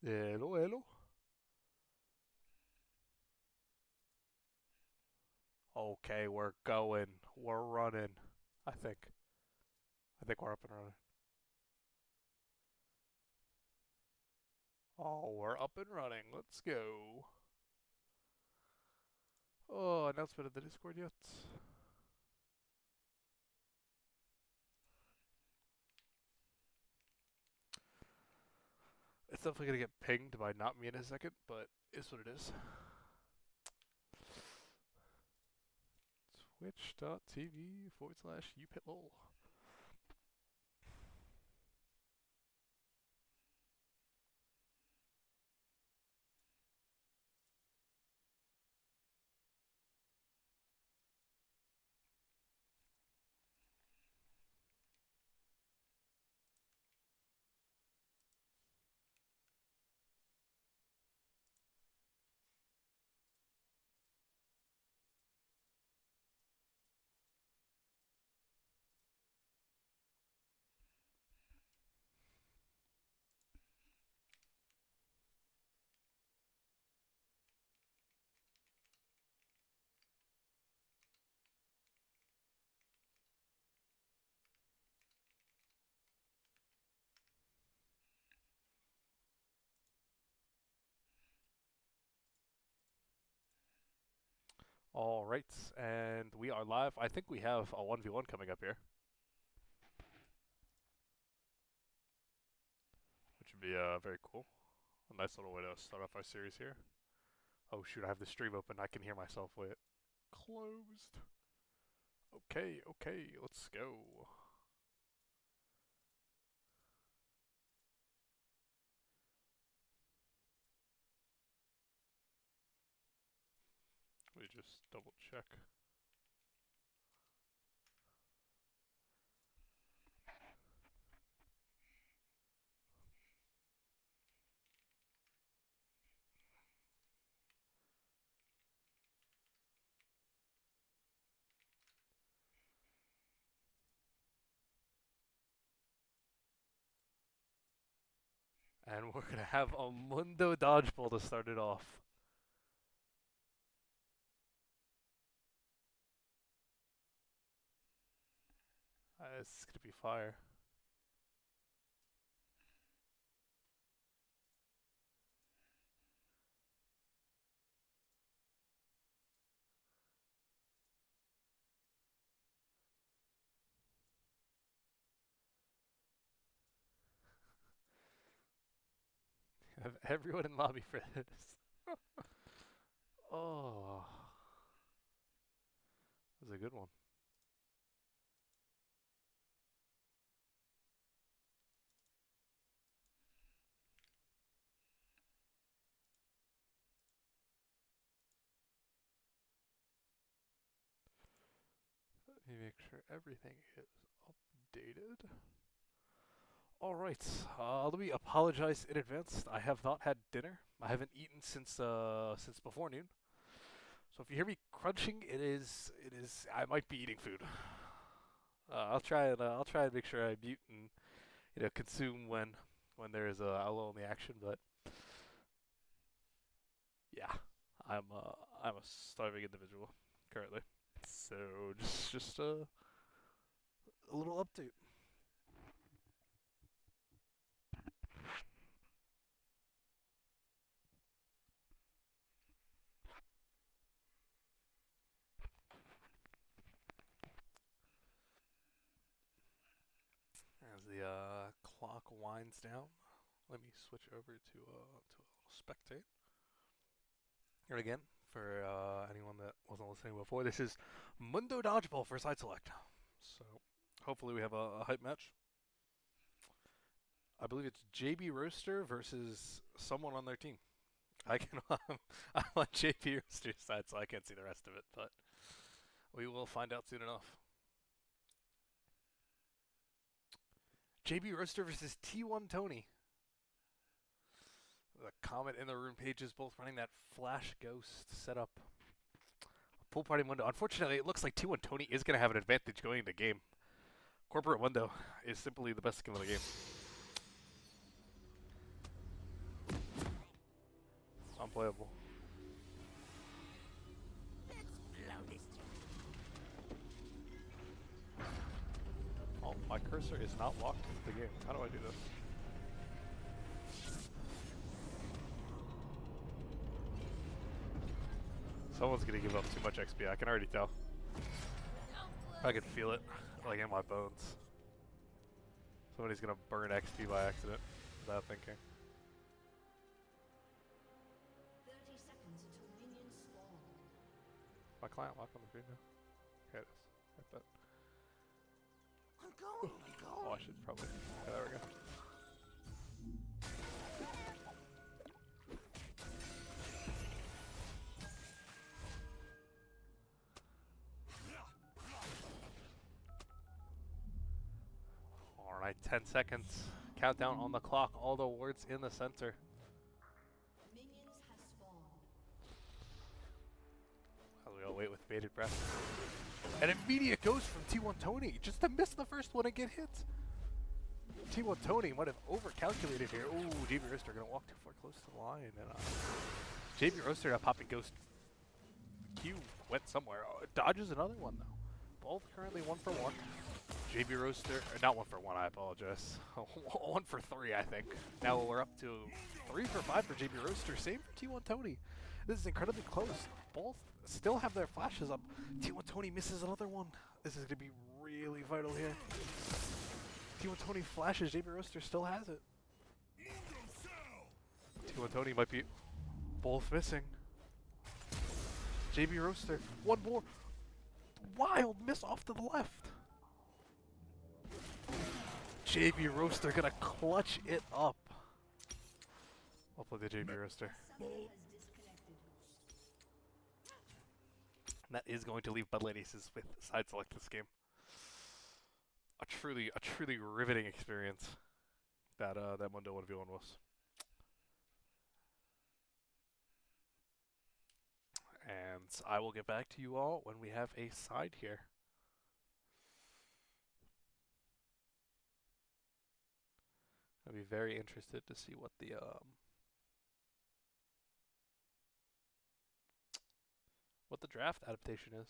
Hello, hello. Okay, we're going. We're running. I think. I think we're up and running. Oh, we're up and running. Let's go. Oh, announcement of the Discord yet? It's definitely gonna get pinged by not me in a second, but it's what it is. Twitch.tv/uphitlol. All right, and we are live. I think we have a 1v1 coming up here, which would be very cool. A nice little way to start off our series here. Oh shoot, I have the stream open. I can hear myself. Wait. Closed. Okay, okay, let's go. Let me just double check. And we're gonna have a Mundo dodgeball to start it off. This is gonna be fire. Have everyone in lobby for this. Oh, that was a good one. Let me make sure everything is updated. All right. Let me apologize in advance. I have not had dinner. I haven't eaten since before noon. So if you hear me crunching, it is. I might be eating food. I'll try and make sure I mute and consume when there is a lull in the action. But yeah, I'm a starving individual currently. So just a little update. As the clock winds down, let me switch over to a little spectate. And again, for anyone that wasn't listening before, this is Mundo Dodgeball for side select. So hopefully we have a hype match. I believe it's JB Roaster versus someone on their team. I can I'm on JP Roaster's side, so I can't see the rest of it, but we will find out soon enough. JB Roaster versus T1 Tony. The comment in the room pages both running that Flash Ghost setup. Pool Party Mundo. Unfortunately, it looks like T1 Tony is going to have an advantage going into game. Corporate Mundo is simply the best skill in the game. unplayable. Oh, my cursor is not locked into the game. How do I do this? Someone's gonna give up too much XP, I can already tell. I can feel it, like in my bones. Somebody's gonna burn XP by accident, without thinking. 30 seconds until minions spawn. My client lock on the screen now? Okay, it is. Right that. I'm going. Oh, I should probably. Okay, there we go. Alright, 10 seconds. Countdown on the clock. All the words in the center. Minions have spawned. As we all wait with bated breath. An immediate ghost from T1 Tony, just to miss the first one and get hit. T1 Tony might have overcalculated here. Ooh, JB Roaster gonna walk too far close to the line, and JB Roaster popping ghost. Q went somewhere. Oh, dodges another one though. Both currently 1 for 1. JB Roaster, or not 1 for 1. I apologize. 1 for 3, I think. Now we're up to 3 for 5 for JB Roaster. Same for T1 Tony. This is incredibly close. Both still have their flashes up. T1 Tony misses another one. This is going to be really vital here. T1 Tony flashes. JB Roaster still has it. T1 Tony might be both missing. JB Roaster, one more. Wild miss off to the left. JB Roaster going to clutch it up. I'll play the JB Roaster. And that is going to leave Bud Lane Aces with side select this game. A truly riveting experience that that Mundo 1v1 was. And I will get back to you all when we have a side here. I'll be very interested to see what the draft adaptation is.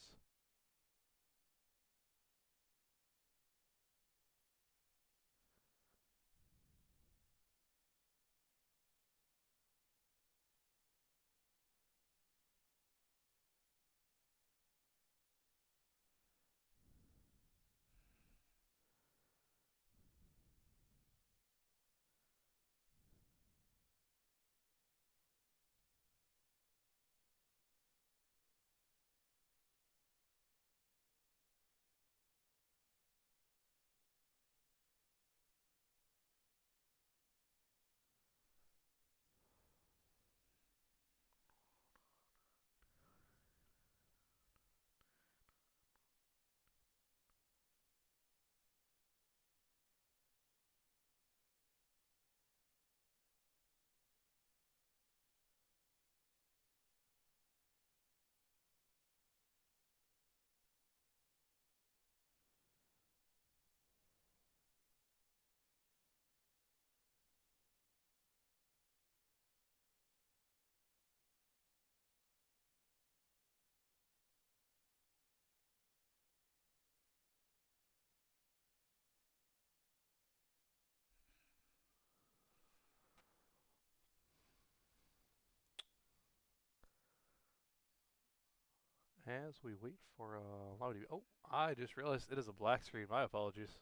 As we wait for Laudi. Oh, I just realized it is a black screen. My apologies.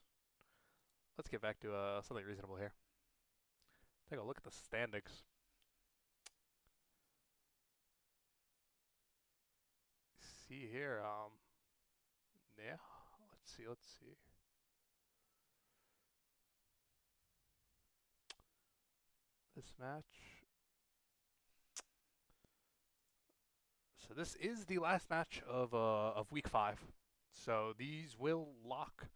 Let's get back to something reasonable here. Take a look at the standings. See here. Yeah. Let's see. Let's see. This match. So this is the last match of week 5. So these will lock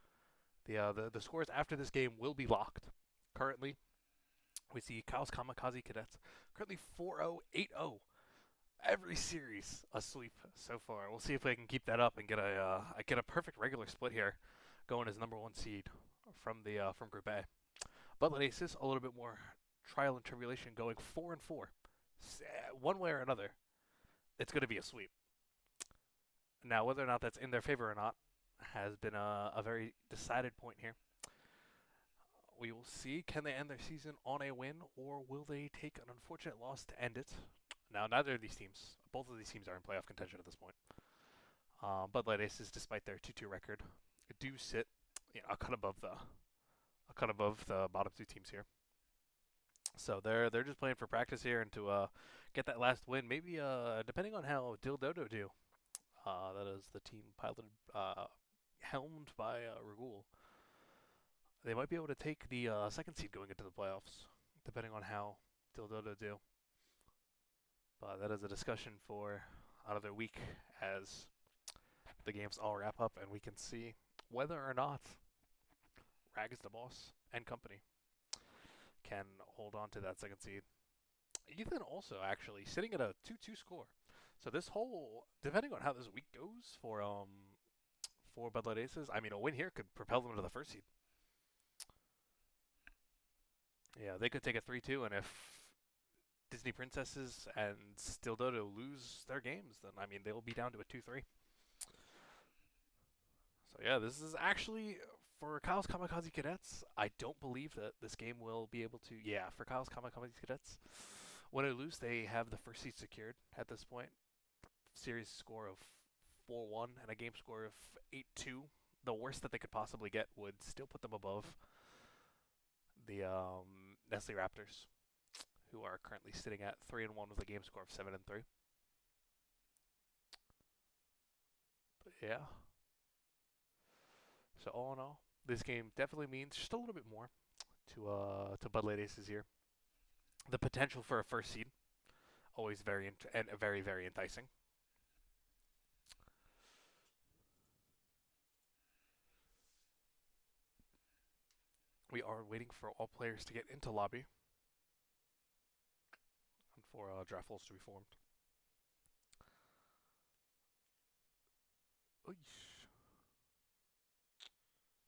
the scores after this game will be locked. Currently, we see Kyle's Kamikaze Cadets currently 4-0, 8-0. Every series a sweep so far. We'll see if we can keep that up and get a perfect regular split here, going as #1 seed from Group A. But Aces a little bit more trial and tribulation, going 4-4. One way or another, it's going to be a sweep. Now, whether or not that's in their favor or not has been a very decided point here. We will see. Can they end their season on a win, or will they take an unfortunate loss to end it? Now, neither of these teams, both of these teams are in playoff contention at this point. Bud Light Aces, despite their 2-2 record, do sit a cut above the bottom two teams here. So they're just playing for practice here and to get that last win. Maybe depending on how Dildodo do. That is the team piloted, helmed by Ragul. They might be able to take the second seed going into the playoffs, depending on how Dildodo do. But that is a discussion for another week as the games all wrap up and we can see whether or not Rags the Boss and company can hold on to that second seed. Ethan also actually sitting at a 2-2 score. So this whole, depending on how this week goes for Bud Light Aces, I mean a win here could propel them to the first seed. Yeah, they could take a 3-2, and if Disney Princesses and Still Dodo lose their games, then I mean they'll be down to a 2-3. So yeah, this is actually for Kyle's Kamikaze Cadets. I don't believe that this game will be able to. Yeah, for Kyle's Kamikaze Cadets, when they lose, they have the first seed secured at this point. Series score of 4-1 and a game score of 8-2. The worst that they could possibly get would still put them above the Nestle Raptors, who are currently sitting at 3-1 with a game score of 7-3. But yeah. So all in all, this game definitely means just a little bit more to Bud Light Aces here. The potential for a first seed, always and very very enticing. We are waiting for all players to get into lobby and for draft holes to be formed. Oosh.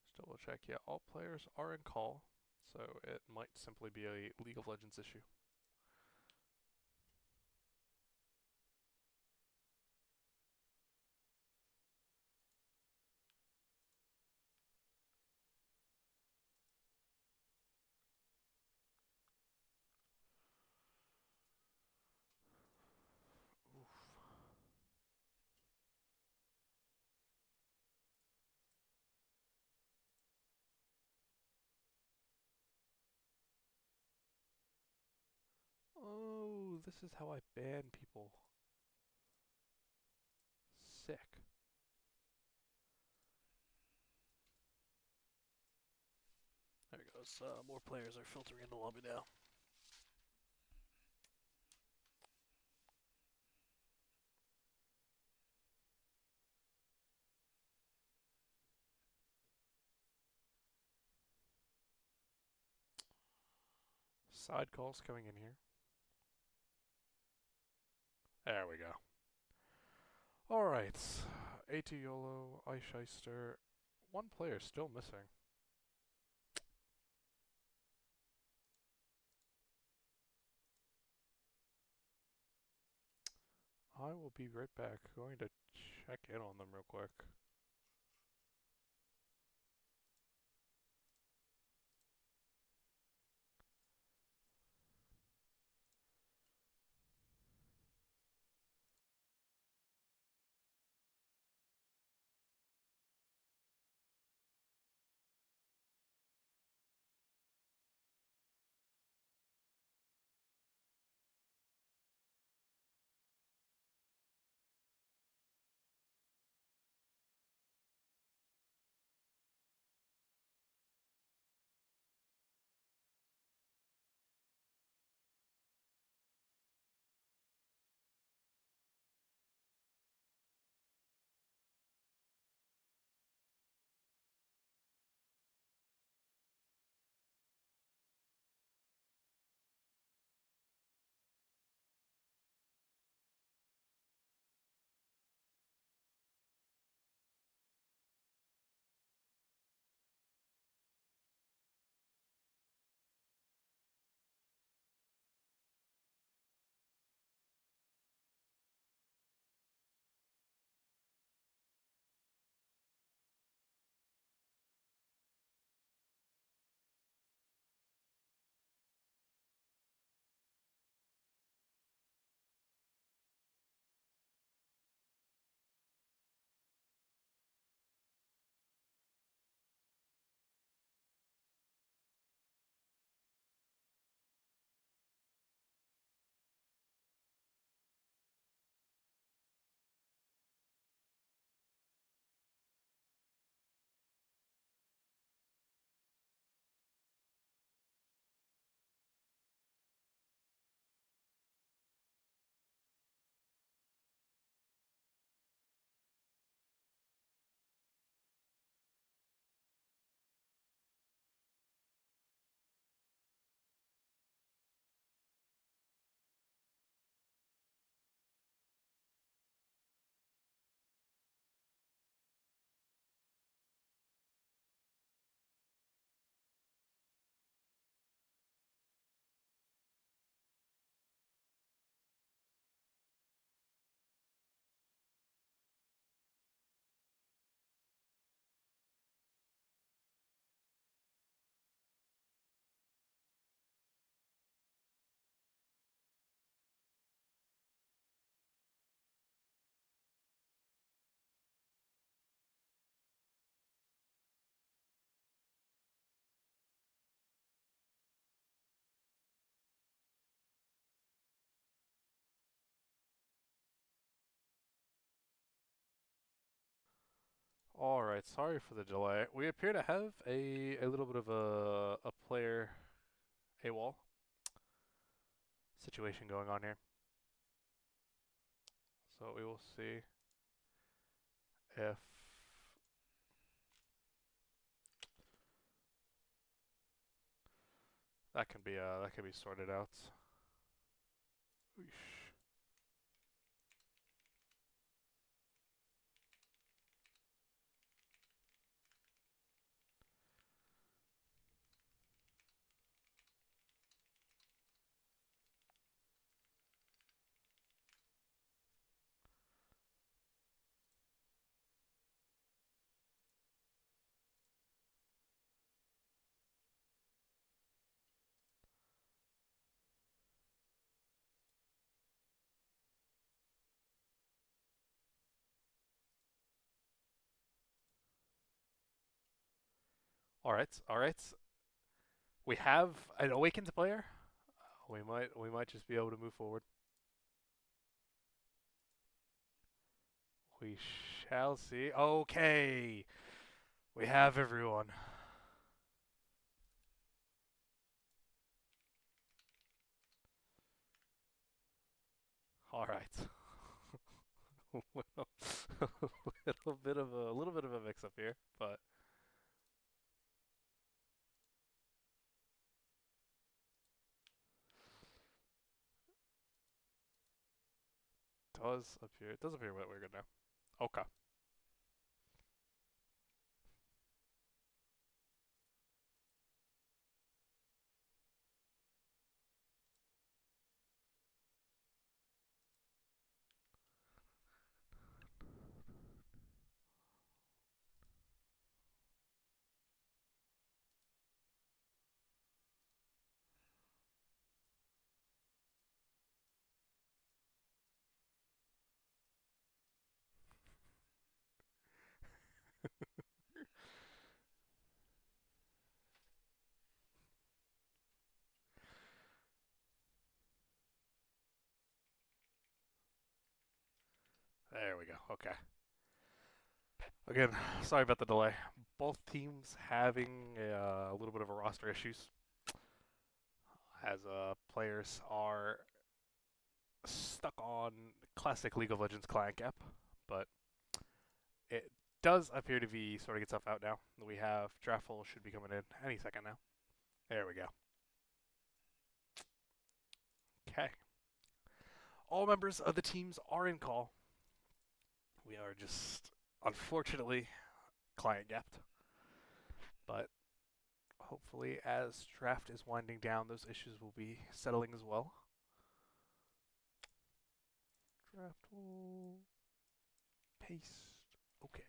Just double check. Yeah, all players are in call, so it might simply be a League of Legends issue. Oof. Oh, this is how I ban people. Sick. There it goes. More players are filtering in the lobby now. Side calls coming in here. There we go. Alright. A2 YOLO, Ice Shyster. One player still missing. I will be right back. Going to check in on them real quick. All right, sorry for the delay. We appear to have a little bit of a player AWOL situation going on here. So we will see if that can be sorted out. Oosh. All right, all right. We have an awakened player. We might just be able to move forward. We shall see. Okay, we have everyone. All right. little, little bit of a mix up here, but does appear that we're good now. Okay. There we go. Okay. Again, sorry about the delay. Both teams having a little bit of a roster issues as players are stuck on classic League of Legends client gap, but it does appear to be sorting itself out now. We have Draftful should be coming in any second now. There we go. Okay. All members of the teams are in call. We are just, unfortunately, client gapped. But hopefully, as draft is winding down, those issues will be settling as well. Draft will paste. Okay.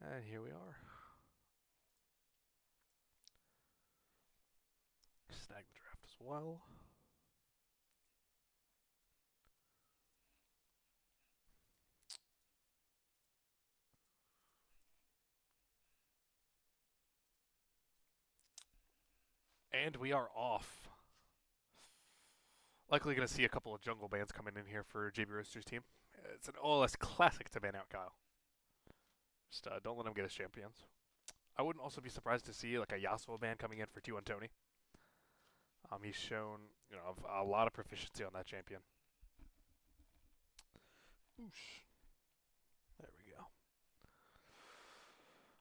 And here we are. Snag the draft as well. And we are off. Likely going to see a couple of jungle bans coming in here for JB Roaster's team. It's an OLS classic to ban out Kyle. Just don't let him get his champions. I wouldn't also be surprised to see like a Yasuo ban coming in for T1 Tony. He's shown a lot of proficiency on that champion. Oosh. There we go.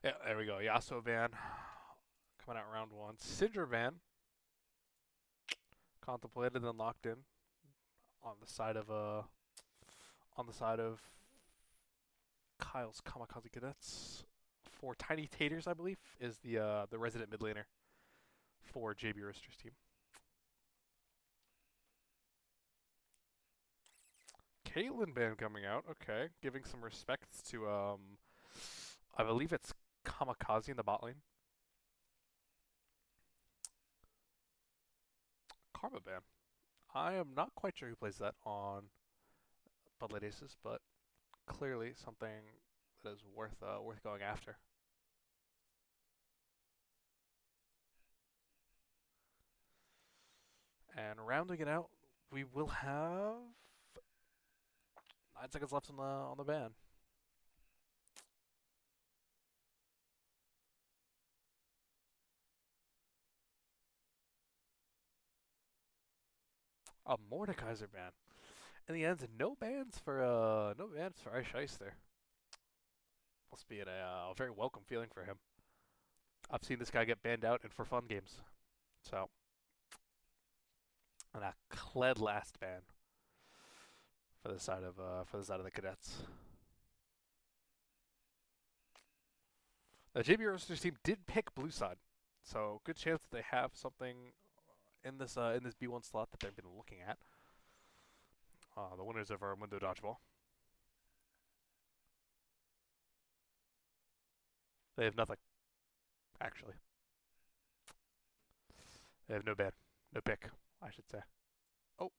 Yeah, there we go. Yasuo ban coming out round one. Syndra ban contemplated and locked in on the side of Kyle's Kamikaze Cadets. For Tiny Taters, I believe, is the resident mid laner for JB Roaster's team. Caitlyn ban coming out. Okay, giving some respect to I believe it's Kamikaze in the bot lane. Karma ban. I am not quite sure who plays that on Bloodlight Aces, but clearly something that is worth going after. And rounding it out We will have 9 seconds left on the ban. A Mordekaiser ban. In the end, no bans for Ice Shyster. Must be a very welcome feeling for him. I've seen this guy get banned out and for fun games. So, and a Kled last ban for the side of the cadets. The JB Roasters team did pick blue side, so good chance that they have something in this B1 slot that they've been looking at. The winners of our window dodgeball. They have nothing, actually. They have no ban, no pick, I should say. Oh,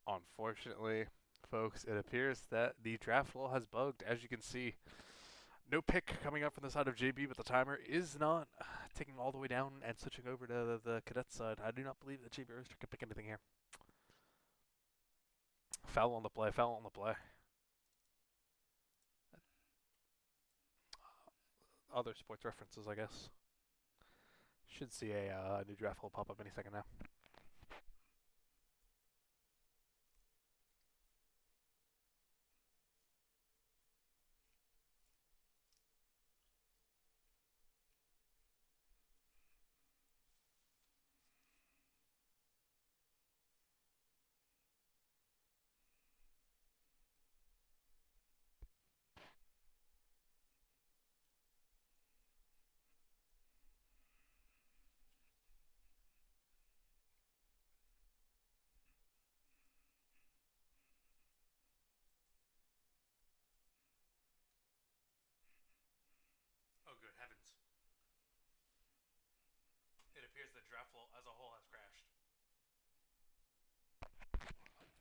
unfortunately, folks, it appears that the draft law has bugged. As you can see, no pick coming up from the side of JB, but the timer is not ticking all the way down and switching over to the cadet side. I do not believe that JB Roaster can pick anything here. Foul on the play, foul on the play. Other sports references, I guess. Should see a new draft will pop up any second now. Oh, good heavens. It appears that draft flow as a whole has crashed.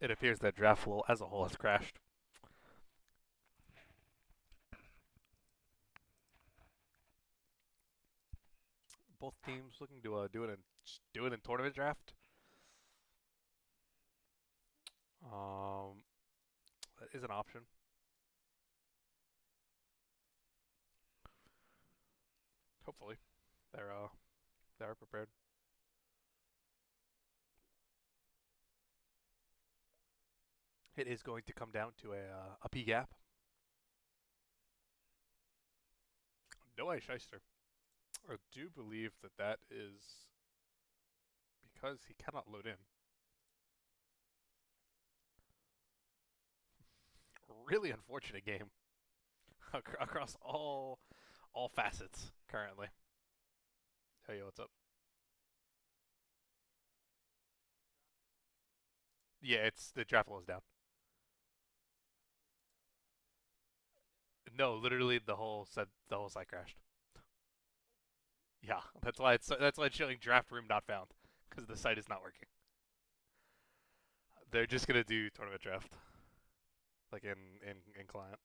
It appears that draft flow as a whole has crashed. Both teams looking to do it in tournament draft. That is an option. Hopefully, they are prepared. It is going to come down to a P gap. No Ice Shyster. I do believe that that is because he cannot load in. Really unfortunate game across all facets currently. Hey, yo, what's up? Yeah, it's the draft is down. No, literally the whole site crashed. Yeah, that's why it's showing draft room not found because the site is not working. They're just gonna do tournament draft like in client.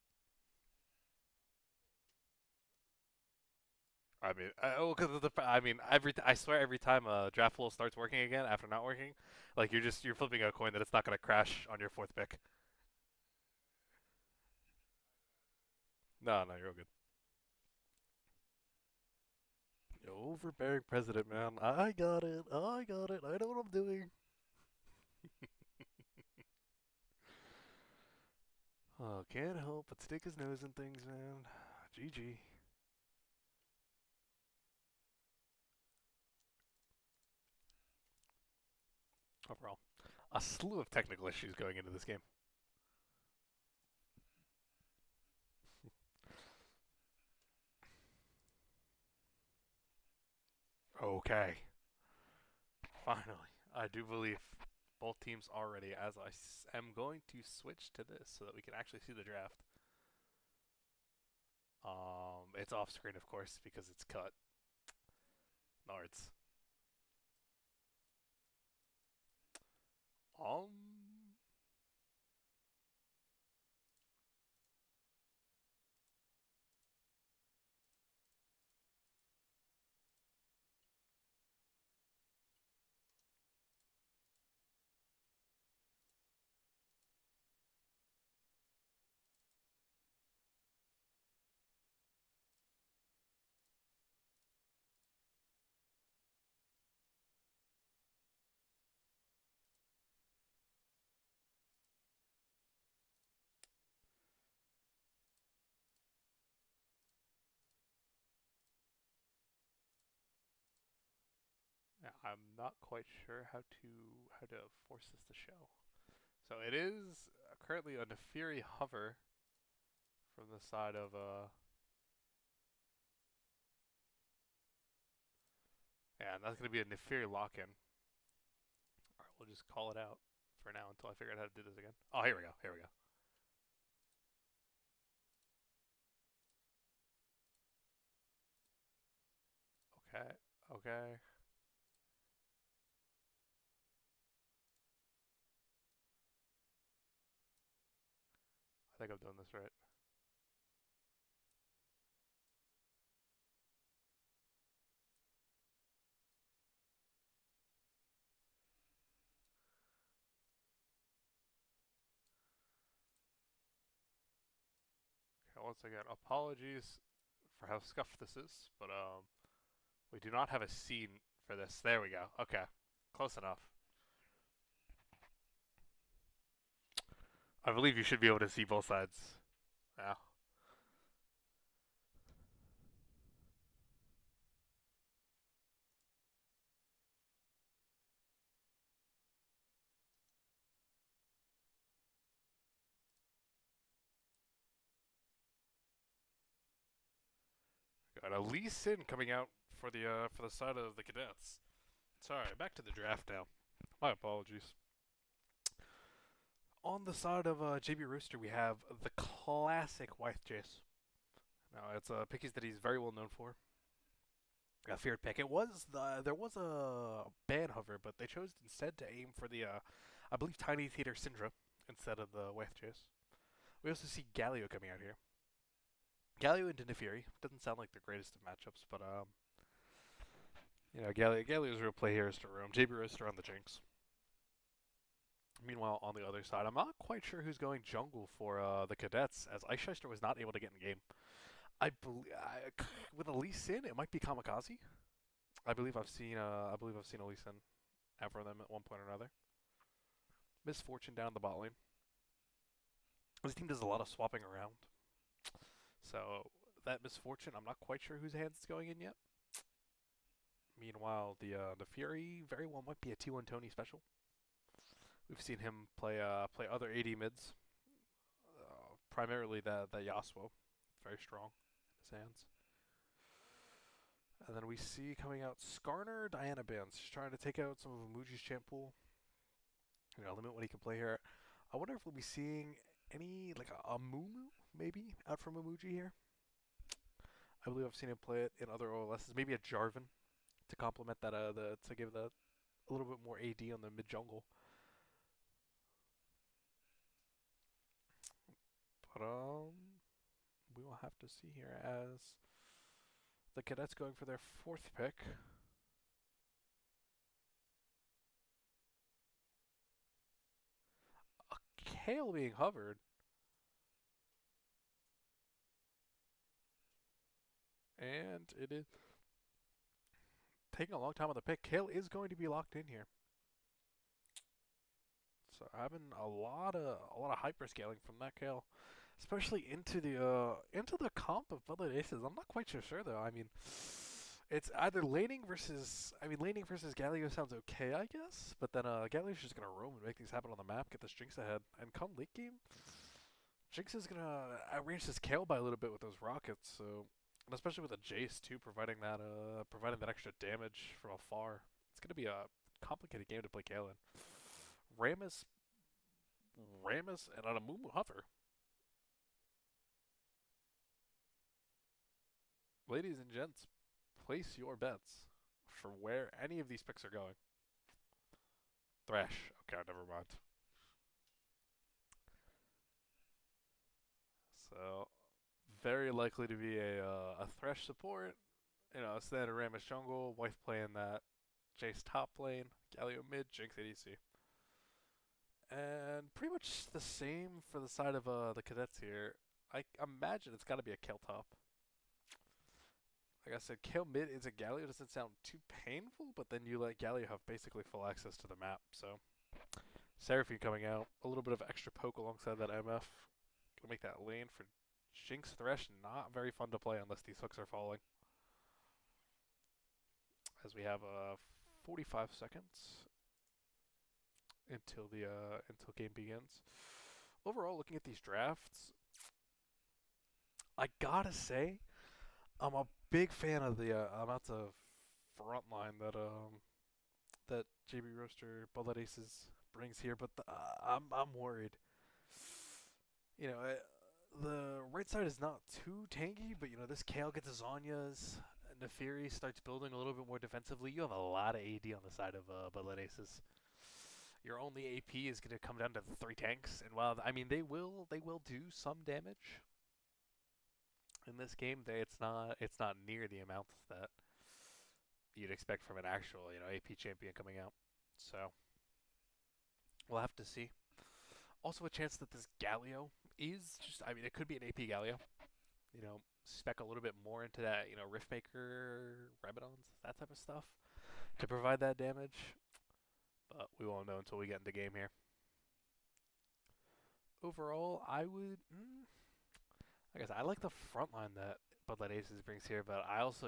I mean, because I mean, I swear every time a draft pool starts working again after not working, like you're flipping a coin that it's not gonna crash on your fourth pick. No, no, you're all good. Overbearing president, man. I got it. I got it. I know what I'm doing. Oh, can't help but stick his nose in things, man. GG. Overall, a slew of technical issues going into this game. Okay, finally, I do believe both teams are ready. As I am going to switch to this so that we can actually see the draft. It's off screen, of course, because it's cut. Nards. Um, I'm not quite sure how to force this to show. So it is currently a Nefiri hover from the side of yeah, and that's gonna be a Nefiri lock-in. Alright, we'll just call it out for now until I figure out how to do this again. Oh, here we go. Here we go. Okay. Okay. I think I'm doing this right. Okay, once again, apologies for how scuffed this is, but we do not have a scene for this. There we go. Okay. Close enough. I believe you should be able to see both sides. Yeah. Got a Lee Sin coming out for the side of the Cadets. Sorry, back to the draft now. My apologies. On the side of JB Rooster, we have the classic Wythe Chase. Now, it's a pickies that he's very well known for. A feared pick. There was a ban hover, but they chose instead to aim for the I believe Tiny Theater Syndra instead of the Wythe Chase. We also see Galio coming out here. Galio into Nefiri doesn't sound like the greatest of matchups, but Galio's real play here is to roam. JB Rooster on the Jinx. Meanwhile, on the other side, I'm not quite sure who's going jungle for the Cadets, as Ice Shyster was not able to get in game. I believe with a Lee Sin, it might be Kamikaze. I believe I've seen a Lee Sin ever them at one point or another. Misfortune down the bot lane. This team does a lot of swapping around, so that Misfortune, I'm not quite sure whose hands it's going in yet. Meanwhile, the Fury very well might be a T1 Tony special. We've seen him play other AD mids, primarily the Yasuo, very strong in his hands. And then we see coming out Skarner Diana Bands. She's trying to take out some of Umuji's champ pool. Limit what he can play here. I wonder if we'll be seeing any, like a Mumu, maybe, out from Umuji here. I believe I've seen him play it in other OLSs. Maybe a Jarvan to complement that, to give that a little bit more AD on the mid jungle. But, we will have to see here as the Cadets going for their fourth pick. Kale being hovered. And it is taking a long time on the pick. Kale is going to be locked in here. So having a lot of hyper scaling from that Kale, especially into the comp of Blooded Aces. I'm not quite so sure though. I mean, it's either laning versus Galio sounds okay, I guess, but then Galio's just gonna roam and make things happen on the map, get this Jinx ahead, and come late game, Jinx is gonna outrange this Kale by a little bit with those rockets. So, and especially with a Jace too, providing that extra damage from afar, it's gonna be a complicated game to play Kale in. Rammus, Rammus, and on a Mumu hover. Ladies and gents, place your bets for where any of these picks are going. Thresh. Okay, never mind. So, very likely to be a Thresh support. Standard Rammus jungle. Wife playing that Jace top lane. Galio mid. Jinx ADC. And pretty much the same for the side of the Cadets here. I imagine it's got to be a kill top. Like I said, kill mid is a Galio doesn't sound too painful, but then you let Galio have basically full access to the map. So, Seraphine coming out, a little bit of extra poke alongside that MF. Gonna make that lane for Jinx Thresh not very fun to play unless these hooks are falling. As we have 45 seconds until game begins. Overall, looking at these drafts, I gotta say I'm a big fan of the amount of front line that JB Roaster Bullet Aces brings here, but I'm worried. You know, the right side is not too tanky, but you know this Kale gets his Zanyas. Nefiri starts building a little bit more defensively. You have a lot of AD on the side of Bullet Aces. Your only AP is going to come down to the 3 tanks, and while I mean they will do some damage in this game, it's not near the amount that you'd expect from an actual AP champion coming out. So we'll have to see. Also, a chance that this Galio is just, I mean, it could be an AP Galio. Spec a little bit more into that, Riftmaker, Rabadons, that type of stuff to provide that damage. But we won't know until we get into game here. Overall, I guess I like the front line that Bloodlight Aces brings here, but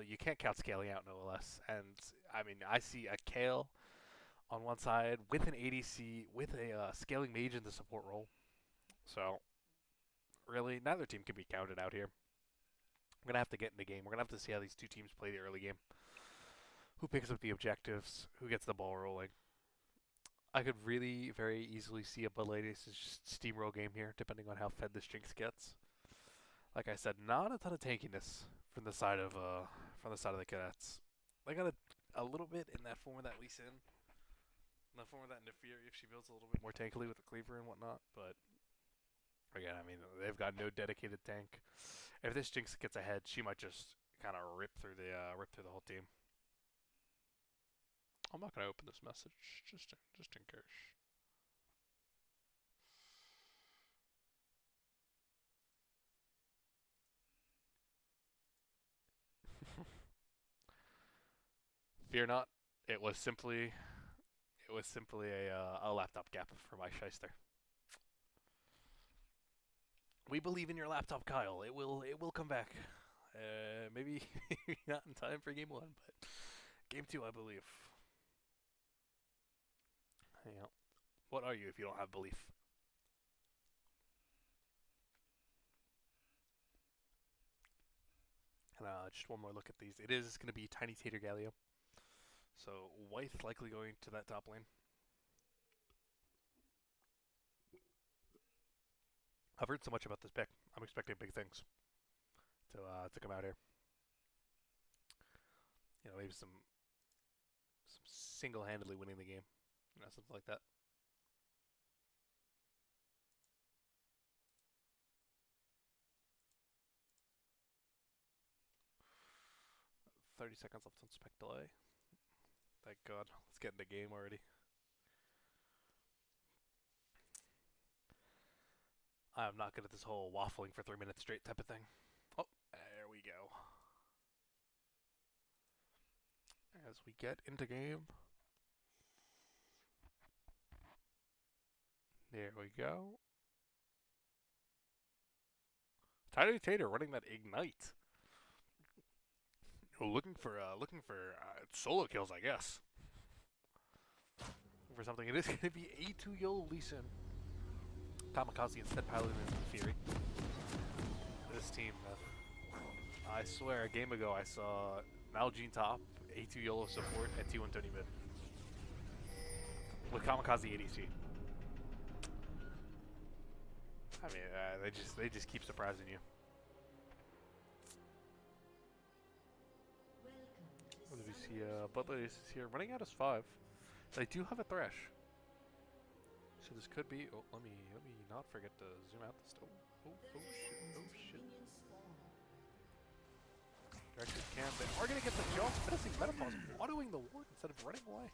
you can't count scaling out in OLS. And I mean, I see a Kale on one side with an ADC with a scaling mage in the support role. So really, neither team can be counted out here. We're gonna have to get in the game. We're gonna have to see how these two teams play the early game. Who picks up the objectives? Who gets the ball rolling? I could really very easily see a Bloodlight Aces just steamroll game here, depending on how fed this Jinx gets. Like I said, not a ton of tankiness from the side of the Cadets. They got a little bit in that form of that Lee Sin, in the form of that Nefiri if she builds a little bit more tankily with the cleaver and whatnot. But again, I mean, they've got no dedicated tank. If this Jinx gets ahead, she might just kind of rip through the whole team. I'm not gonna open this message just in case. Fear not. It was simply a laptop gap for my shyster. We believe in your laptop, Kyle. It will come back. Maybe not in time for game 1, but game 2, I believe. Yeah. What are you if you don't have belief? And just one more look at these. It is going to be Tiny Tater Galio. So White likely going to that top lane. I've heard so much about this pick. I'm expecting big things to come out here. Maybe some single-handedly winning the game. Something like that. 30 seconds left on spec delay. Thank God. Let's get in the game already. I'm not good at this whole waffling for 3 minutes straight type of thing. Oh, there we go. As we get into game. There we go. Tiny Tater running that ignite. Looking for solo kills, I guess. For something, it is going to be A2 Yo Lee Sin. Kamikaze instead piloting into Fury. This team, I swear, a game ago I saw Nalgene top, A2 YOLO support, and T1 Tony mid. With Kamikaze ADC. I mean, they just keep surprising you. What do we see? Butler is here, running out as 5. They do have a Thresh. So this could be. Oh, let me not forget to zoom out this. Oh shit. Directed camp. They are gonna get the jump. Menacing Menopause autoing the ward instead of running away.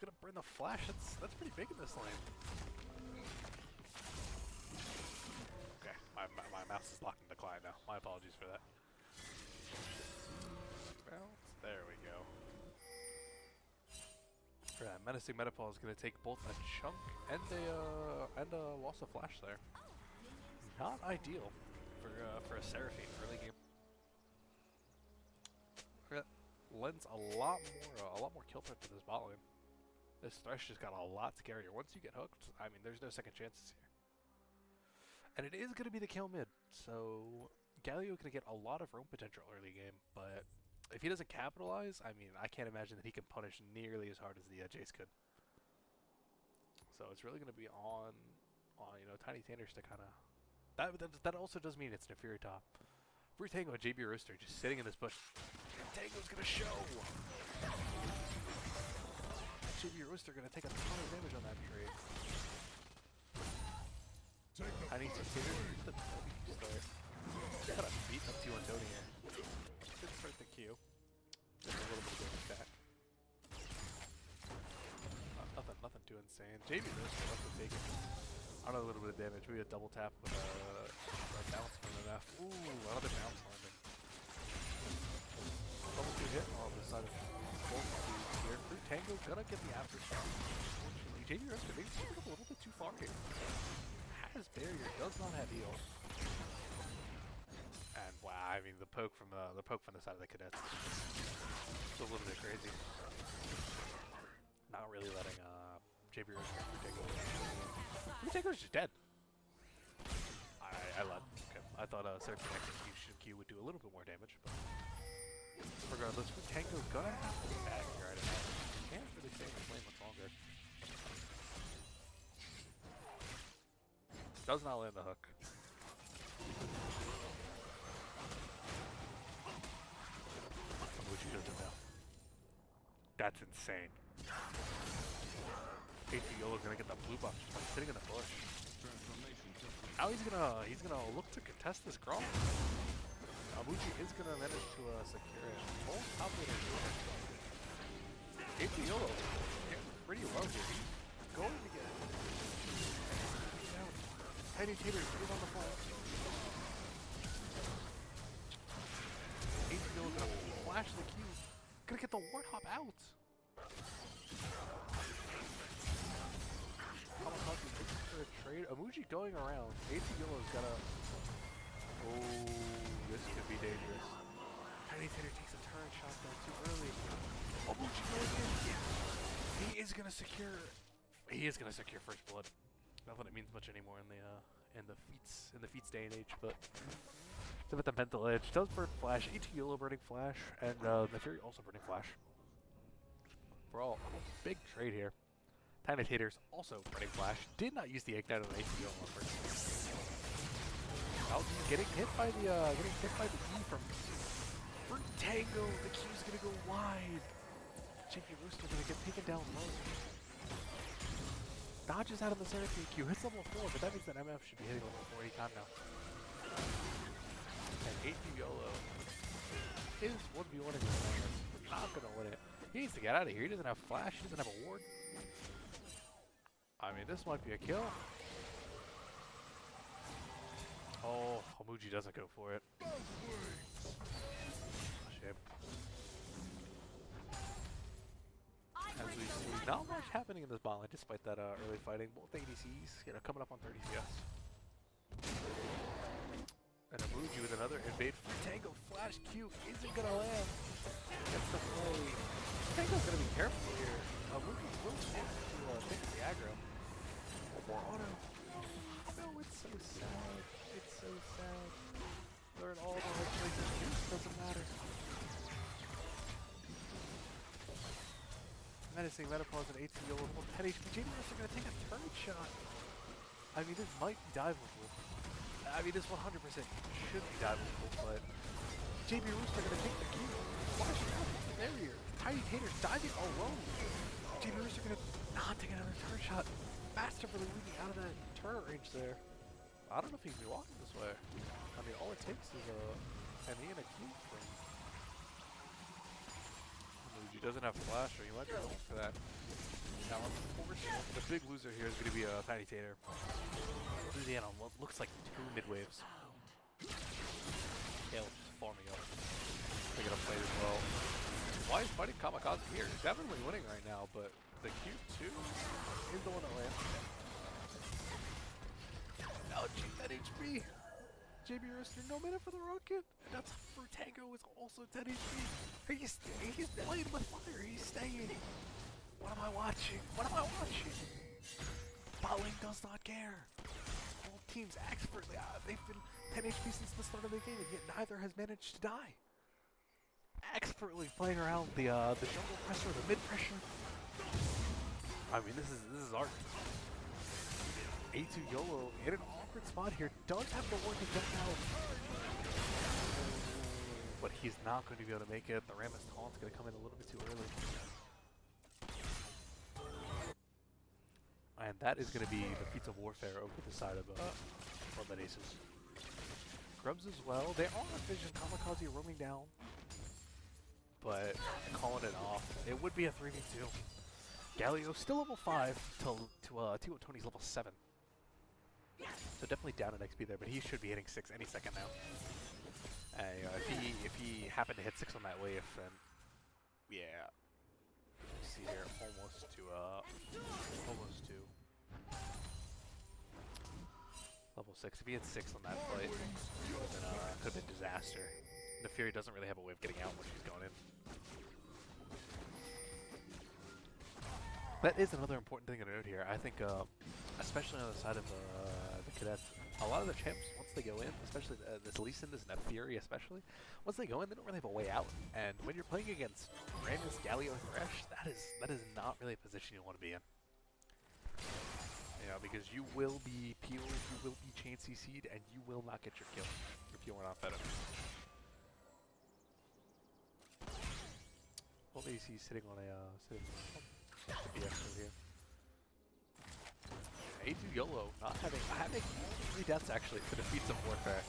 Gonna burn the flash. That's pretty big in this lane. Okay, my mouse is locking the client now. My apologies for that. There we go. Yeah, Menacing Metapole is going to take both a chunk and a loss of flash there. Not ideal for a Seraphine early game. lends a lot more kill threat to this bot lane. This Thresh just got a lot scarier. Once you get hooked, I mean, there's no second chances here. And it is going to be the kill mid, so Galio going to get a lot of roam potential early game, but if he doesn't capitalize, I mean, I can't imagine that he can punish nearly as hard as the Jace could. So it's really going to be on you know, Tiny Tanners to kind of... That also does mean it's an inferior top. We're Tango and JB Roaster just sitting in this bush. Tango's going to show! JB Roaster going to take a ton of damage on that trade. I need to see the W start. Got a beat up 2 on Tony here. Should start the Q. There's a little bit of damage back. Nothing too insane. JB Roaster must have taken, I don't know, a little bit of damage. Maybe a double tap with a bounce from the F. Ooh, another bounce landing. Double 2 hit on the side of both dudes here. Fruit Tango gonna get the aftershock. Unfortunately, JB Roaster maybe took it a little bit too far here. Has barrier, does not have heal. And wow, I mean the poke from the side of the Cadets is a little bit crazy. Not really letting JB Roaster Fruit just dead. I lied. Okay. I thought certain execution Q would do a little bit more damage, but regardless, Fruit Tango's gonna have to be back here. I don't know. Can't really stay in the lane much longer. Does not land the hook. Kamuchi doesn't know. That's insane. Yolo's gonna get the blue buff just by sitting in the bush. Now he's gonna look to contest this Gromp. Kamuchi is gonna manage to secure it. Full top laner. Yolo getting pretty low here. He's going to get down. Tiny Tater is on the phone. Yolo's gonna flash the Q. Gonna get the Warthog out. Kamikaze looking for a trade. Amuji going around. Yolo's gotta... Oh, this could be dangerous. Tiny Tater takes a turn shot though too early. Amuji going in. He is gonna secure... He is gonna secure first blood. Not that it means much anymore in the feats day and age, but with the mental edge, does burn flash, Yolo burning flash, and the Fury also burning flash. For all big trade here. Tiny Tater's also burning flash. Did not use the ignite on ATL on first. Getting hit by the E from Fruit Tango. The Q's gonna go wide. JP Rooster gonna get taken down low. Dodges out of the Seraphine Q, hits level 4, but that means that MF should be hitting level 4 anytime now. And 8 Yolo is 1v1ing this thing. Not gonna win it. He needs to get out of here. He doesn't have flash, he doesn't have a ward. I mean, this might be a kill. Oh, Hamuji doesn't go for it. Shame. As we see, not much happening in this bot lane despite that early fighting. Both ADCs, coming up on 30 CS. And Amuji with another invade. Tango flash Q isn't gonna land. Gets the play. Tango's gonna be careful here. Amuji will force to take the aggro. More auto. No, it's so sad. It's so sad. Learn all the right choices. Juice doesn't matter. Menacing Menopause and 8 Yolo. 10 HP. JB Rooster gonna take a turn shot. I mean, this might be diveable. I mean, this 100% should be diveable, but JB Rooster gonna take the key. Flash out the barrier. Tiny Tater's diving alone. JB Rooster gonna not take another turn shot. Masterfully weaving out of that turret range there. I don't know if he can be walking this way. I mean, all it takes is an E and a Q from... He doesn't have flash, or you might be going for that. Now, unfortunately, the big loser here is going to be Tiny Tater. Losing on what looks like 2 mid-waves. Kale just farming up. Picking up plate as well. Why is fighting Kamikaze here? He's definitely winning right now, but the Q2 is the one that lands. Now, cheat that HP. JB Rister, no mana for the rocket. And that's for Tango is also 10 HP. He's playing with fire. He's staying. What am I watching? What am I watching? Bowling does not care. Both teams expertly. They've been 10 HP since the start of the game, and yet neither has managed to die. Expertly playing around the jungle pressure, the mid pressure. I mean, this is art. A2 YOLO in an awkward spot here. Does have the work to jump out. But he's not going to be able to make it. The Rammus taunt's going to come in a little bit too early. And that is going to be the Feats of Warfare over the side of Bloodlet Aces. Grubs as well. They are Vision Kamikaze roaming down. But calling it off. It would be a 3v2. Galio still level 5 to Tony's level 7. So definitely down in XP there, but he should be hitting 6 any second now. If he happened to hit 6 on that wave, then yeah. You see here, almost to level 6. If he had 6 on that fight, could have been disaster. The Fury doesn't really have a way of getting out when she's going in. That is another important thing to note here. I think, especially on the side of the Cadets, a lot of the champs, once they go in, especially this Lee Sin, this Fury especially, once they go in, they don't really have a way out. And when you're playing against Rammus, Galio, and Thresh, that is not really a position you want to be in. You know, because you will be peeled, you will be chain CC'd, and you will not get your kill if you are not better. Well, he's sitting on a BS over here. A2 YOLO not having 3 deaths actually for the Feats of Warfare.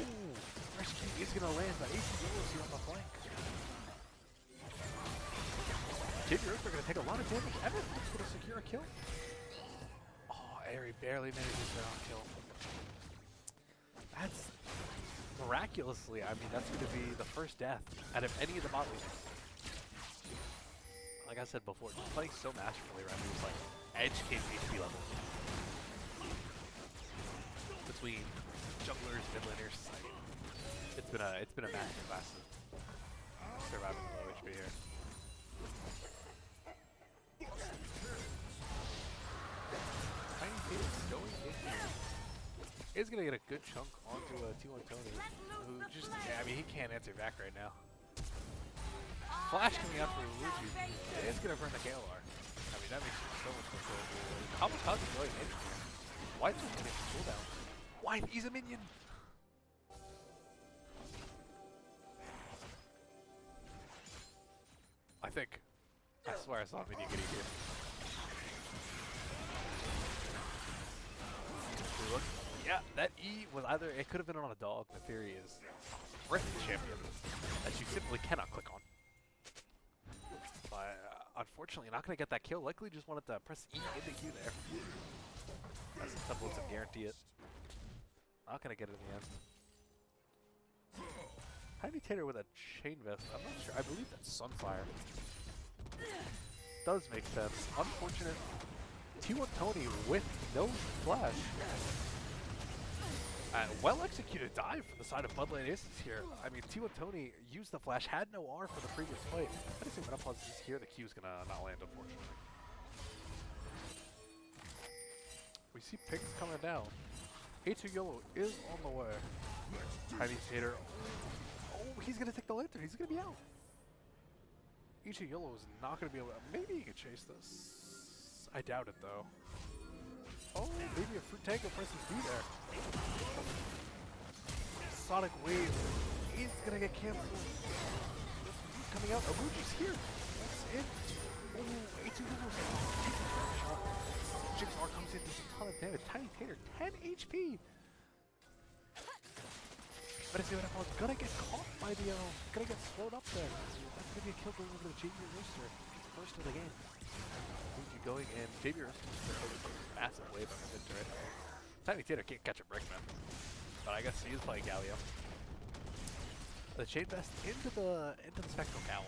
Ooh, Rescue is gonna land, but A2 YOLO's here on the flank. JB Roper gonna take a lot of damage. Everyone's gonna secure a kill. Oh, Airy barely manages to not kill. That's miraculously, I mean, that's gonna be the first death out of any of the bot lanes. Like I said before, just playing so masterfully around these like edge case HP levels between jungler's mid laners. Like, it's been a masterclass of surviving low HP here. Tiny Cadets going in here. He's gonna get a good chunk onto T1 Tony, who just, I mean, he can't answer back right now. Flash coming out for Luigi. It's gonna burn the KLR. I mean, that makes it so much more cool. Kamikaze going in. Why does he get the cooldown? Why? He's a minion! I think. I swear I saw a minion getting here. Look. Yeah, that E was either, it could have been on a dog. The Fury is freaking champion that you simply cannot click on. But unfortunately, not going to get that kill. Likely just wanted to press E into Q there. That's some templates and guarantee it. Not going to get it in the end. Tiny Tater with a chain vest. I'm not sure. I believe that's Sunfire. Does make sense. Unfortunate. T1 Tony with no flash. Well executed dive from the side of Bloodlet Aces here. I mean, T1 Tony used the flash, had no R for the previous fight. I just think when Uploads is here, the Q is gonna not land, unfortunately. We see picks coming down. A2 YOLO is on the way. Tiny Tater. Oh, he's gonna take the lantern. He's gonna be out. A2 YOLO is not gonna be able to. Maybe he can chase this. I doubt it though. Oh, maybe a Fruit Tango presses B there. Sonic Wave is gonna get canceled. Coming out. Abuji's here. That's it. Oh, A2 YOLO's taking a shot. Jigsaw comes in, does a ton of damage. Tiny Tater, 10 HP. But I see what I'm gonna get caught by the, gonna get slowed up there. That's gonna be a kill going over to JB Rooster. First of the game. Luigi going in. JB Rooster massive wave on his turret. Tiny Tater can't catch a break, man. But I guess he is playing Galio. The chain vest into the spectral cowl.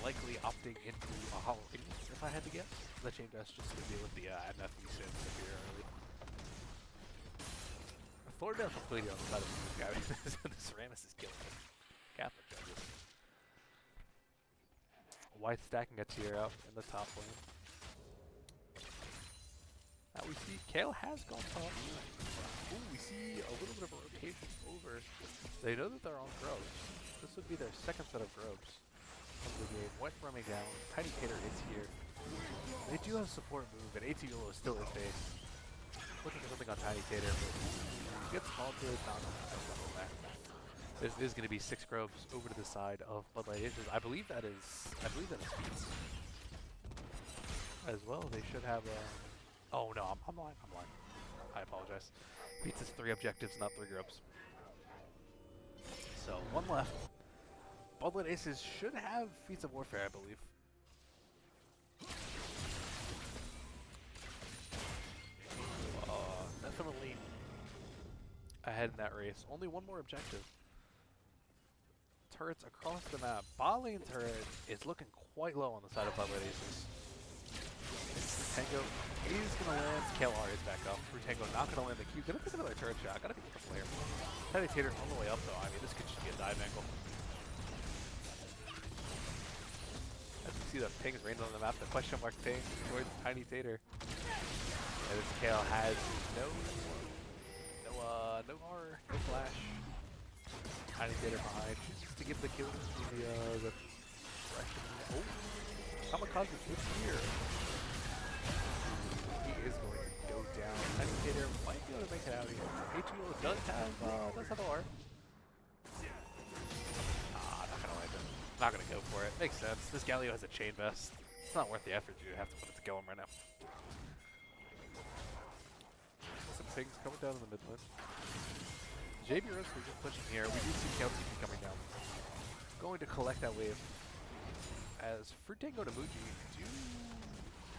Likely opting into a hollow Ignis if I had to guess. The chain vest just to deal with the MF Lee Sin if you're early. Florida completely on the side of this guy. This Ramus is killing him. Catholic judges. White stacking a tier out in the top lane. Now we see Kale has gone top. Ooh, we see a little bit of a rotation over. They know that they're on Grubs. This would be their second set of Grubs of the game. White roaming down. Tiny Tater is here. They do have support move, and AT Yolo is still in base. Looking for something on Tiny Tater, but he gets small to it, not back. This is going to be 6 Grubs over to the side of Bloodlight Aces. I believe that is Feats. As well, they should have oh no, I'm lying. I apologize. Feats is 3 objectives, not 3 Grubs. So, 1 left. Bloodlight Aces should have Feats of Warfare, I believe. Definitely ahead in that race. Only 1 more objective. Turrets across the map. Bot lane turret is looking quite low on the side of Bloodlight Aces. Tango is going to land. KLR is back up. Tango not going to land the Q. Gonna pick another turret shot. Gotta be the player. Tiny Tater on the way up though. I mean, this could just be a dive angle. As you see the pings raining on the map, the question mark ping towards Tiny Tater. And this KL has no R, no flash. Tiny Tater behind, chooses to give the kill to the Russian. Oh, Kamikaze gets here. He is going to go down. Tiny Tater might be able to make it out here. HEO does have a R. Not gonna land him. Not gonna go for it. Makes sense. This Galio has a chain vest. It's not worth the effort you have to put it to kill him right now. Some things coming down in the mid lane. JB Rose is just pushing here. We do see KLTP coming down. Going to collect that wave. As Frutango and Muji do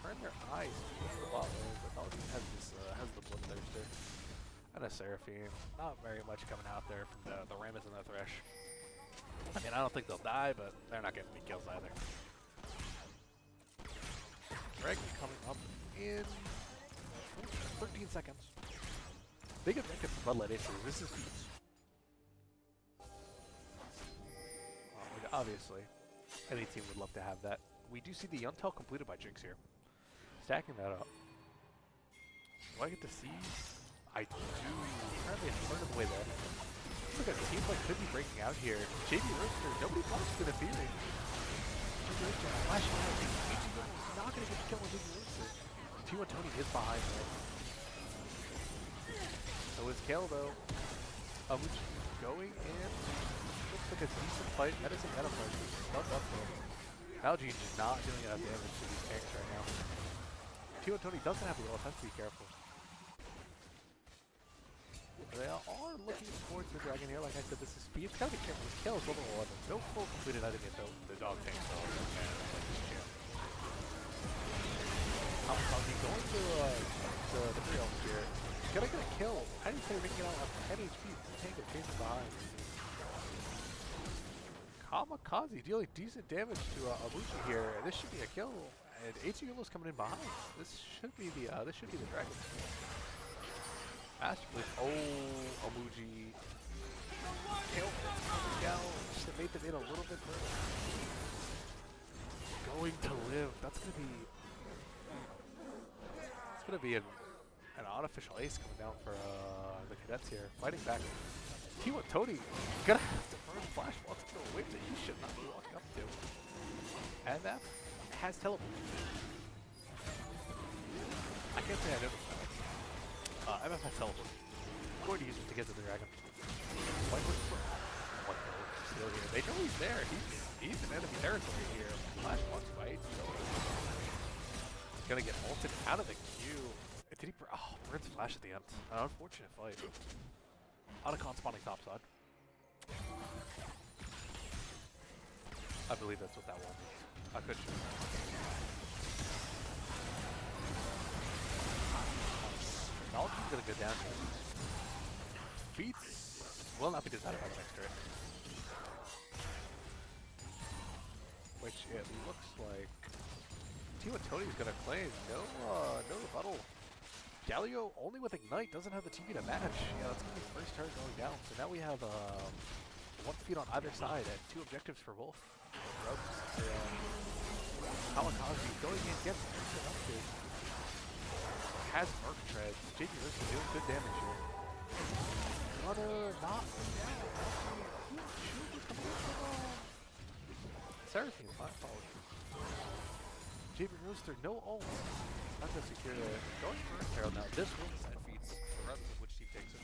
turn their eyes towards the bot lane, but Naldi has the Bloodthirster. And a Seraphine. Not very much coming out there from the Ramus and the Thresh. I mean, I don't think they'll die, but they're not getting any kills either. Dragon coming up in 13 seconds. Big objective for Bloodlight Aces. This is Feats. Obviously, any team would love to have that. We do see the Yuntel completed by Jinx here. Stacking that up. Do I get to see? I do. Apparently a third of the way there. Look at the team like could be breaking out here. JB Roaster, nobody blocks for the Fury. Flashing out. He's not going to get the kill on JB Roaster. T1 Tony is behind him. So is Kale though. Which going in. Looks like a decent fight. Medicine got a fight. Stunned up though. Algae is not doing enough damage to these tanks right now. T1 Tony doesn't have the ult, has to be careful. They are looking towards the dragon here. Like I said, this is speed. Gotta be careful. This kill is level 11. No full completed item yet though. The dog tank so man, like this champ. Kamikaze going to the 3 ult here. Gonna get a kill. I didn't say making out a 10 HP. Tank is chasing behind. Kamikaze dealing decent damage to Abuchi here. This should be a kill. And Yolo's coming in behind. This should be the dragon. Astral, oh, Amuji. Coming down. Just to make them in a little bit further. Going to live. That's gonna be an unofficial ace coming down for the Cadets here. Fighting back. T1 Tony gonna have to burn flash walks to a wave that he should not be walking up to. And that has teleport. I can't say I noticed that. MF has teleport. I'm going to use it to get to the dragon. Still here. They know he's there. He's in enemy territory here. Flash walks by 8. He's gonna get ulted out of the queue. Did he burns flash at the end. An unfortunate fight. Otacon spawning topside. I believe that's what that was. I could shoot. Technology's gonna go down here. Feats will not be decided by the next turret. Which it looks like T1 Tony's gonna claim no rebuttal. Galio only with Ignite doesn't have the TP to match. Yeah, that's gonna be first turn going down. So now we have 1 feed on either side and 2 objectives for both. Rubs. Kamikaze going in against an upgrade. Has Merc Tread. JP Rooster doing good damage here. Runner not down. Seraphine, my apologies. JP Rooster, no ult. Not gonna secure the going for a Herald now. This wins side feeds regardless of which team takes it.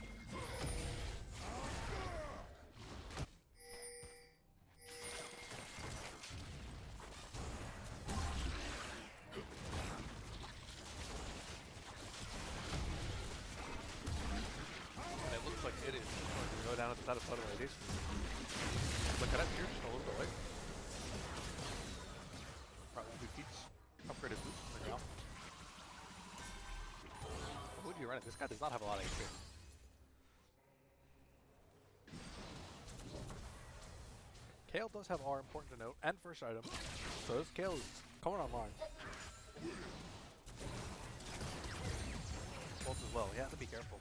And it looks like it is going to go down at the side of Flutter like this. The Cadets here just a little bit late. Probably 2 feats. Upgraded boost right now. What do you run it? This guy does not have a lot of HP. Kale does have R, important to note, and first item. So this Kale is coming online. Both as well. You have to be careful.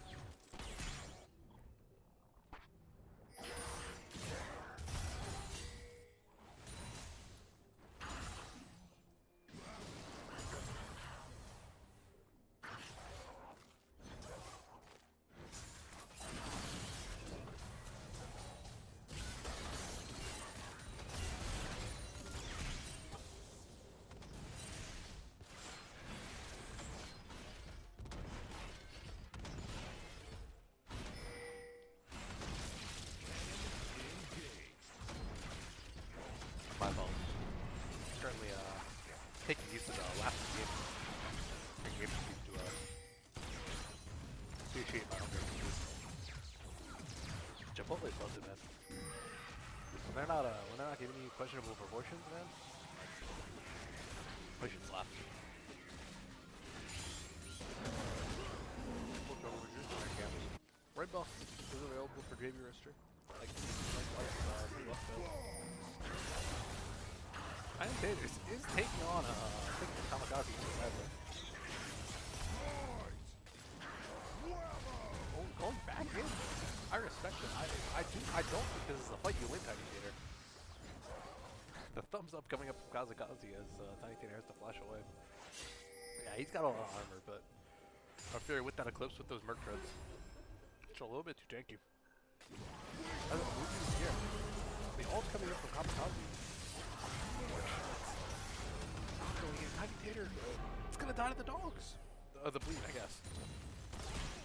My fault. Currently taking use of the last game. Taking game to appreciate my own game. Chipotle loves it, man. When they're not giving you questionable proportions, man. We should slap. Red buff is available for JB Rister. Like buff I think Cadets is taking on I think Kamikaze sadly. Oh, going back in. I respect it. I don't think this is a fight you win, Tiny Tater. The thumbs up coming up from Kamikaze as Tiny Tater has to flash away. Yeah, he's got a lot of armor, but I fear with that Eclipse with those Merc Treads, it's a little bit too tanky. Here. The ult's coming up from Kamikaze. Tiny Tater, it's gonna die to the dogs. The bleed, I guess.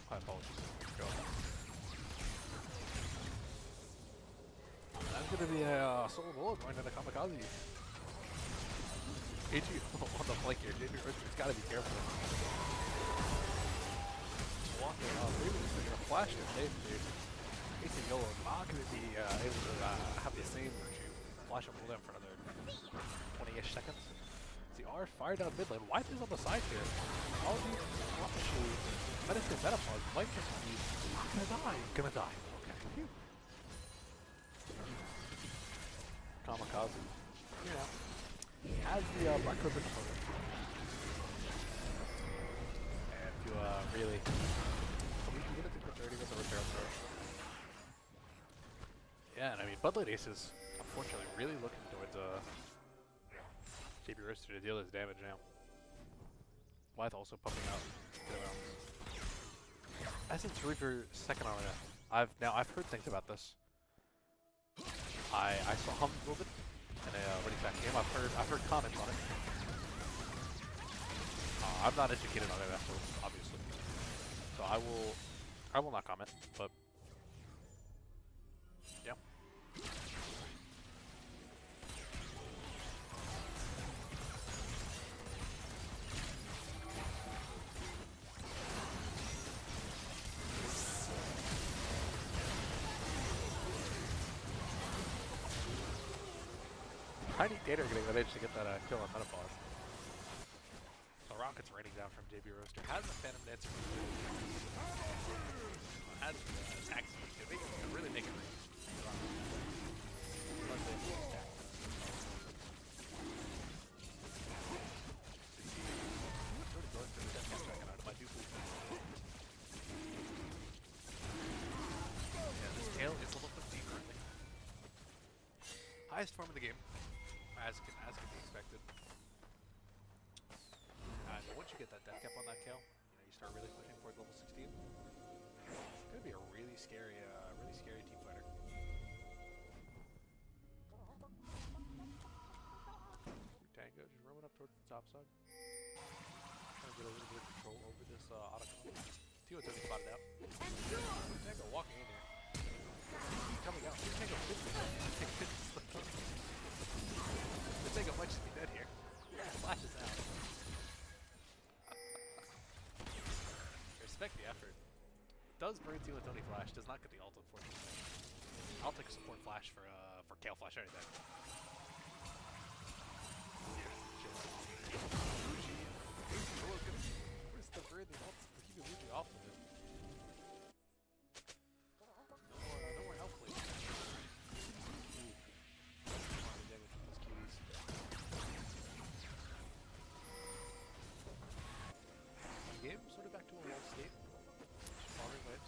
My apologies. Go. That's gonna be a solo bullet going to the Kamikaze. AG on the flank here. JB Richards gotta be careful. Walking off. Maybe this is gonna flash their safe, dude. AC Yolo not gonna be able to have the same virtue. Flash and hold down for another 20-ish seconds. The R fired out mid lane. Wipe is on the side here. All these actually medicine metapause might just be gonna die. Okay. Phew. Kamikaze. You know. Has the Black Clipper component. And to really we can get it to quick 30 with the repair throw. Yeah, and I mean Bud Light Ace is unfortunately really looking towards JB Rister to deal his damage now. Blythe also pumping out. Essence Reaper second on it. I've heard things about this. I saw him a little bit in a Ready Fact game. I've heard comments on it. I'm not educated on it afterwards, obviously. So I will not comment, but yeah. Tiny Tater getting managed to get that kill on Menopause. The rockets raining down from JB Roaster. Has the Phantom Dancer. Has the attack speed. They can really make it rain. highest form in the game, as can be expected. But once you get that death cap on that Kale, you start really pushing towards level 16. It's gonna be a really scary team fighter. Tango just roaming up towards the top side, trying to get a little bit of control over this Otacon. Tio took his spotted out. Tango walking in here. Coming out. Tango the Tango might just be dead here. Flashes out. Respect the effort. Does burn Tio and Tony flash, does not get the ult unfortunately. I'll take a support flash for Kale flash any day. Where's the breathing ult to keep Luigi off of it? No more health please. Damage from those cuties. Game sort of back to a wall state. Farming wins.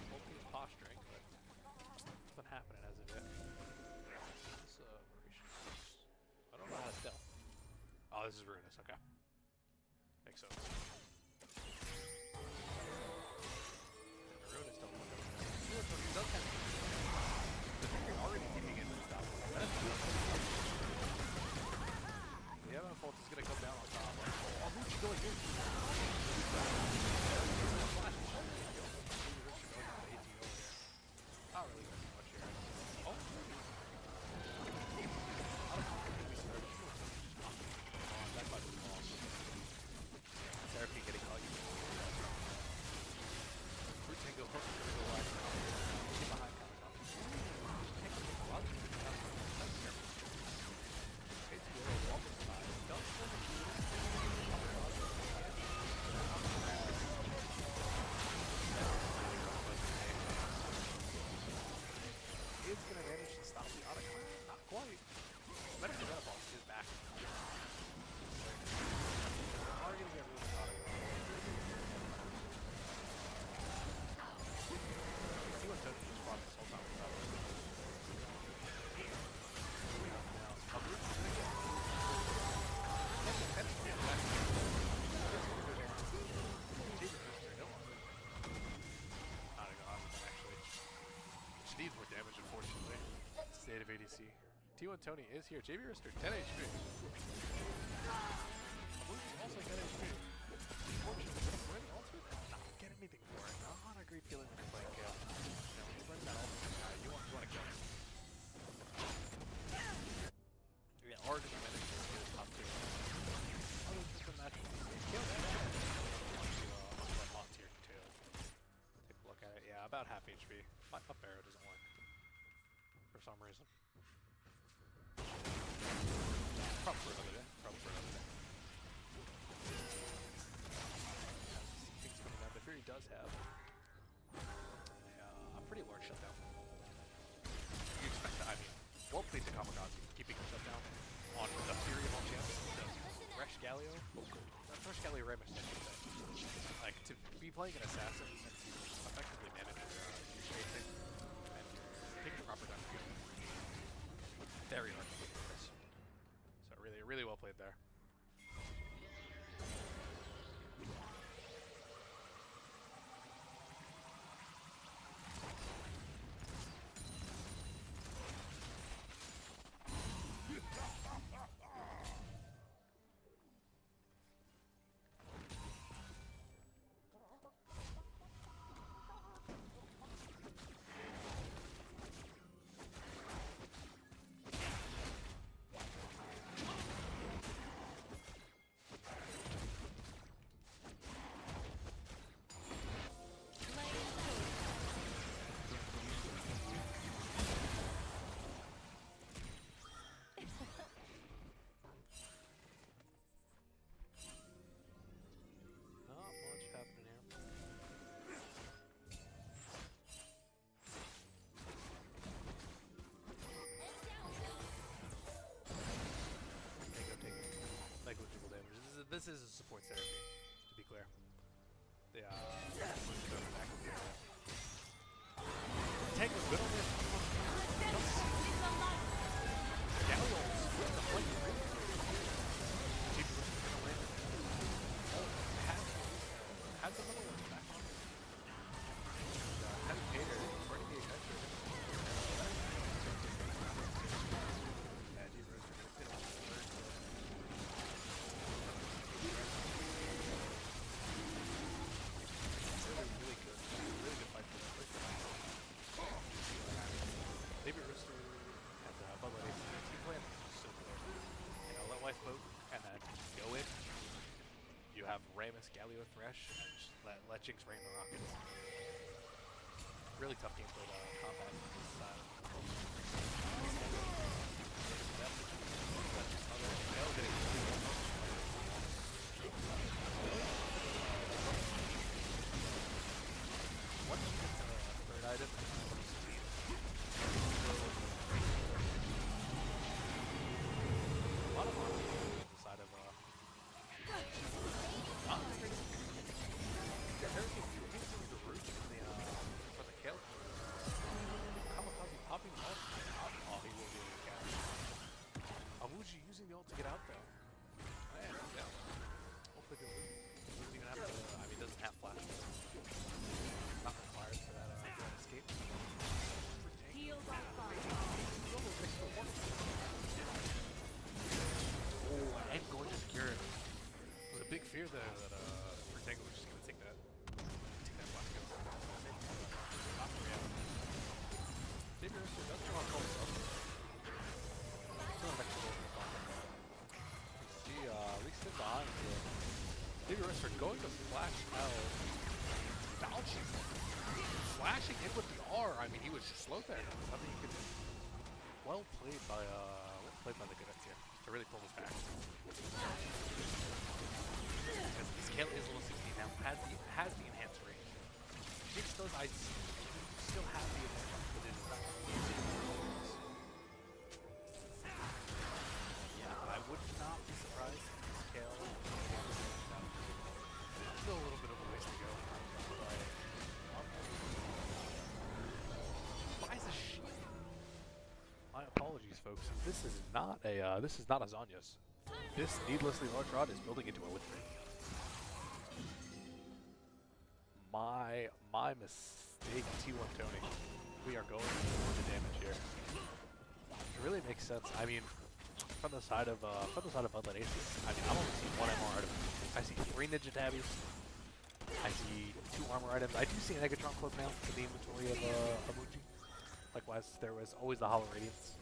Hopefully it's posturing, but nothing happening as of yet. This I don't know how to tell. Oh, this is Ruinous, okay. Makes sense. And the Ruinous don't look over there. He does have the figure already kicking into the top. The Evan Fault is gonna come down on top. Oh, Luigi going in. Not really missing much here. Oh. That might be long. Therapy getting hugged. Fruit Tango hook is going to go wide. Get behind Kamikaze. Tango takes a lot of damage. That's careful. KTO walk inside. Does send a few. It's going to manage to stop the Otacon. Not quite. Medical Metaball is back. Are going to get rid of the Otacon. See what Tony just fought this whole time without it. Now, Uproot is going to get needs more damage, unfortunately. State of ADC. T1 Tony is here. JV Rister, 10 HP. Also 10 HP. Unfortunately, ultimate? Not get anything for it. Not a great feeling when you're playing Kale. When you run that ultimate, you want to kill him. Yeah, or just manage to get his top 2. Other than the match, Kale that bot tier 2. Take a look at it. Yeah, about half HP. Up arrow doesn't work for some reason. Probably for another day. Things coming down. The Fury does have a pretty large shutdown. You expect that. I mean, well played to Kamikaze, keeping him shut down on the Fury of all chances. Thresh Galio. Thresh Galio Ramus, I should say. Like, to be playing an assassin and to effectively manage your spacing and taking the proper time to do it. Very hard to do this. So really well played there. This is a support therapy, to be clear. Yeah. Tank was good on this. Magnus, Galio Thresh, and just let Jinx rain the rockets. Really tough game for the combat this side. Once you get to the third item, a lot of on the side of everything through the roof for the kill. Kamikaze popping ult. Oh, he will be able to catch. Amuji using the ult to get out though. Man, yeah. Hopefully doesn't even have to. I mean, doesn't have flash. Not required for that escape. Heal by fire. Oh, and gorgeous Garrett. It was a big fear there that Tango was just gonna take that flash kill. Not for real. Maybe Ursa does come on close up. Still an extra goal for the combat. See, at least in behind here. Maybe Ursa going to flash out. Bouncing. Flashing in with the R. I mean, he was just slow there. Nothing you could do. Well played by the Cadets here to really pull this back. Because the scale is level 16 now, has the enhanced range. Jinx does IC, still have the advantage, but it is not easy. Yeah, I would not be surprised if the scale still a little bit of a ways to go. Buys a shield. My apologies, folks. This is not a Zanya's. This needlessly large rod is building into a lift. My mistake, T1 Tony. We are going for the damage here. It really makes sense. I mean, from the side of Bloodlet Aces, I mean, I'm only seeing one MR item. I see 3 Ninja Tabbies. I see 2 armor items. I do see an Egatron cloak now in the inventory of Amuji. Likewise, there was always the Hollow Radiance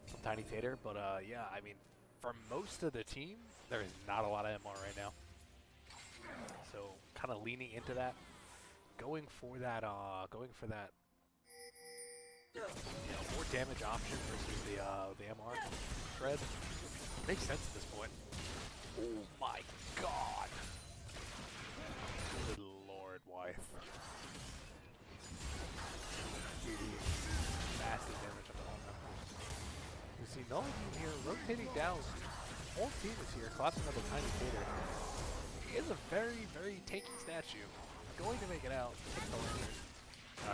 from Tiny Tater, but yeah, I mean, for most of the team, there is not a lot of MR right now. So, kind of leaning into that, going for that, more damage option versus the MR shred makes sense at this point. Oh my God! Good Lord, Wythe. Massive damage on the home run. We see Nullity here rotating down. The whole team is here, collapsing on the Tiny Tater. He is a very, very tanky statue. Going to make it out.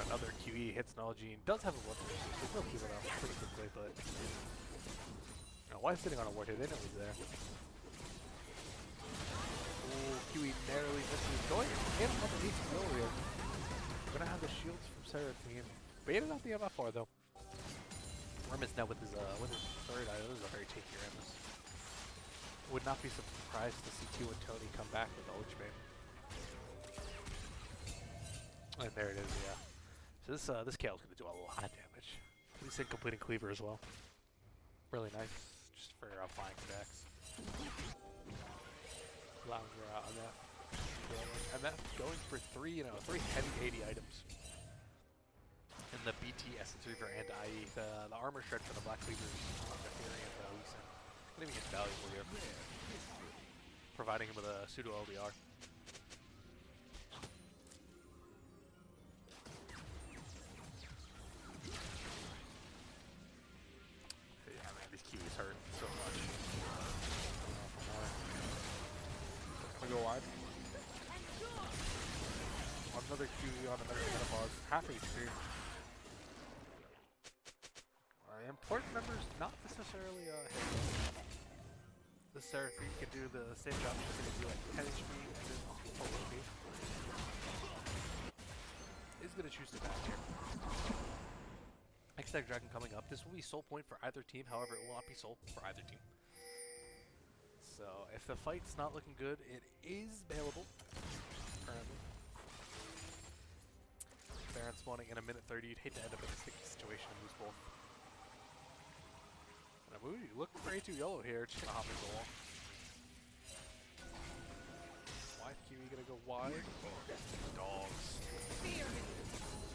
Another QE hits Nullgene. Does have a ward here. There's no keep it up pretty quickly, but Wythe's sitting on a ward here. They know he's there. Ooh, QE narrowly misses. Going in underneath the goal here. We're gonna have the shields from Seraphine. Baited out the MFR though. Remus now with his third item. This is a very tanky Remus. Would not be surprised to see T1 Tony come back with the Ultimate. And there it is, yeah. So this Kale's gonna do a lot of damage. At least in completing Cleaver as well. Really nice, just for flying stacks. Allowing your MF. MF going for three heavy 80 items. And the BT Essence Reaver and IE, the armor shred for the Black Cleavers, the Fury and the Lucian. I think it's valuable here. Providing him with a pseudo LDR. Yeah, man, these QEs hurt so much. Can we go wide? Another QE on another menopause. Half HP. Important members not necessarily hit. The Seraphine can do the same job. She's going to do like 10 HP and then full HP. Is going to choose to back here. X-Tag Dragon coming up. This will be soul point for either team. However, it will not be soul for either team. So if the fight's not looking good, it is bailable currently. Baron spawning in a minute 30. You'd hate to end up in a sticky situation and lose both. Looking for A2 yellow here, just gonna hop into the wall. Wide QE gonna go wide. Dogs.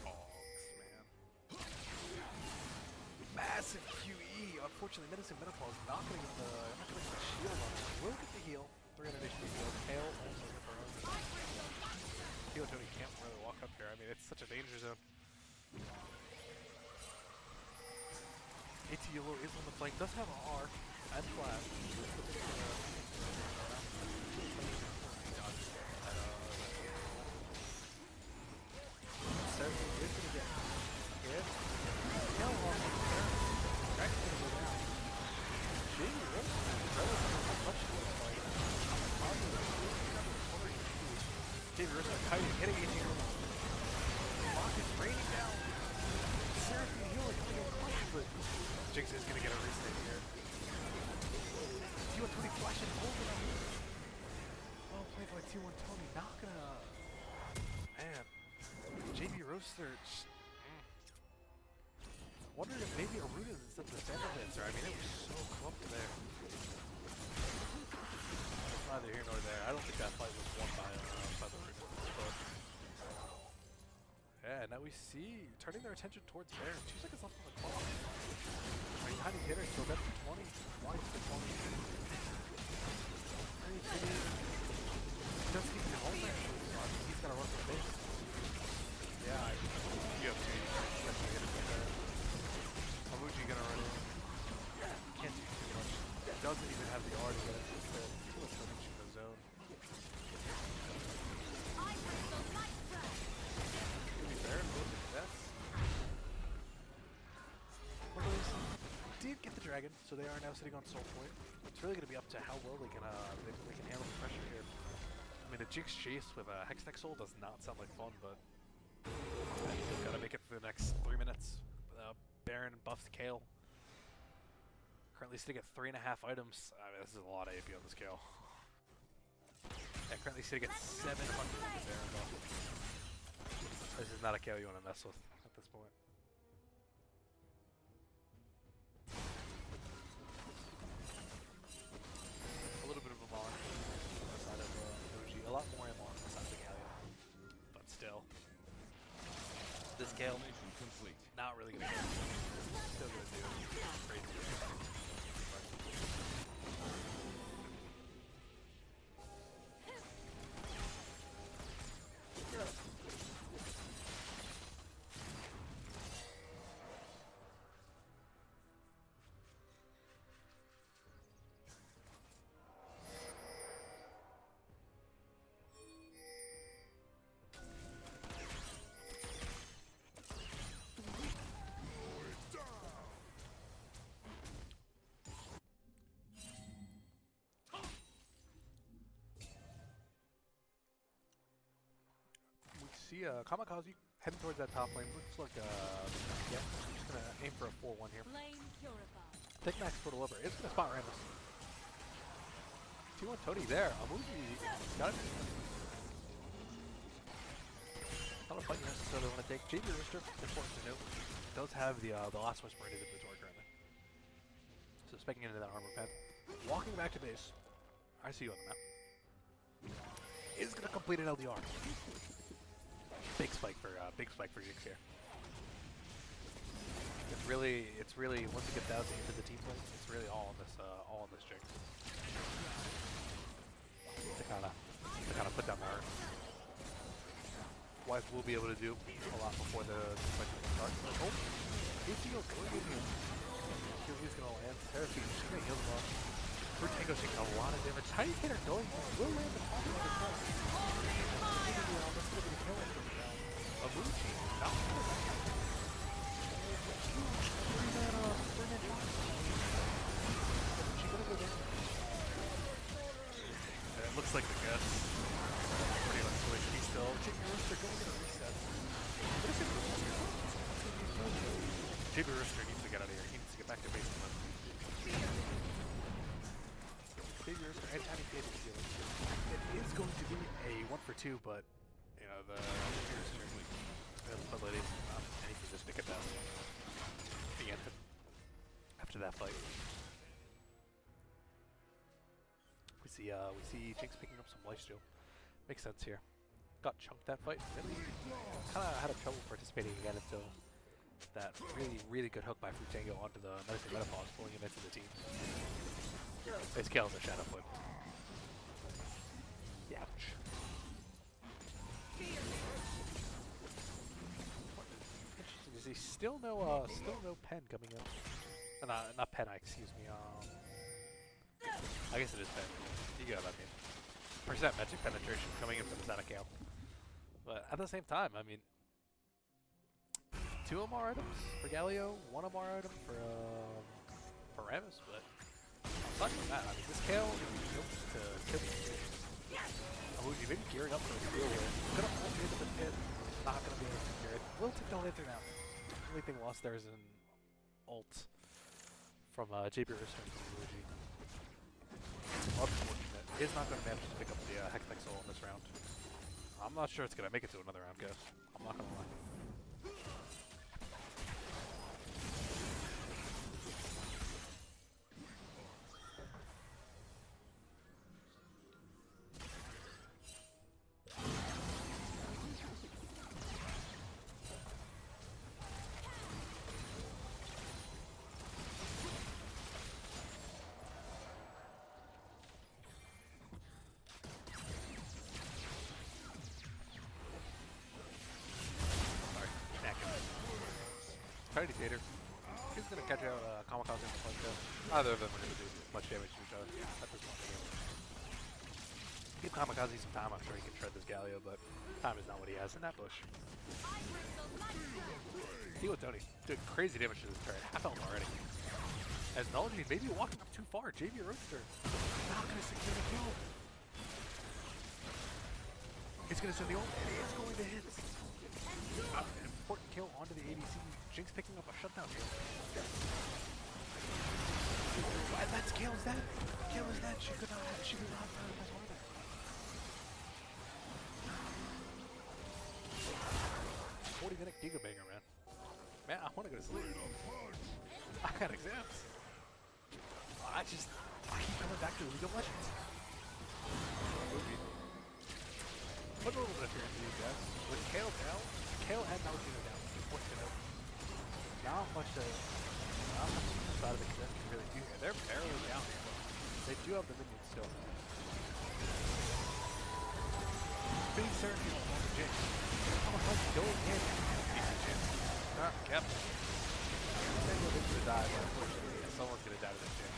Dogs, man. Massive QE. Unfortunately, Medicine Menopause not gonna get the shield on it. Will get the heal. 300 HP heal. Kale also get her own. Heal Tony can't really walk up here. I mean, it's such a danger zone. ATLO is on the flank. Does have an R and flash. Sergi is gonna get hit. Kale on the there. Dragon's gonna go down. Jamie Rose relatively much to the fight. Jamie Rose kiting, hitting ATLO. Rock is raining down. Seraphine healing coming in clutch, but Jinx is gonna get a reset here. T1 Tony flashing over him. Well played by T1 Tony, not gonna. Man, JB Roaster. Wondering if maybe Aruna instead of the Sandal Dancer. I mean, it was so clumped there. It's neither here nor there. I don't think that fight was won by the Aruna. But yeah, now we see turning their attention towards Baron. 2 seconds left on the clock. I mean, tiny hitter still got 20. Why is the 20? Just keep him home there. So I think he's gonna run for the base. Yeah, you have 2 especially hitters right there. Amuji gonna run in. Can't do too much. Doesn't even have the R to get it. Instead, too much damage in the zone. Baron both the Cadets. Did get the dragon, so they are now sitting on Soul Point. It's really going to be up to how well they can handle the pressure here. I mean, a Jinx chase with a Hextech Soul does not sound like fun, but I think they've got to make it for the next 3 minutes. Baron buffed Kale. Currently sitting at 3.5 items. I mean, this is a lot of AP on this Kale. Yeah, currently sitting at 700 with the Baron buff. This is not a Kale you want to mess with at this point. A little bit of a bar on the side of OG. A lot more ammo on the side of the Galio. But still. This Gale, not really gonna get it. Still gonna do it. Crazy. See Kamikaze heading towards that top lane. Looks like yeah, just gonna aim for a 4-1 here. Take max for deliver. It's gonna spot Rammus. T1 Tony there. Amuji got it. Not a fight you necessarily want to take. JB Rooster, important to note, does have the last whisper in his inventory currently. So specking into that armor pen. Walking back to base. I see you on the map. Is gonna complete an LDR. Big spike for Jinx here. It's really once it gets out into the team play, it's really all on this Jinx. To kind of put down the hurt. Wife will be able to do a lot before the fight starts. Oh, ATO going in here. He's gonna land. Seraphine, she's gonna heal them up. Tango taking a lot of damage. Tiny hitter going will land the top of the kill. That's gonna be the kill from Amuji. It looks like the guts pretty much squishy still. JB Rooster going to get a reset. JB Rooster needs to get out of here. He needs to get back to base. JB Rooster and Tiny Kid is healing. It is going to be a 1-for-2, but you know the ladies, and he can just pick it down. The end. After that fight, we see Jinx picking up some lifesteal. Makes sense here. Got chunked that fight. Really kind of had a trouble participating again until that really good hook by Frutango onto the Medicine Metapause, pulling him into the team. His kills a Shadow Flip. Ouch. Interesting. Is he still no pen coming up? Not pen. Excuse me. I guess it is pen. You get what I mean. Percent magic penetration coming in from the Sonic Camp. But at the same time, I mean, 2 MR items for Galio, 1 MR item for Ramus, but aside from that, I mean, this Kale is built to kill the positions. Ahuji maybe gearing up for a real win. Gonna ult into the pit, not gonna be able to secure it. Will take the Lantern out. The only thing lost there is an ult from JB Rooster into Ahuji. Unfortunate. Is not gonna manage to pick up the Hextech Soul in this round. I'm not sure it's gonna make it to another round, guys. I'm not gonna lie. Tiny Tater. He's gonna catch out Kamikaze in the point though. Neither of them are gonna do much damage to each other at this point in the game. Give Kamikaze some time, I'm sure he can shred this Galio, but time is not what he has in that bush. Deal with Tony. Doing crazy damage to this turret. Half health already. As Knowledge, maybe walking up too far. JV Roadster not gonna secure the kill. He's gonna send the ult, and it's going to hit. An important kill onto the ADC. Jinx picking up a shutdown here. That's Kale is dead. Kale is dead. She could not have as well there. 40-minute gigabanger, man. Man, I want to go to sleep. I got exams. I keep coming back to League of Legends. Put a little bit of fear into these guys. With Kale down, Kale and Malakina down. Important to note. Not much side of the Cadets can really do here. They're barely down here. They do have the minions still. Big certainty on the Jinx. How much going in? Decent chance. Yep. Then we're going to die, but unfortunately, someone's going to die to this Jinx.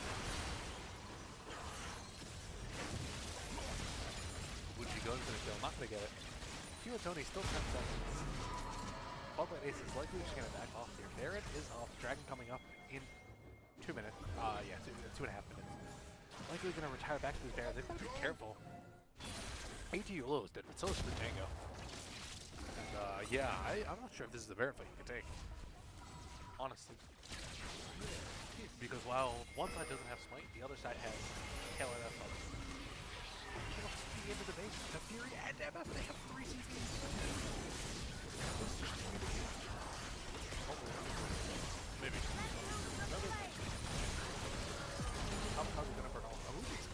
Wuji goes for the kill, not going to get it. Q and Tony still 10 seconds. Botlet Ace is likely just going to back off here. Baron is off. Dragon coming up in 2 minutes. Yeah, 2.5 minutes. Likely going to retire back to this Baron. They've got to be careful. ATU low is dead, but so is Django. And yeah, I'm not sure if this is the Baron fight you can take. Honestly. Because while one side doesn't have Smite, the other side has KLNS on it. Into the base, the Fury and MF, they have 3 CPs. Maybe. Another one. I'm probably gonna burn all Ahuji's.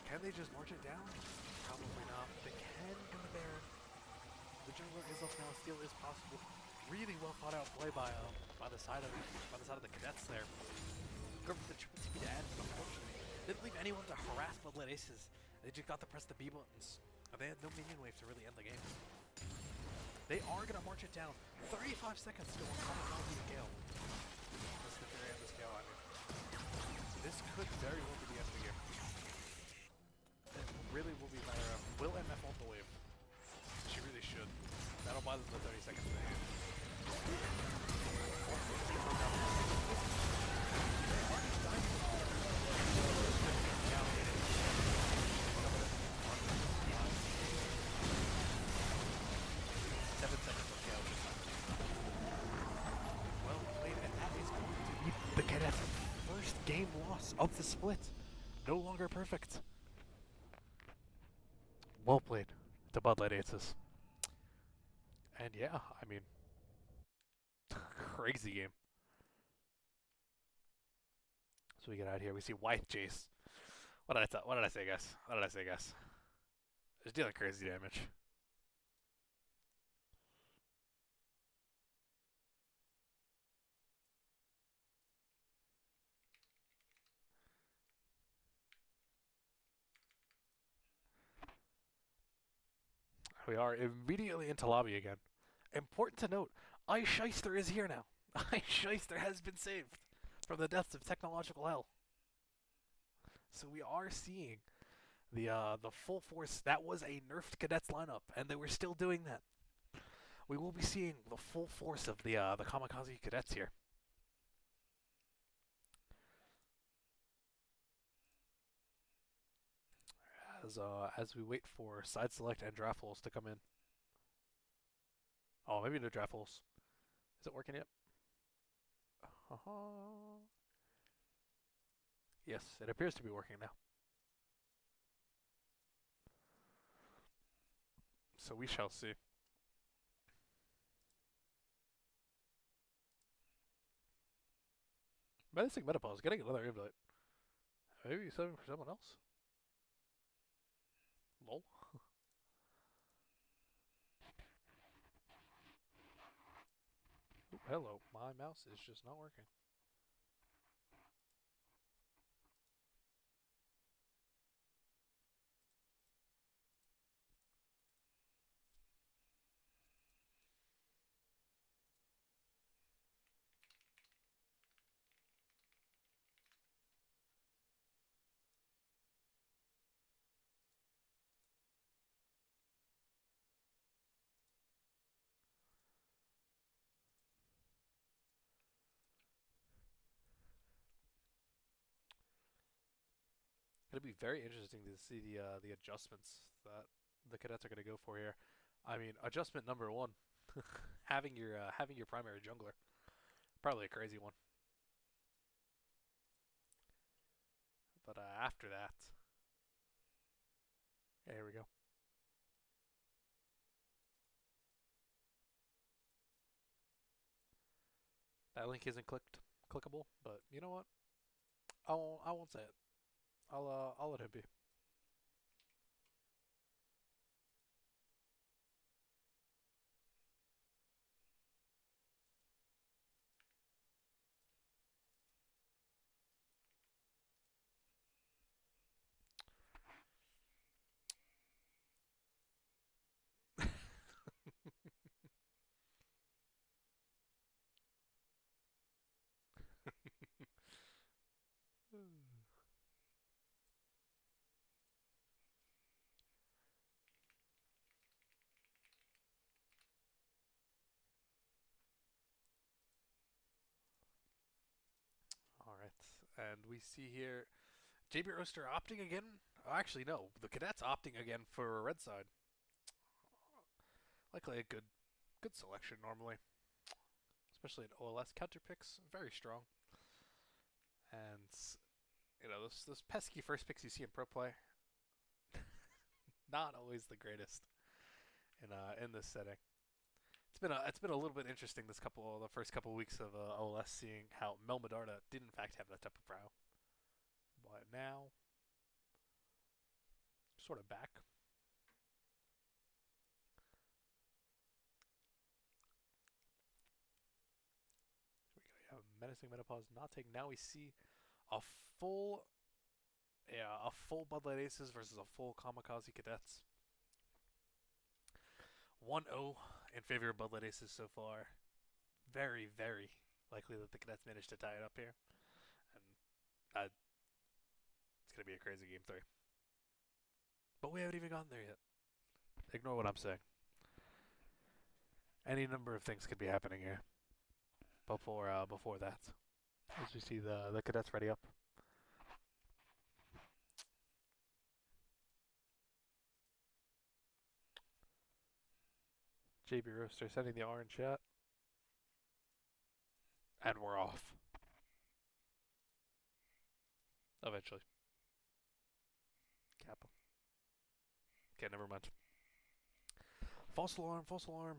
Can they just march it down? Probably not. They can go to Baron. The jungler is up now. Steal is possible. Really well thought out play by the side of the Cadets there. Go for the triple TP to add, but unfortunately didn't leave anyone to harass Bloodlet Aces. They just got to press the B buttons. They had no minion wave to really end the game. They are gonna march it down. 35 seconds still on Kamikaze and Gale. That's the very end of this Gale, I mean. This could very well be the end of the game. It really will be a matter of will MF ult the wave? She really should. That'll buy them the 30 seconds they need. Well played, and that is going to be the Cadets' first game loss of the split. No longer perfect. Well played to Bud Aces. And yeah, I mean, crazy game. So we get out here. We see White Jace. What did I say, guys? What did I say, guys? It's dealing crazy damage. We are immediately into lobby again. Important to note, Ice Shyster is here now. Ice Shyster has been saved from the depths of technological hell. So we are seeing the full force. That was a nerfed cadets lineup, and they were still doing that. We will be seeing the full force of the Kamikaze cadets here. As we wait for side select and draft holes to come in. Oh, maybe no draft holes. Is it working yet? Yes, it appears to be working now. So we shall see. Menacing Metapause getting another invite. Maybe something for someone else? Lol. Ooh, hello. My mouse is just not working. It'll be very interesting to see the adjustments that the cadets are going to go for here. I mean, adjustment number one, having your primary jungler, probably a crazy one. But after that, yeah, here we go. That link isn't clickable, but you know what? I won't say it. I'll let him be. All right, and we see here JB Roaster opting again. Actually, no, the cadets opting again for red side. Likely a good selection normally, especially in OLS counter picks, very strong. And you know those pesky first picks you see in pro play, not always the greatest in this setting. It's been a little bit interesting the first couple of weeks of OLS seeing how Mel Medarda did in fact have that type of brow, but now sort of back. Here we go. Yeah, menacing menopause not taken. Now we see a full a full Bud Light Aces versus a full Kamikaze Cadets. 1-0 in favor of Bud Light Aces so far. Very, very likely that the Cadets managed to tie it up here. And it's going to be a crazy game 3. But we haven't even gotten there yet. Ignore what I'm saying. Any number of things could be happening here before that. As we see the Cadets ready up. JB Roaster sending the orange shot. And we're off. Eventually. Kappa. Okay, never mind. False alarm, false alarm.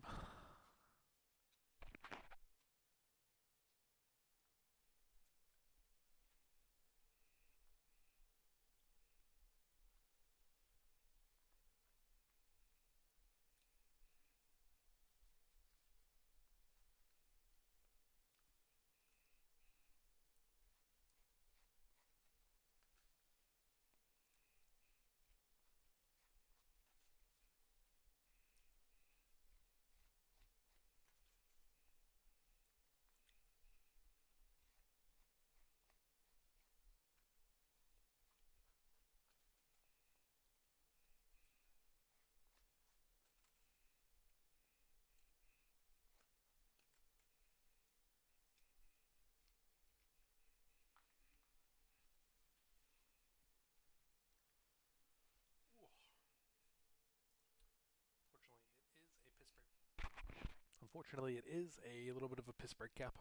Unfortunately, it is a little bit of a piss break cap.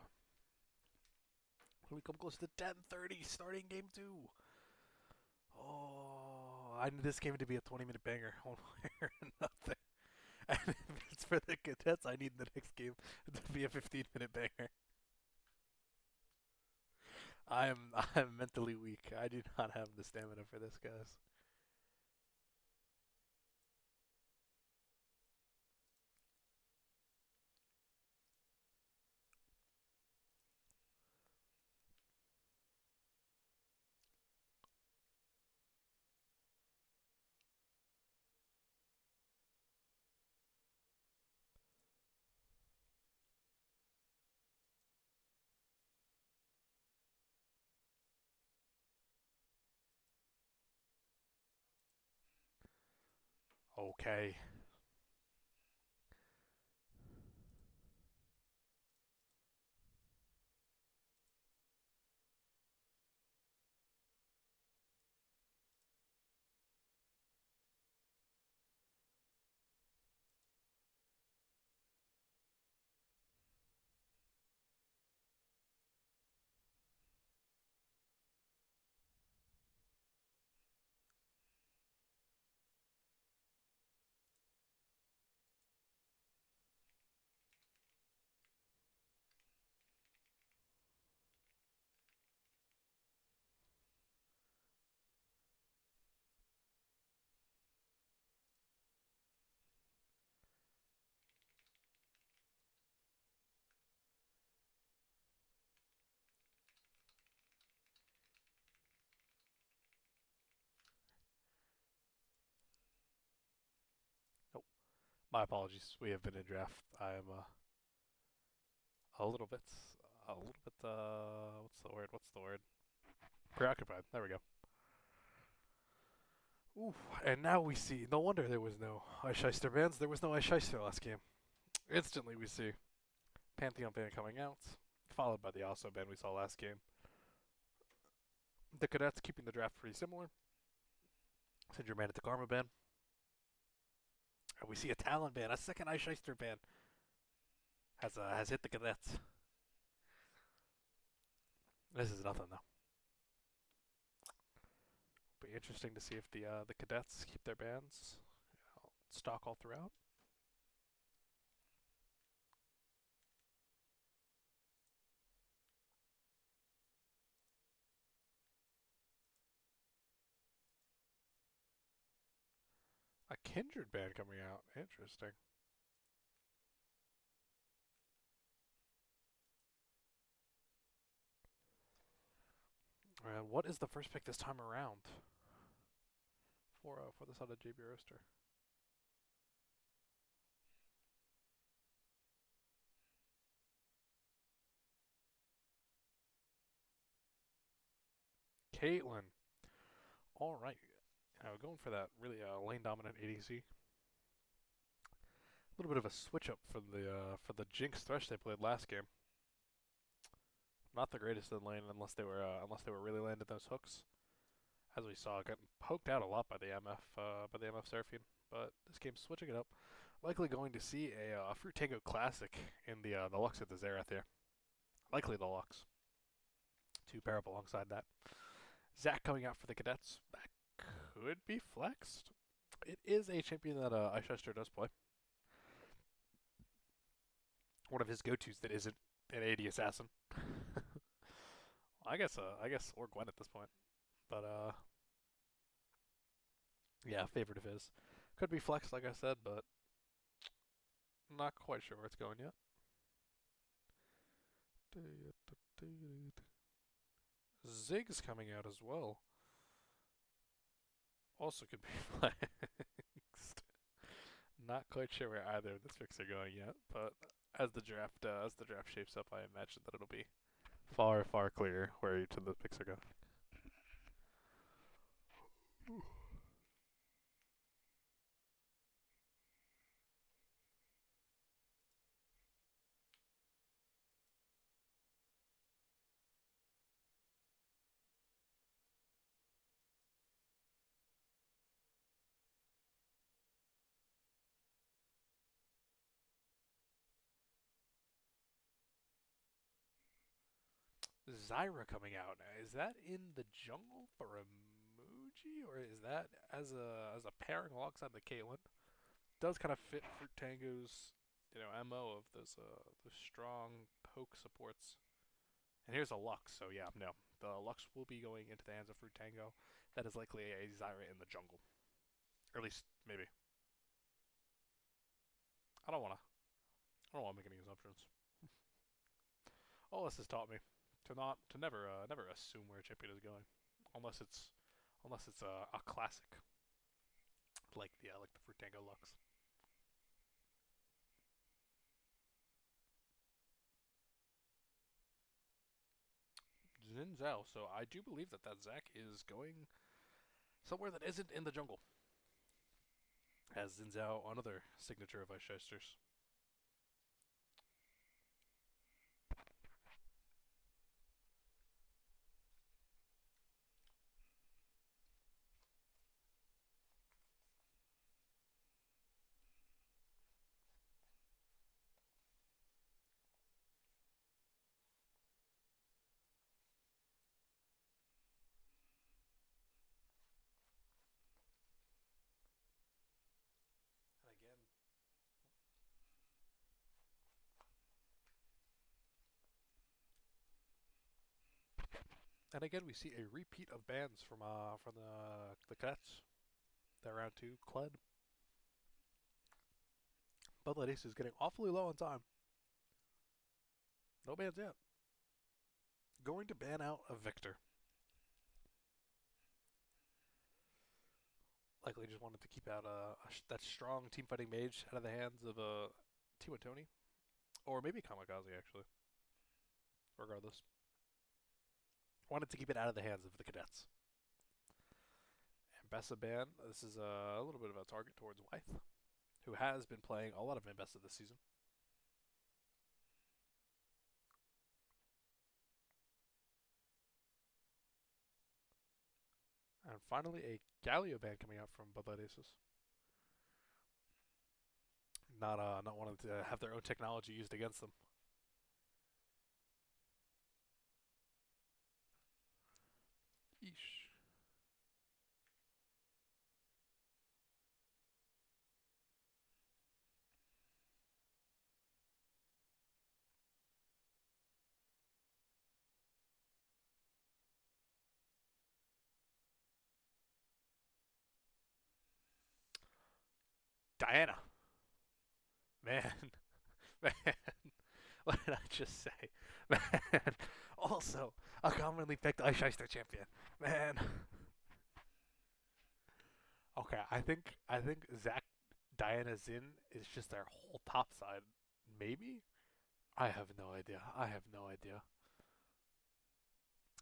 We come close to 10:30, starting game two. Oh, I need this game to be a 20-minute banger, one way or another. And if it's for the Cadets, I need the next game to be a 15-minute banger. I'm mentally weak. I do not have the stamina for this, guys. Okay. Nope. My apologies. We have been in draft. I am a little bit, what's the word? What's the word? Preoccupied. There we go. Ooh, and now we see. No wonder there was no Ice Shyster bans. There was no Ice Shyster last game. Instantly we see Pantheon ban coming out, followed by the also ban we saw last game. The Cadets keeping the draft pretty similar. Send your man at the Karma ban. And we see a Talon ban, a second Ice Shyster ban has hit the Cadets. This is nothing though. Be interesting to see if the Cadets keep their bans, stock all throughout. A Kindred ban coming out. Interesting. What is the first pick this time around for the side of JB Roaster? Caitlyn. All right. Going for that really lane dominant ADC. A little bit of a switch up for the Jinx Thresh they played last game. Not the greatest in lane unless they were really landing those hooks. As we saw, getting poked out a lot by the MF Seraphine. But this game's switching it up. Likely going to see a Fruit Tango Classic in the Lux at the Xerath here. Likely the Lux to pair up alongside that. Zach coming out for the Cadets. That could be flexed. It is a champion that Ice Shyster does play. One of his go-tos that isn't an AD assassin. I guess or Gwen at this point. But yeah, favorite of his. Could be flexed, like I said, but not quite sure where it's going yet. Zig's coming out as well. Also could be flexed. Not quite sure where either of the picks are going yet, but as the draft shapes up, I imagine that it'll be far clearer where each of the picks are going. Zyra coming out. Is that in the jungle for a Muji, or is that as a pairing alongside the Caitlyn? Does kind of fit Fruit Tango's MO of those strong poke supports. And here's a Lux, so yeah, no, the Lux will be going into the hands of Fruit Tango. That is likely a Zyra in the jungle, or at least maybe. I don't wanna. I don't wanna make any assumptions. OLS has taught me to never assume where a champion is going, unless it's a classic like the Fruit Tango Lux. Xin Zhao. So I do believe that Zac is going somewhere that isn't in the jungle. As Xin Zhao, another signature of Ice Shysters. And again, we see a repeat of bans from the Cadets. That round two, Kled. Bud Light Ace is getting awfully low on time. No bans yet. Going to ban out a Victor. Likely just wanted to keep out that strong team fighting mage out of the hands of T1 Tony. Or maybe Kamikaze, actually. Regardless. Wanted to keep it out of the hands of the Cadets. And Bessa ban, this is a little bit of a target towards Wythe, who has been playing a lot of Ambessa this season. And finally, a Galio ban coming out from Bud Light Aces. Not wanting to have their own technology used against them. Eesh. Diana. Man. Man. What did I just say? Man. Also, a commonly picked Ice Shyster champion. Man. Okay, I think Zac Diana Zin is just their whole top side. Maybe? I have no idea. I have no idea.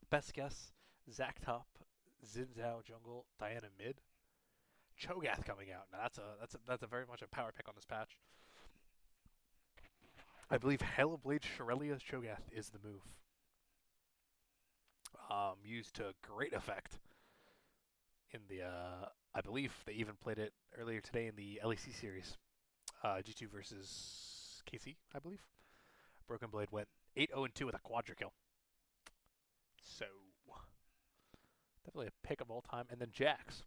Best guess, Zac top, Xin Zhao jungle, Diana mid. Cho'Gath coming out. Now that's a very much a power pick on this patch. I believe Hellblade Shurelia's Cho'Gath is the move. Used to great effect in the I believe they even played it earlier today in the LEC series. G2 versus KC, I believe. Broken Blade went 8-0-2 with a quadra kill. So definitely a pick of all time. And then Jax.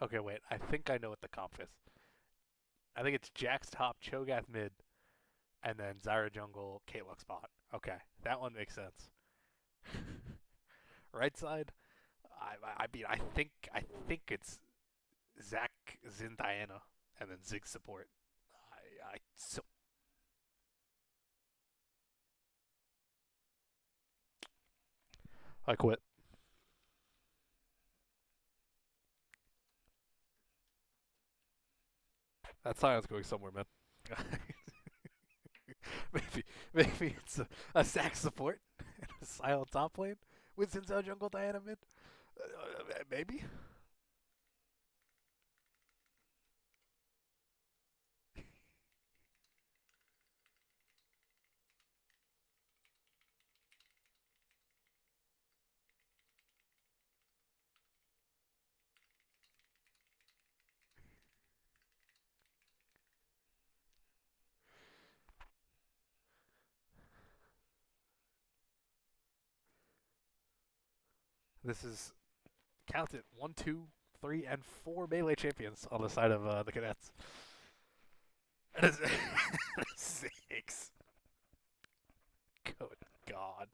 Okay, wait. I think I know what the comp is. I think it's Jax top, Cho'Gath mid, and then Zyra jungle, Katelux bot. Okay, that one makes sense. Right side, I mean, I think it's Zac, Zin, Diana, and then Zig support. So I quit. That silence going somewhere, man. maybe maybe it's a sack support and a silent top lane with Zinzao jungle Diana mid. Maybe. This is count it 1, 2, 3, and 4 melee champions on the side of the cadets. That is 6. Good God.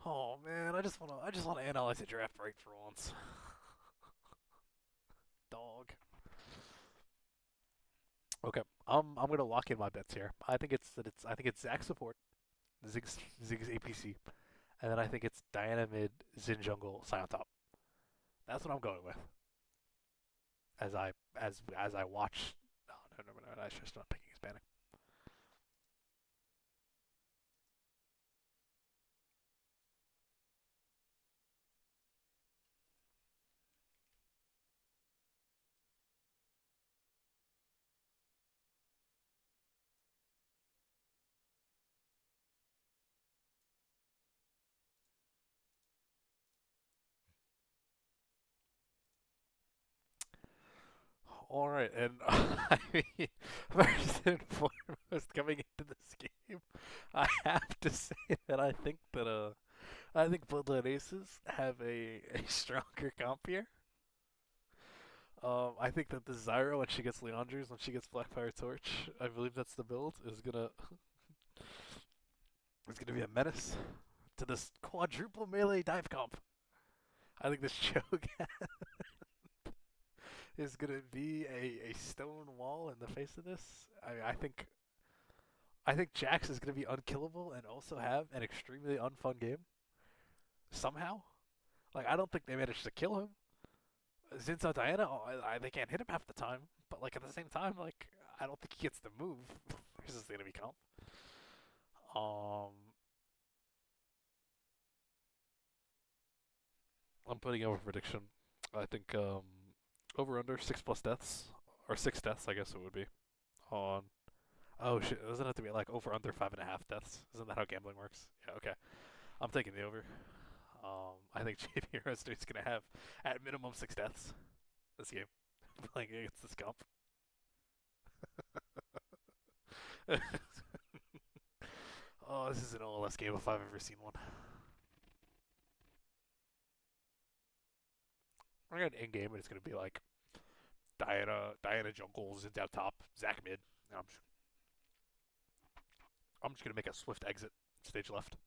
Oh man, I just wanna analyze the draft right for once. Dog. Okay, I'm gonna lock in my bets here. I think it's Zac support, Ziggs APC, and then I think it's Diana mid, Xin jungle, Sion top. That's what I'm going with. As I watch. No, I should start picking Hispanic. All right, and I mean, first and foremost, coming into this game, I have to say that I think Bloodline Aces have a stronger comp here. I think that the Zyra when she gets Leandre's, when she gets Blackfire Torch, I believe that's the build is gonna be a menace to this quadruple melee dive comp. I think this choke is gonna be a stone wall in the face of this. I think Jax is gonna be unkillable and also have an extremely unfun game somehow. Like I don't think they managed to kill him. Zinza Diana, they can't hit him half the time, but like at the same time, like I don't think he gets the move. This is gonna be comp. Um, I'm putting over prediction. I think over under 6 plus deaths or 6 deaths, I guess it would be on. Oh shit! Doesn't it have to be like over under 5.5 deaths? Isn't that how gambling works? Yeah. Okay. I'm taking the over. I think JP Roaster is gonna have at minimum 6 deaths this game playing against this comp. Oh, this is an OLS game if I've ever seen one. I got in game and it's gonna be like Diana jungles and out top, Zac mid. And I'm just gonna make a swift exit, stage left.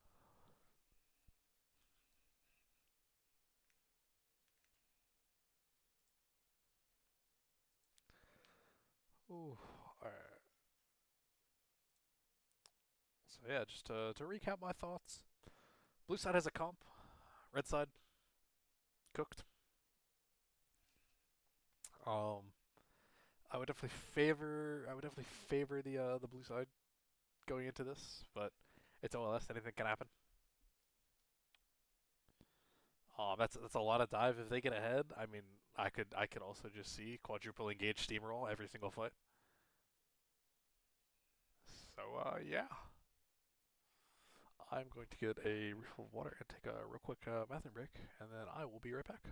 Ooh, alright. So yeah, just to recap my thoughts. Blue side has a comp. Red side cooked. Um, I would definitely favor the blue side going into this, but it's OLS. Anything can happen. That's a lot of dive if they get ahead. I mean, I could also just see quadruple engage steamroll every single fight. So yeah, I'm going to get a refill of water and take a real quick bathroom break, and then I will be right back.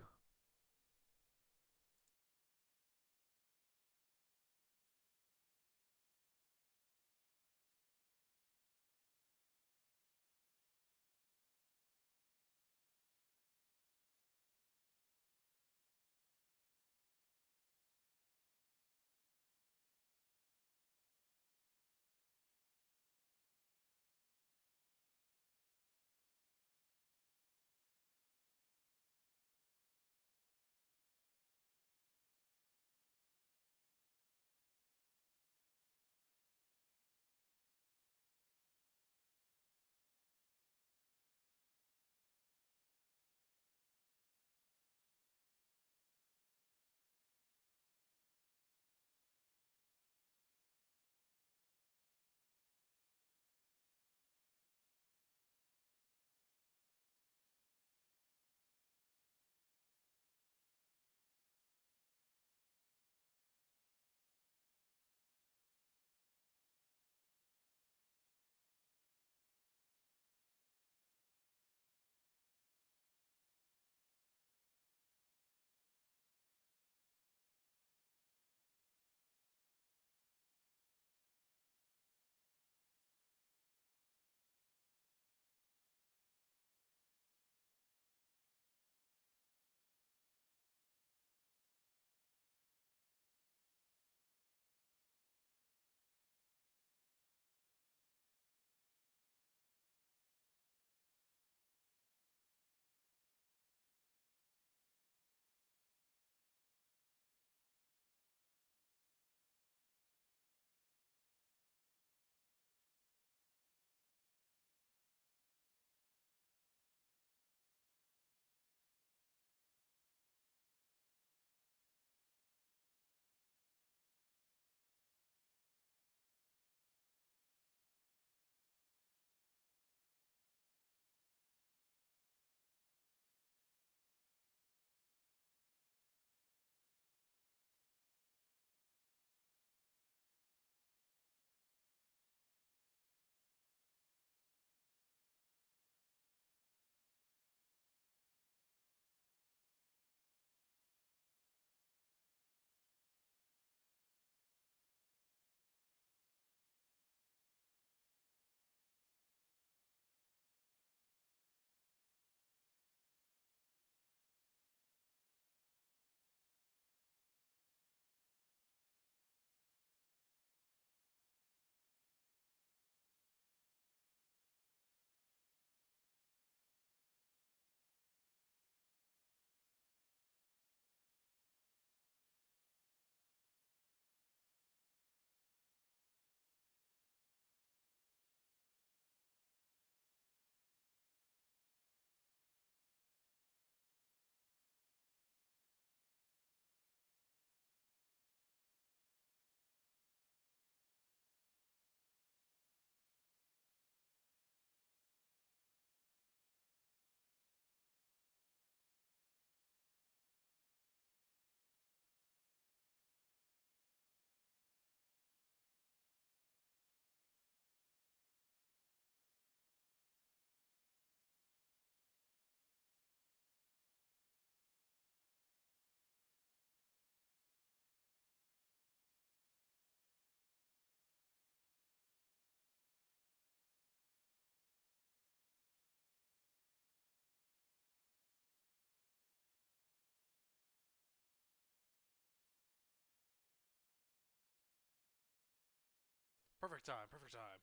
Perfect time, perfect time.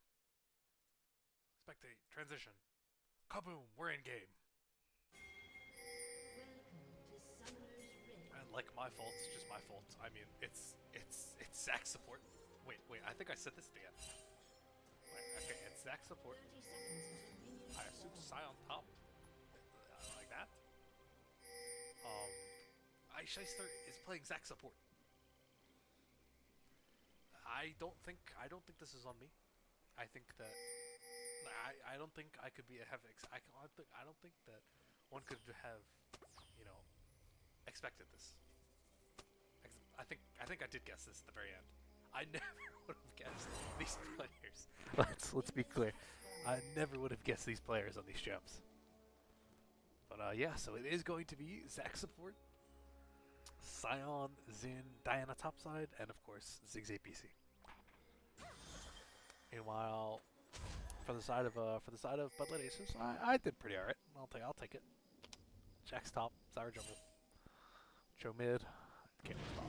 Spectate, transition. Kaboom, we're in game. Welcome to Summoner's Rift. And like my fault, it's just my fault. I mean, it's Zac support. Wait, I think I said this at the end. Wait, okay, it's Zac support. 30 seconds until minions I assume spawn. Scion top. Like that. Eicheister is playing Zac support. I don't think this is on me. I think that I don't think I could I don't think that one could have, you know, expected this. I think I did guess this at the very end. I never would have guessed these players. Let's be clear. I never would have guessed these players on these jumps. But yeah, so it is going to be Zac support, Scion, Xin, Diana topside, and of course Ziggs APC. Meanwhile, for the side of Bud Light Aces, I did pretty alright. I'll take it. Jack's top, Zyra jungle, Joe mid, Cameron's top.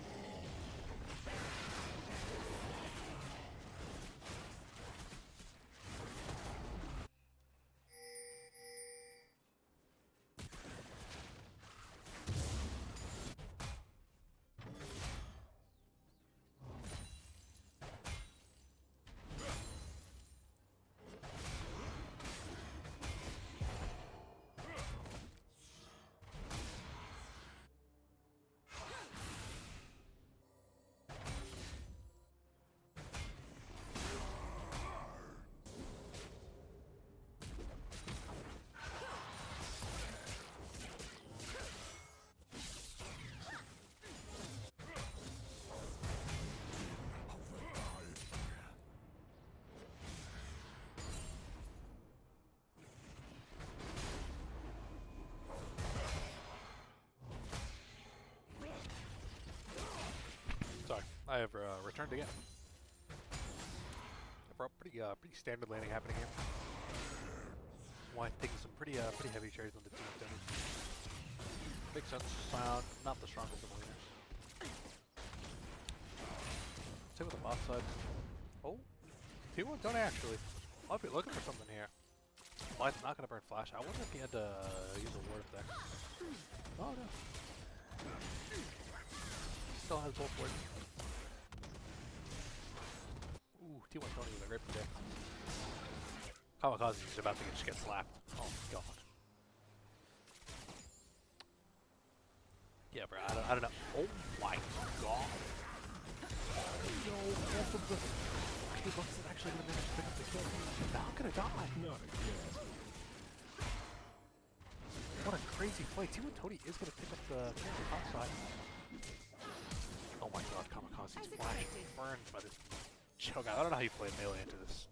Sorry, I have returned again. Pretty standard landing happening here. Well, I'm taking some pretty heavy cherries on the team. Makes sense. Sound not the strongest of leaders. Same with the bot side. Oh, T1 don't actually. I'll be looking for something here. Light's not gonna burn flash. I wonder if he had to use a ward there. Oh no. Still has both wards. Ooh, T1 Tony with a great protect. Kamikaze is about to just get slapped. Oh my god. Yeah, bro, I don't know. Oh my god. Yo, both of the bucks is actually gonna manage to pick up the kill. Not gonna die. Not again. What a crazy play. T1 Tony is gonna pick up the top side. Oh my god, Kamikaze is flashed and burned by this choke. I don't know how you play melee into this.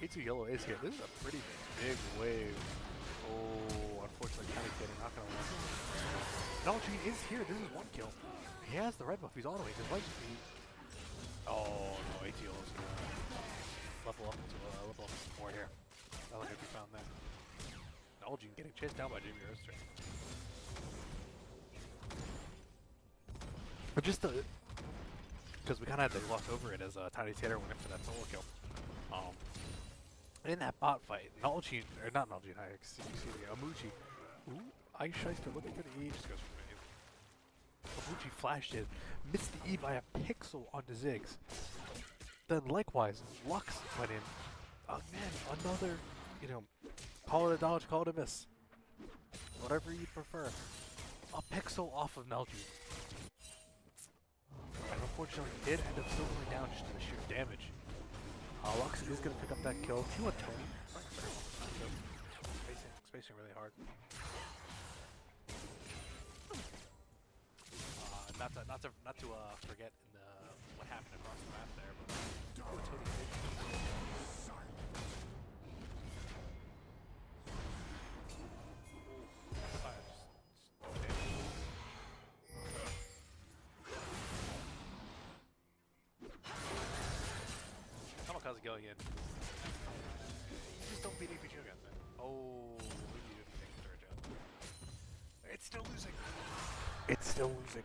K2 yellow is here. This is a pretty big wave. Oh, unfortunately, kind of getting not gonna win. Nalgene is here. This is one kill. He has the red buff. He's all the way. His light speed. Oh no, ATL is gonna level up to level up some more here. I like if he found that. Nalgene getting chased down by Jimmy Roaster. But just because we kind of had to gloss over it as Tiny Tater went in for that solo kill. In that bot fight, Nalgene, or not Nalgene, excuse me, Amuji. Ooh, Eicheister looking for the E, just goes for the E. Amuji flashed it, missed the E by a pixel onto Ziggs. Then likewise, Lux went in. Again, another, you know, call it a dodge, call it a miss. Whatever you prefer. A pixel off of Nalgene. And unfortunately, he did end up still going down just to the sheer damage. Lux is going to pick up that kill. T1 Tony. Spacing really hard. Not to forget in the what happened across the map there, but T1 Tony did. Kamikaze going in. Just don't beat APG guys, man. Oh, we need to take the third job. It's still losing. It's still losing.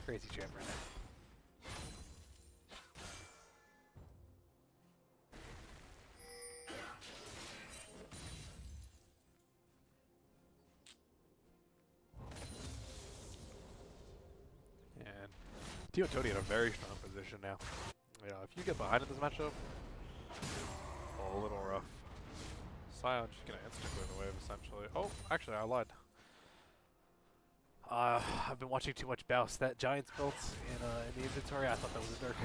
Crazy champ right now. Tio Tony in a very strong position now. You know, if you get behind in this matchup, a little rough. Sion just gonna instant clear the wave essentially. Oh, actually I lied. I've been watching too much Bouse. That Giants built in the inventory, I thought that was a Dirk.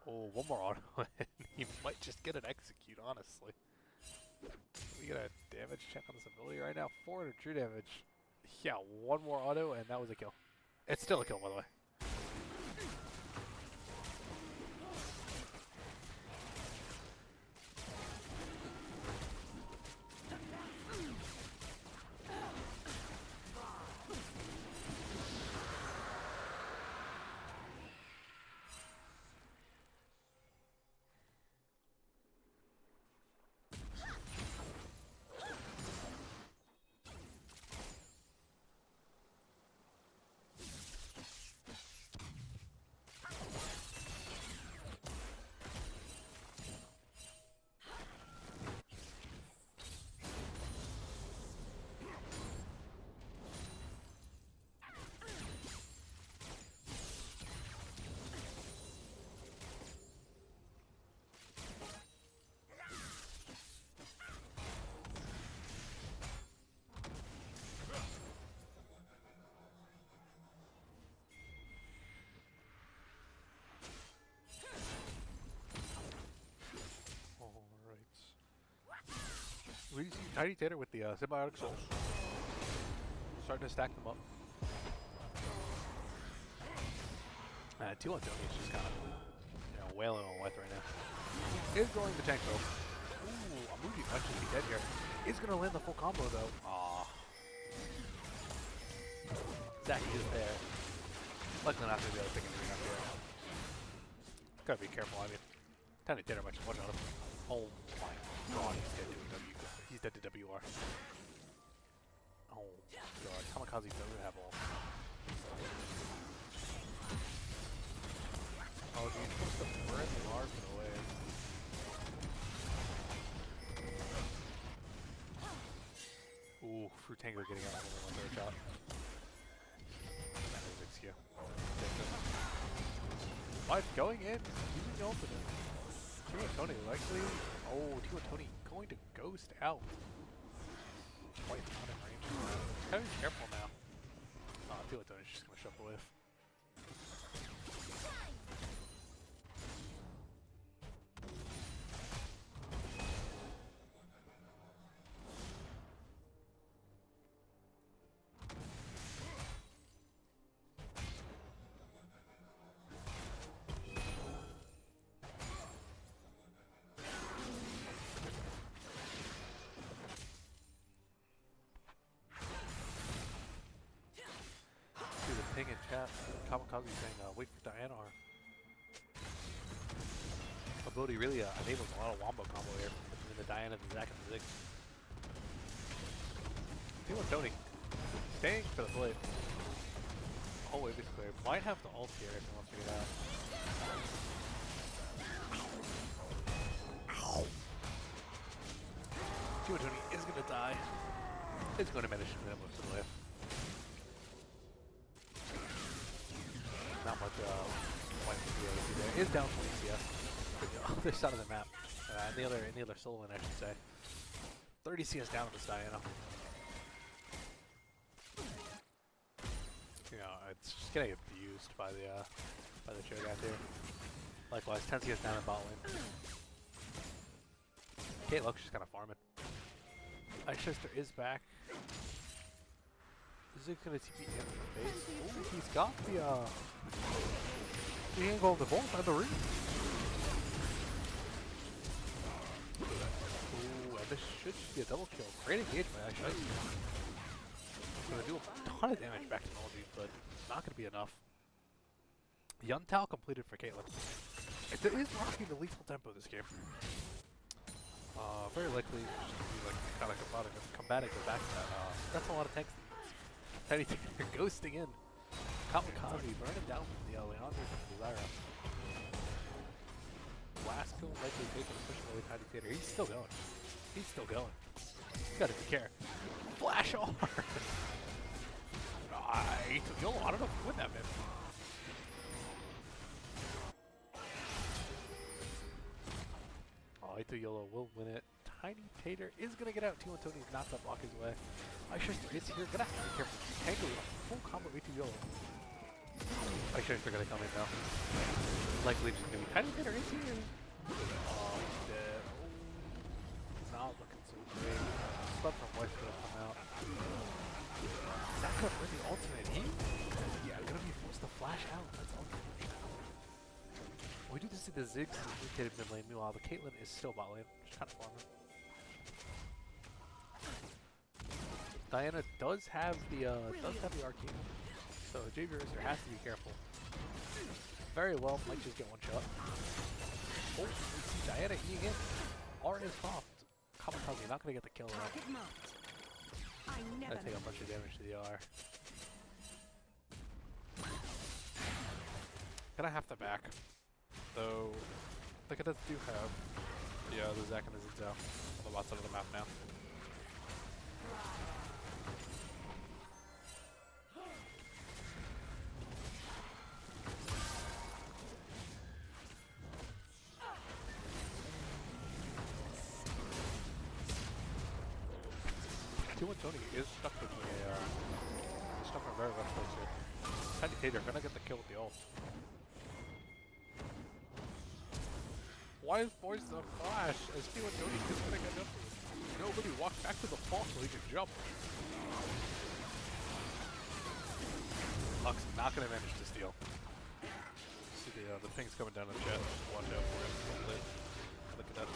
Oh, one more auto and he might just get an execute, honestly. We get a damage check on this ability right now. 400 true damage. Yeah, one more auto and that was a kill. It's still a kill, by the way. We see Tiny Tater with the symbiotic souls. Starting to stack them up. 2 on Tony is just kind of, you know, wailing on Weth right now. Is going to tank though. Ooh, Amuji might just be dead here. Is going to land the full combo though. Aww. Zach is there. Luckily not going to be able to pick anything up here. Gotta be careful, I mean. Tiny Tater might just watch out of him. Oh my god, he's dead to W. He's dead to WR. Oh god, Kamikaze doesn't have all. Oh, dude, you're supposed to burn the large in the way. Ooh, Fruit Tanger getting out of one third shot. That is XQ. But going in, using the ultimate. Tio Tony likely. Oh, Tio Tony going to ghost out. Quite out of range. Gotta be careful now. Tio Tony's just gonna shove the whiff. Ping in chat, Kamikaze saying, wait for Diana. Ability really enables a lot of wombo combo here between the Diana, the Zac, and the Ziggs. Tio Tony staying for the blade. Oh, wave is clear. Might have to ult here if he wants to get out. Tio Tony is going to die. It's going to manage to get most of the way. Not much point to be able to do there. Is down 20 CS. The other side of the map. And the other Sullivan, I should say. 30 CS down on this Diana. You know, it's just getting abused by the Cho'Gath here. Likewise, 10 CS down in bot lane. Kate Luck's just kind of farming. Ice Chester is back. Is it gonna TP in the base? Oh, he's got the angle of the vault and the ring. Ooh, and this should be a double kill. Great engagement, actually. It's gonna do a ton of damage back to Melody, but not gonna be enough. Yuntao completed for Caitlyn. It is rocking the lethal tempo this game. Very likely just to be like kind of combating the back to that. That's a lot of tanks. Tiny Tater ghosting in. Kamikaze burning down from the Leandro from Desira. Last kill likely taken, pushing away Tiny Tater. He's still going. He's still going. He's got to care. Flash hard. Yo, I don't know if you win that, man. Oh, Ito Yolo will win it. Tiny Tater is going to get out. T1 Tony's not going to block his way. Shyster is here. Going to have to be careful. Tango with a full combo of Ito Yolo. Shyster going to come in now. Likely just going to be Tiny Tater is here. Oh, he's dead. Oh, not looking so great. Slug from West going to come out. Is that going to bring the ultimate in? Yeah, going to be forced to flash out. That's unfortunate. We do see the Ziggs indicated mid lane. Meanwhile, the Caitlyn is still bot lane. Just kind of farming. Diana does have the arcane, so JV Racer has to be careful. Very well, might just get one shot. Oh, we see Diana eating it. R is popped. Kamikaze not gonna get the kill out. Gonna take a bunch of damage to the R. Gonna have to back. Though, the Cadets do have the Zac and the Ziggs out on the bot side of the map now. T1 Tony is stuck with stuck in a very rough place here. Tiny Tater gonna get the kill with the ult. Why is Boys the Flash as T1 Tony is gonna get up? Nobody walked back to the fall so he can jump. Lux not gonna manage to steal. See the ping's coming down in the chat. Just watch out for it. Look at that.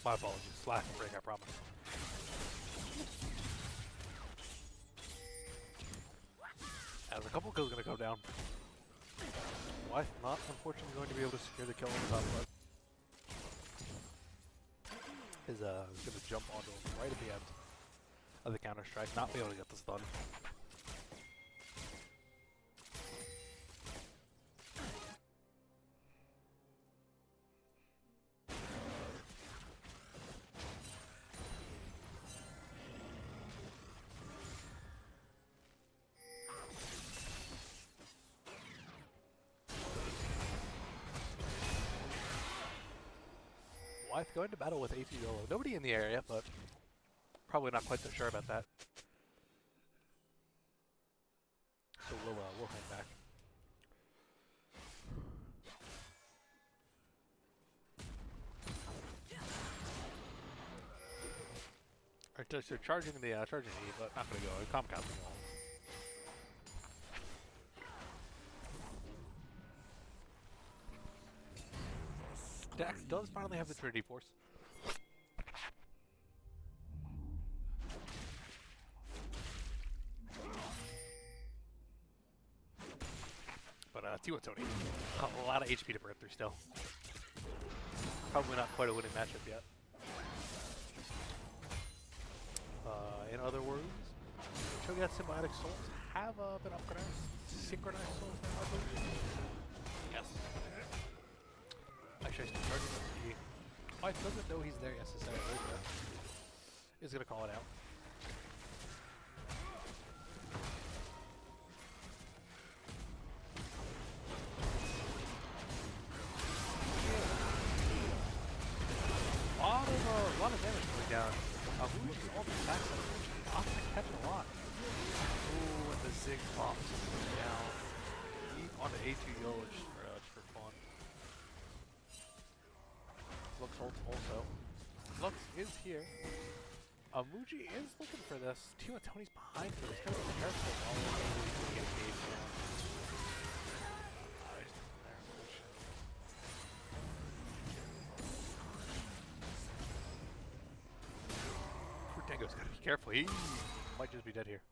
My apologies. Slash and break, I promise. As a couple kills gonna come down. Wife not unfortunately going to be able to secure the kill on the top left. Is gonna jump onto him right at the end of the counter strike, not be able to get the stun. Wythe going to battle with AC Yolo. Nobody in the area, but probably not quite so sure about that. So we'll hang back. Alright, so charging the charging E, but not gonna go. Kamikaze won't. Dax does finally have the Trinity Force. But T1 Tony, a lot of HP to burn through still. Probably not quite a winning matchup yet. In other words, Cho'Gath Symbiotic Souls have been upgraded. Synchronized Souls now, I believe. Yes. Actually, I should charge him with the E. Wythe doesn't know he's there necessarily, but is going to call it out. A2 YOLO just for fun. Lux ult also. Lux is here. Muji is looking for this. Timo Tony's behind him. He's going to be careful while he's going to get engaged now. Tango's got to be careful. He might just be dead here.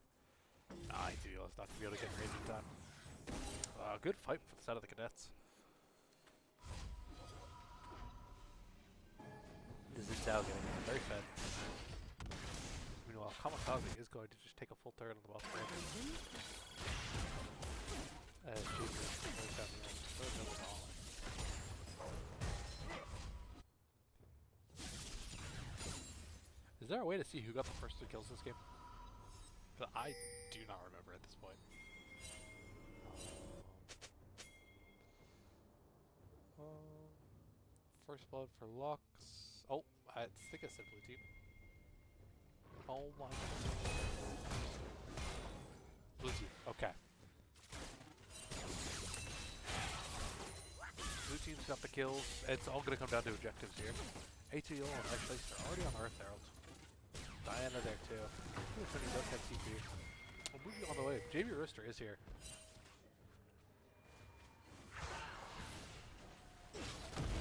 Nah, he's not going to be able to get range in time. Good fight for the side of the Cadets. This is Zhao getting Very fed. Meanwhile, Kamikaze is going to just take a full turret on the boss lane. As Jesus goes down the edge. So does it all. Is there a way to see who got the first 2 kills this game? Because I do not remember at this point. First blood for Lux. Oh, I think I said blue team. Oh my god. Blue team, okay. Blue team's got the kills. It's all going to come down to objectives here. A2 Yolo and Red Face are already on Earth Herald. Diana there too. He does have TP. We'll move you on the way. JB Rooster is here.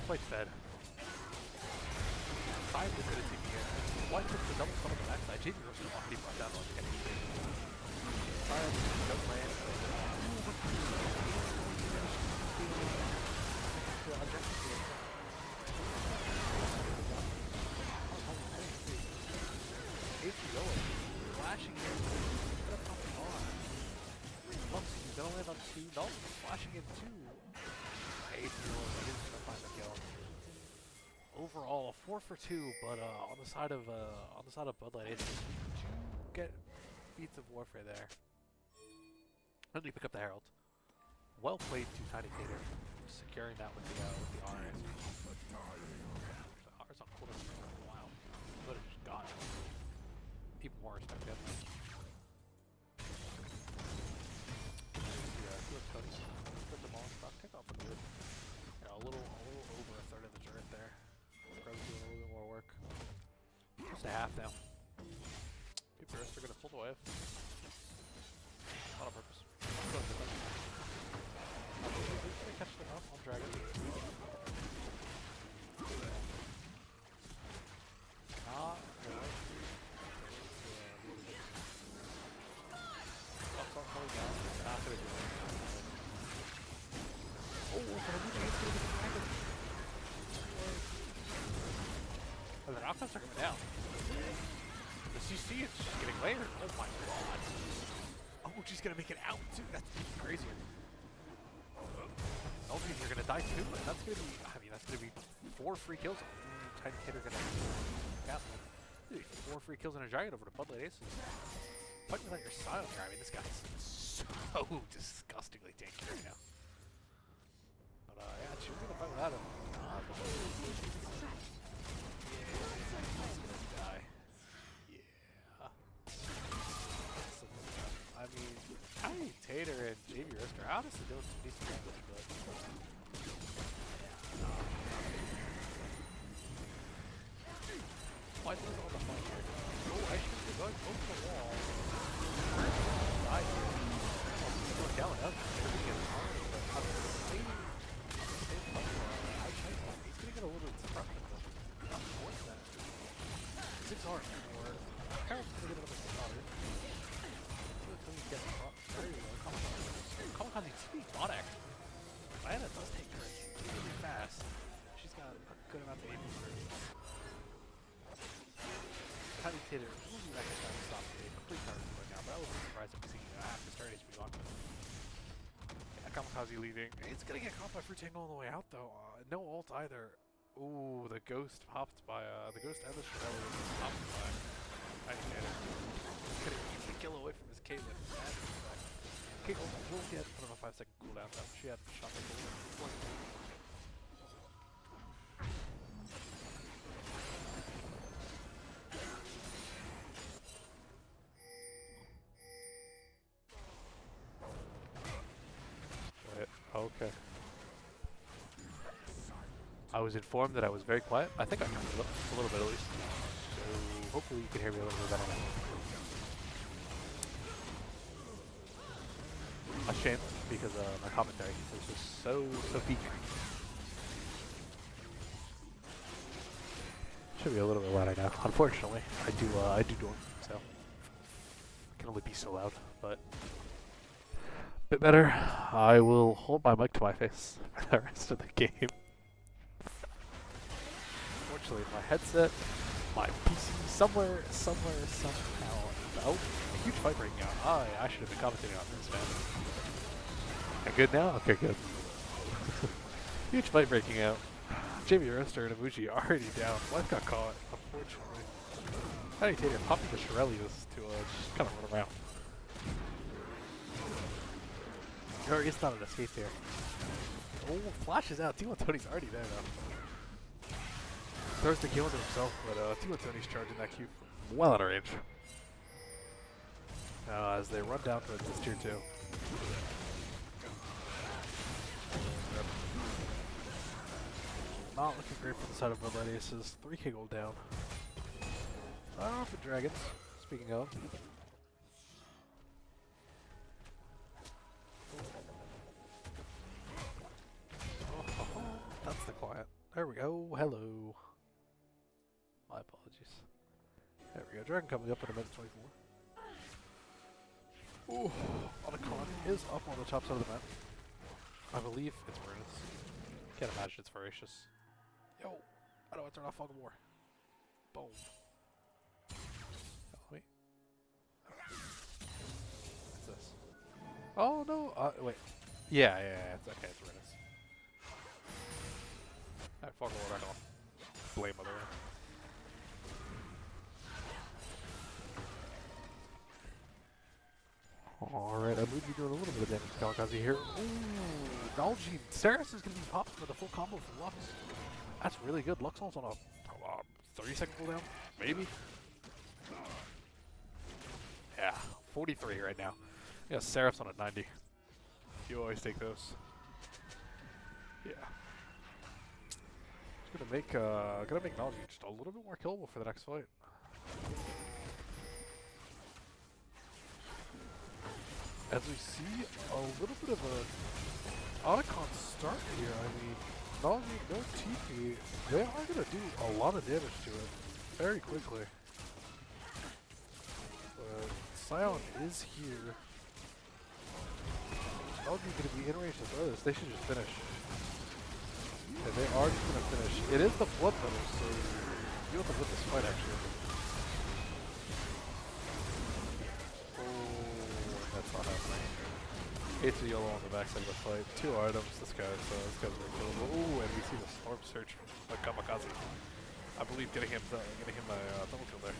Quite fed. Five is good at TP here. White took the double stun on the backside. JB Rooster already brought down on the getting TP. Fire does land. HBO flashing in. Gonna pop it on. Lux, he's gonna land on 2. No, flashing in 2. HBO is gonna find the kill. Overall, 4 for 2, but on the side of Bud Light, it's 2 get feats of warfare there. And you pick up the Herald. Well played to Tiny Tater, securing that with the RS. The RS on quarter. Wow, but it just got it. Even more respect to him. Tony put them all in stock. Take off a good. Yeah, a little over a third of the turret there. Probably doing a little bit more work. Just a half now. People are gonna pull away. Not on purpose. He's gonna catch them up on Dragon. Not really. Coming down. Not gonna do it. Oh, but I'm gonna get the dragon. Oh, the knockdowns are coming down. The CC is just getting layered. Oh my god. Oh, she's gonna make it out too. That's even crazier. LGs are gonna die too, and that's gonna be, I mean, that's gonna be 4 free kills. Tiny Kid are gonna gas him. 4 free kills and a giant over to Bud Light Aces. Fight without your silencer. I mean, this guy's so disgustingly tanky right now. But yeah, she's gonna fight without him. He's gonna die. Yeah. I mean, Tiny Tater and JB Risker, honestly doing some decent damage, but why is all the fight here? Oh, I should be going over the wall. Die here. Oh, he's going down and up. He's gonna get hard, but I'm same he's gonna get a little bit disrupted. What's that? 6 hard for Harold's gonna get another 6 hard. Until he gets very low. Kamikaze speed bot action. Diana does take her really fast. She's got a good amount of aim for her. Tiny Tater will be back in time to stop the complete turret right now, but I wasn't surprised if we see half this turret HP gone. Yeah, Kamikaze leaving. It's gonna get caught by Fruit Tangle on the way out though. No ult either. Ooh, the ghost popped by the ghost and the Shredder popped by Tiny Tater. Gonna keep the kill away from his Caitlyn. Caitlyn will get another 5-second cooldown though. She had shot the kill. Okay. I was informed that I was very quiet. I think I covered it up a little bit at least. So hopefully you can hear me a little bit better now. A shame because my commentary is just so peaky. Should be a little bit louder now. Unfortunately, I do dorm, so it can only be so loud. But a bit better. I will hold my mic to my face for the rest of the game. Unfortunately, my headset, my PC, somehow. Oh, a huge fight breaking out. I should have been commentating on this, man. Am I good now? Okay, good. Huge fight breaking out. JB Roaster and Ibushi already down. Life got caught, unfortunately. How do you take it? Popping the Shirelius to just kind of run around. Or it's not an escape here. Oh, flashes out. T1 Tony's already there, though. Throws the kill into himself, but T1 Tony's charging that Q well out of range. As they run down towards this tier 2. Not looking great for the side of Bloodline Aces. 3k gold down. For Dragons, speaking of. Oh, that's the quiet. There we go. Hello. My apologies. There we go. Dragon coming up in a minute 24. Ooh, Otacon is up on the top side of the map. I believe it's Brunus. Can't imagine it's Voracious. Yo, how do I turn off Fog of War? Boom. Oh, wait. What's this? Oh no, wait. Yeah, it's okay, it's Renus. Alright, Fog of War back on. Blame other way. Alright, I believe you're doing a little bit of damage to Kamikaze here. Ooh, Nalgene. Saris is going to be popped for the full combo for Lux. That's really good. Luxon's on a 30-second cooldown, maybe? Yeah, 43 right now. Yeah, Seraph's on a 90. You always take those. Yeah. It's gonna make Nalgene just a little bit more killable for the next fight. As we see a little bit of a Otacon start here. I mean, Nalgene, no TP. They are going to do a lot of damage to it very quickly. But Scion is here. Nalgene going to be in range to throw this. They should just finish. Yeah, they are just going to finish. It is the blood metal, so you have to win this fight actually. Oh, that's not happening. 8 to yellow on the backside of the fight. 2 items. This guy's very killable. Ooh, and we see the storm search from Kamikaze. I believe getting him a double kill there.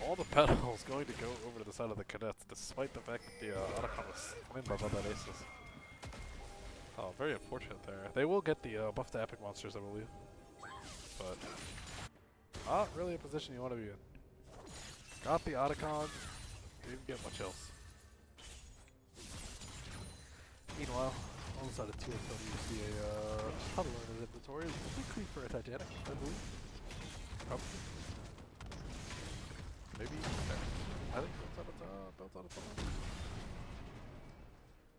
All the petals going to go over to the side of the cadets, despite the fact that the Otacon was slain by Bloodline Aces. Oh, very unfortunate there. They will get the buff to epic monsters, I believe. But not really a position you want to be in. Got the Otacon. Didn't get much else. Meanwhile, on the side of 2 of them, you see a puddle in his inventory. It's completely for a Titanic, I believe. Probably. Maybe. I think built on a tunnel.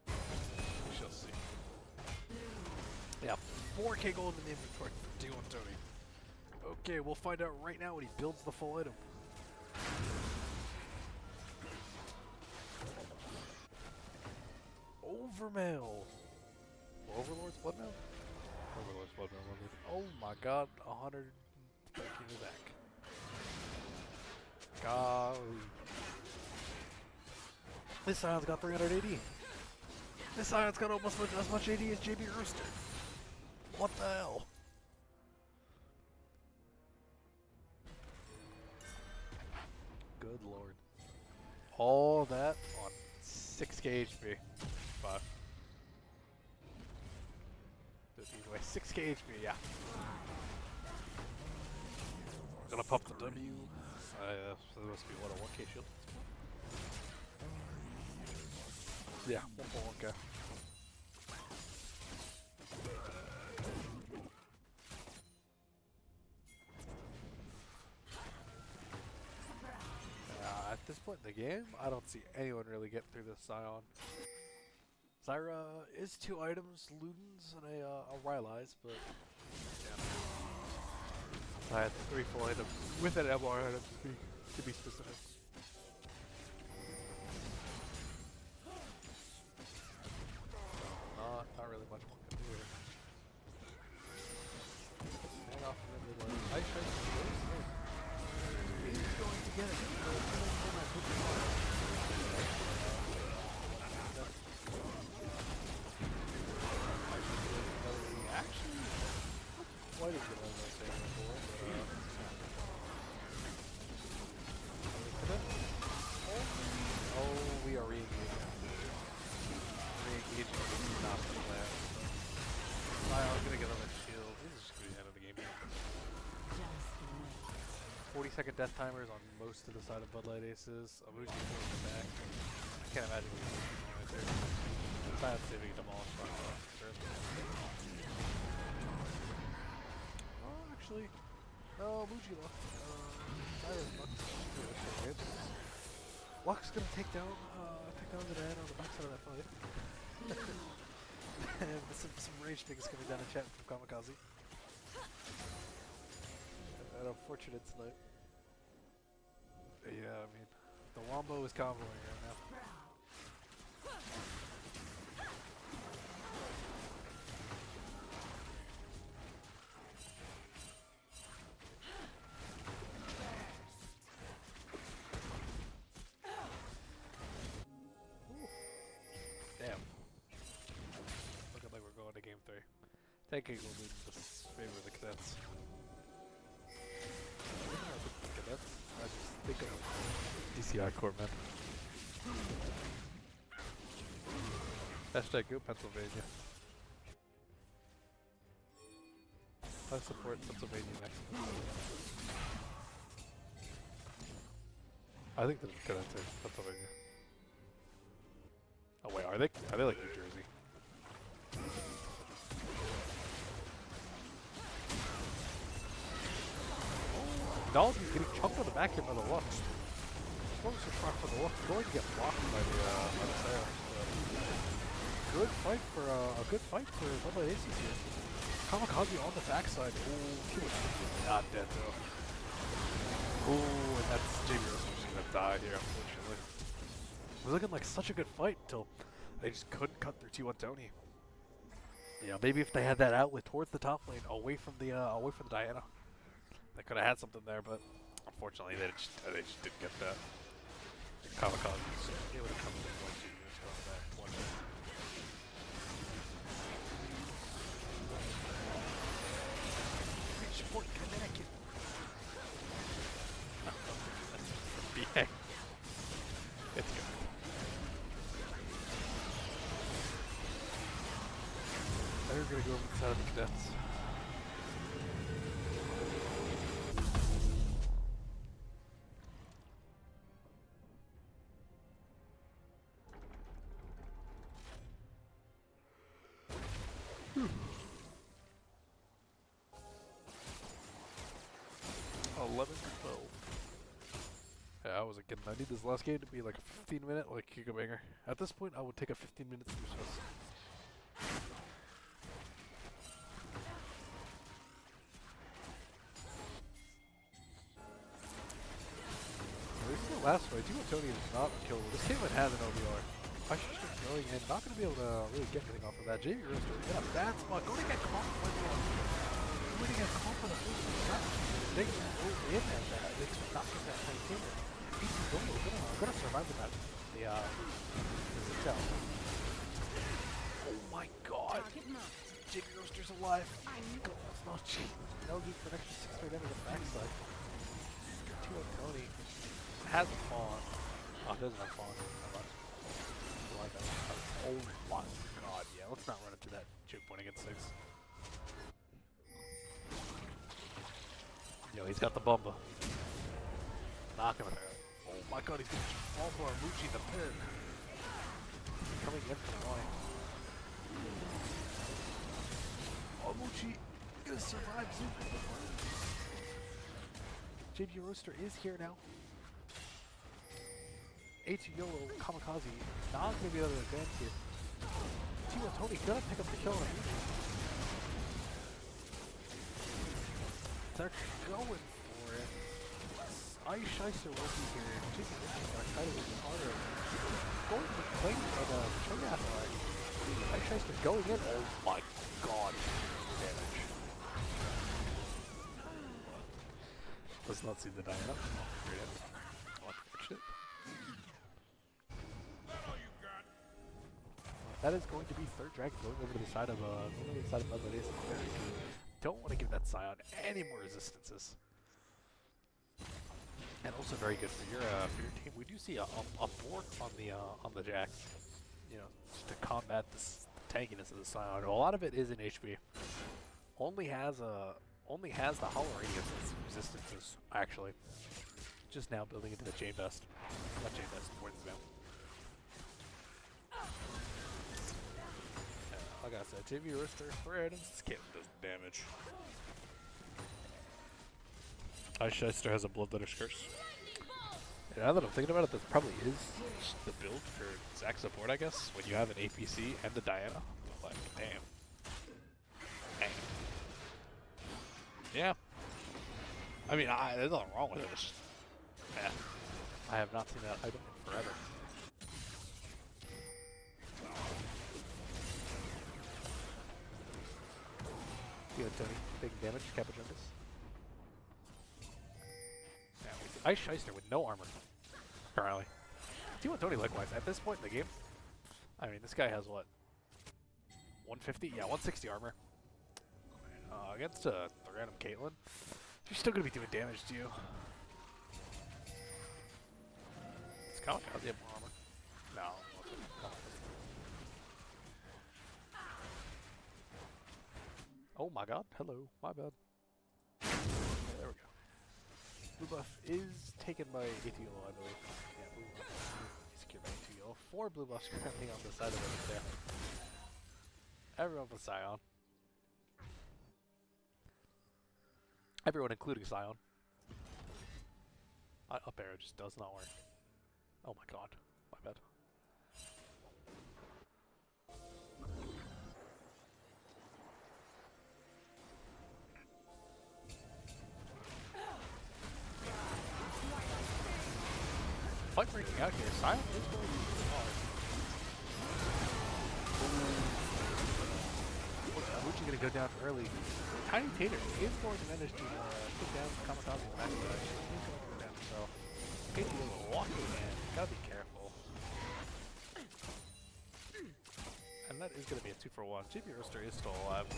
We shall see. Yeah, 4k gold in the inventory for D1 Tony. Okay, we'll find out right now when he builds the full item. Overmail. Overlord's Bloodmail? Overlord's Bloodmail. Oh my god, 113 attack. Golly. This Scion's got 300 AD. This Scion's got almost as much AD as JB Rooster. What the hell? Good lord. All that on 6k HP. 5. Anyway, 6k HP, yeah. Gonna pop the W. So there must be what, a 1k shield? Yeah, 1.1k. this point in the game, I don't see anyone really getting through this Scion. Zyra is 2 items, Ludens and a Rylai's, but yeah. I had 3 full items with an MR item to be specific. Not really much one can do here. Hang off the middle lane. Ice Strike goes in. He's going to get it. Actually, quite as good as I was saying before, but oh, we are re-engaging. Re-engaging is not the plan. I'm gonna get another shield. This is just gonna be the end of the game here. 40-second death timers on most of the side of Bud Light Aces. Amuji pulling it back. I can't imagine what's going on right there. Bad saving demolished by sure. Oh, actually, no, Amuji left. Luck's gonna take down the dad on the backside of that fight. And some rage things coming down in chat from Kamikaze. An unfortunate snipe. Yeah, I mean, the Wombo is comboing right now. Damn. Looking like we're going to game 3. Taking will be in favor of the Cadets. Cadets? I just think of DCI Corps, man. Hashtag go Pennsylvania. I support Pennsylvania next. I think they're Cadets are Pennsylvania. Oh wait, are they? Are they like New Jersey? Dolby's getting chunked on the back here by the Lux. Supposed to try for the Lux, going to get blocked by the Sarah. Good fight for a good fight for Bud Light Aces here. Kamikaze on the backside. Ooh, he was not dead though. Ooh, and that's JB Roasters gonna die here, unfortunately. It was looking like such a good fight until they just couldn't cut through T1 Tony. Yeah, maybe if they had that outlet towards the top lane, away from the Diana, they could have had something there. But unfortunately, they just didn't get that. Kamikaze, they would have come in 1-2 years going back. 1 minute. Reach Fort Connecticut. Yeah. It's good. They're gonna go over the side of the Cadets. Whew. 11-12. Yeah, I was again. I need this last game to be like a 15-minute, like Giga Banger. At this point, I would take a 15-minute snooze fest. Last fight, T1 Tony is not killable. This Caitlyn has an OBR. I should start going in. Not going to be able to really get anything off of that. JV Roaster in a bad spot. Going to get caught by the going to get caught by the first one. They go in at that. They just not get that fight in. He's gonna survive with that. The shell. Oh my god. JV Roaster's alive. It's not cheap. No need for an extra 6 into the backside. T1 Tony hasn't fallen. Oh, it doesn't have fallen. Oh my god, yeah. Let's not run into that choke point against 6. Yo, he's got the Bumba. Knocking it out. Oh my god, he's going to fall for Amuchi in the pin. Coming in from the line. Amuchi gonna survive Zoom. JB Roaster is here now. H YOLO Kamikaze not gonna be able to advance here. T1 Tony gonna pick up the kill on him. They're going for it. Ice Scheister will be here. Jimmy Richard's gonna try to hit harder. Going to claim the Cho'Gath line. Ice Scheister going in. Oh my god. Damage. Does not see the Diana. Unfortunate. That is going to be third dragon going over to the side of Bloodlet Ace. Don't want to give that Scion any more resistances. And also very good for your team. We do see a bork on the Jax, you know, just to combat this tankiness of the Scion. A lot of it is in HP. Only has the hollow radius as resistances actually. Just now building into the Chain Vest. Not Chain Vest, Warden's Veil. Like I said, TV Rooster for items. This kit does damage. Ice Scheister has a Bloodletter's Curse. And now that I'm thinking about it, this probably is the build for Zac support, I guess, when you have an APC and a Diana. Like, damn. Dang. Yeah. I mean, there's nothing wrong with it. It's just, yeah. I have not seen that item in forever. Tony, taking damage, Capuchungus. Yeah, we see Ice Scheister with no armor, currently. T1 Tony likewise, at this point in the game, I mean, this guy has what? 150? Yeah, 160 armor. Against the random Caitlyn, she's still going to be doing damage to you. Does Kamikaze have more armor? No. Oh my god, hello, my bad. Okay, there we go. Blue buff is taken by ATO, I believe. Yeah, blue buff is secured by ATO. 4 blue buffs currently on the side of it there. Everyone but Scion. Everyone including Scion. Up arrow just does not work. Oh my god, my bad. Fight breaking out here. Scion is going to be hard. Wuchi going to go down early. Tiny Tater is going to manage to put down Kamikaze in the back of the He's going to go down, so KTO walking in. Gotta be careful. And that is going to be a 2-for-1. GB Roaster is still alive.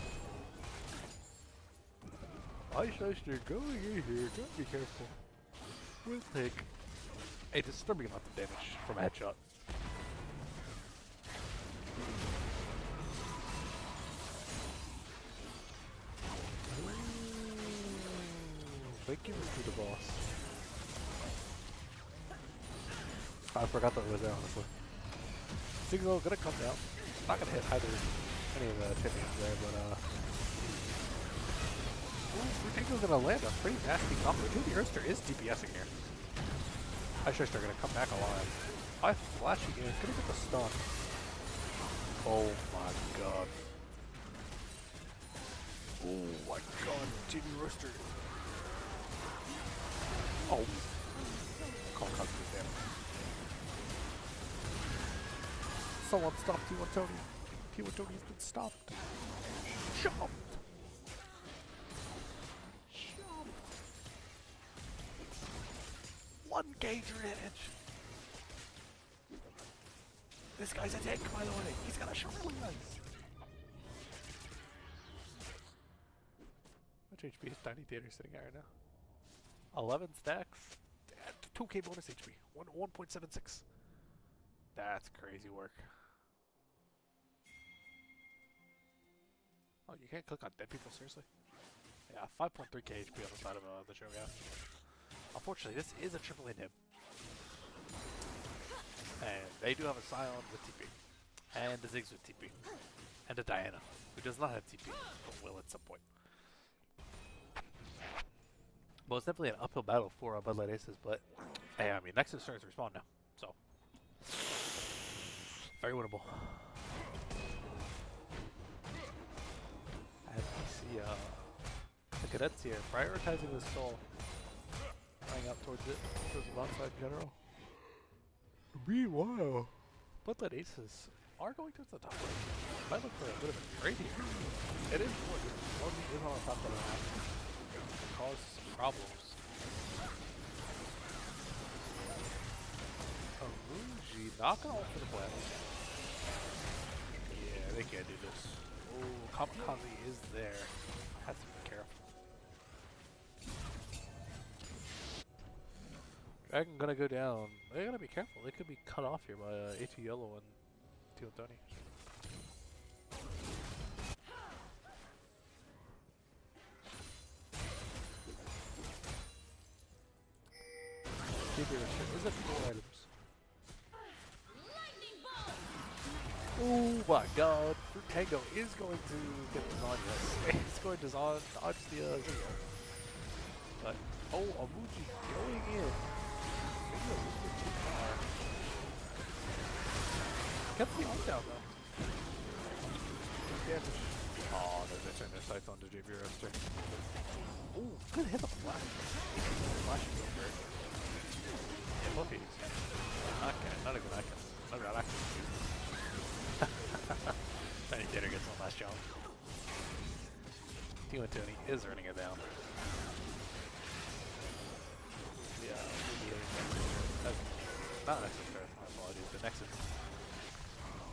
Ice Scheister going in here. Gotta be careful. We'll take a disturbing amount of damage from a headshot. Thank you for the boss. I forgot that it was there, honestly. Signal gonna come down. Not gonna hit either any of the champions there, but Rutinko's gonna land a pretty nasty combo. The Earthster is DPSing here. Ice Scheister gonna come back alive. By flashing in, gonna get the stun. Oh my god. Oh my god, TV Rooster. Oh. Kamikaze is down. Someone stop T1 Tony. T1 Tony's been stopped. Jumped. One gauge advantage. This guy's a tank, by the way. He's got a shuffling knife. How much HP is Tiny Theater sitting at right now? 11 stacks. 2k bonus HP. 1.76. That's crazy work. Oh, you can't click on dead people, seriously? Yeah, 5.3k HP on the side of the Cho'Gath. Unfortunately, this is a triple inhib. And they do have a Scion with TP. And a Ziggs with TP. And a Diana, who does not have TP, but will at some point. Well, it's definitely an uphill battle for Bud Light Aces, but hey, I mean, Nexus starts to respawn now. So, Very winnable. As we see the cadets here prioritizing the soul, running up towards it, towards the bot side in general. Meanwhile, Bloodlet Aces are going towards the top lane. Might look for a bit of a trade here. It is important. Morgan is on the top of the map. Cause some problems. Amuji not gonna ult for the blast. Yeah, they can't do this. Oh, Kamikaze is there. Has to be careful. Dragon gonna go down. They gotta be careful. They could be cut off here by A2 Yellow and Teal Tony. Is it 4 items? Oh my god, Fruit Tango is going to get the Zanya. It's going to dodge the Zillion. But, oh, Amuji going in. Maybe a little bit too far. Kept the ult down though. Damage. Oh, they're turning their sights onto JB Roaster. Oh, good hit the flash. Flash is over. Yeah, both these. Okay, not a good icon. Not a good icon. Tiny Tater gets one last jump. Timo Tony is running it down. Yeah, not Nexus Earth, my apologies, but Nexus.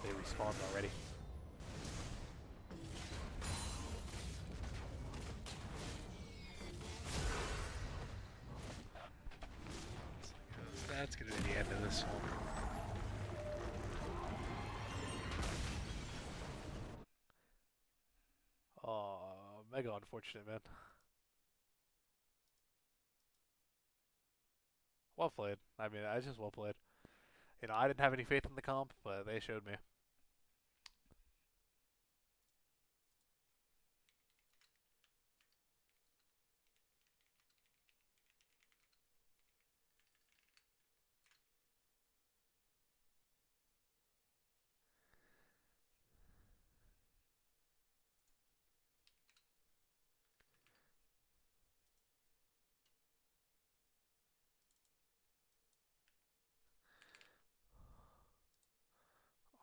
They respawned already. That's gonna be the end of this one. Oh, mega unfortunate, man. Well played. I mean, I just well played. You know, I didn't have any faith in the comp, but they showed me.